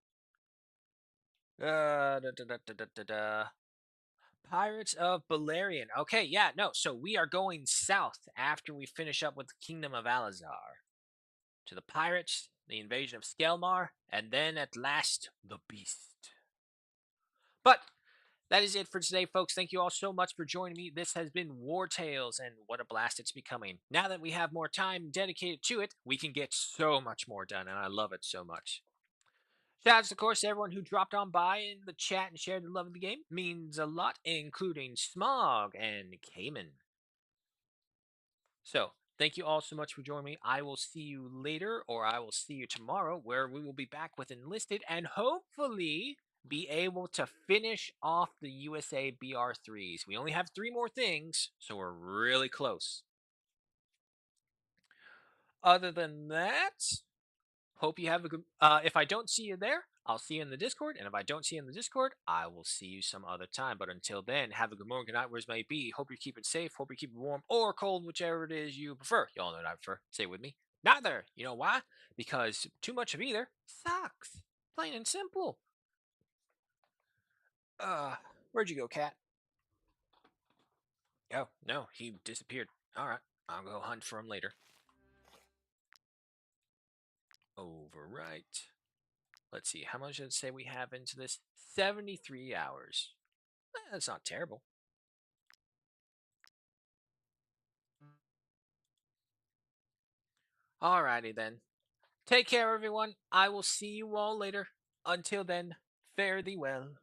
Pirates of Balerion. Okay, yeah, no. So we are going south after we finish up with the Kingdom of Alazar. To the pirates, the invasion of Skelmar, and then at last, the beast. But that is it for today, folks. Thank you all so much for joining me. This has been Wartales, and what a blast it's becoming. Now that we have more time dedicated to it, we can get so much more done, and I love it so much. Shoutouts, of course, to everyone who dropped on by in the chat and shared the love of the game. Means a lot, including Smog and Cayman. So, thank you all so much for joining me. I will see you later, or I will see you tomorrow, where we will be back with Enlisted and hopefully be able to finish off the USA BR3s. We only have 3 more things, so we're really close. Other than that, hope you have a good... if I don't see you there, I'll see you in the Discord. And if I don't see you in the Discord, I will see you some other time. But until then, have a good morning, good night, where's may be. Hope you're keeping safe. Hope you're keeping warm or cold, whichever it is you prefer. Y'all know what I prefer. Say it with me. Neither. You know why? Because too much of either sucks. Plain and simple. Where'd you go, cat? Oh, no, he disappeared. Alright, I'll go hunt for him later. Overwrite. Let's see, how much did it say we have into this? 73 hours. That's not terrible. Alrighty then. Take care, everyone. I will see you all later. Until then, fare thee well.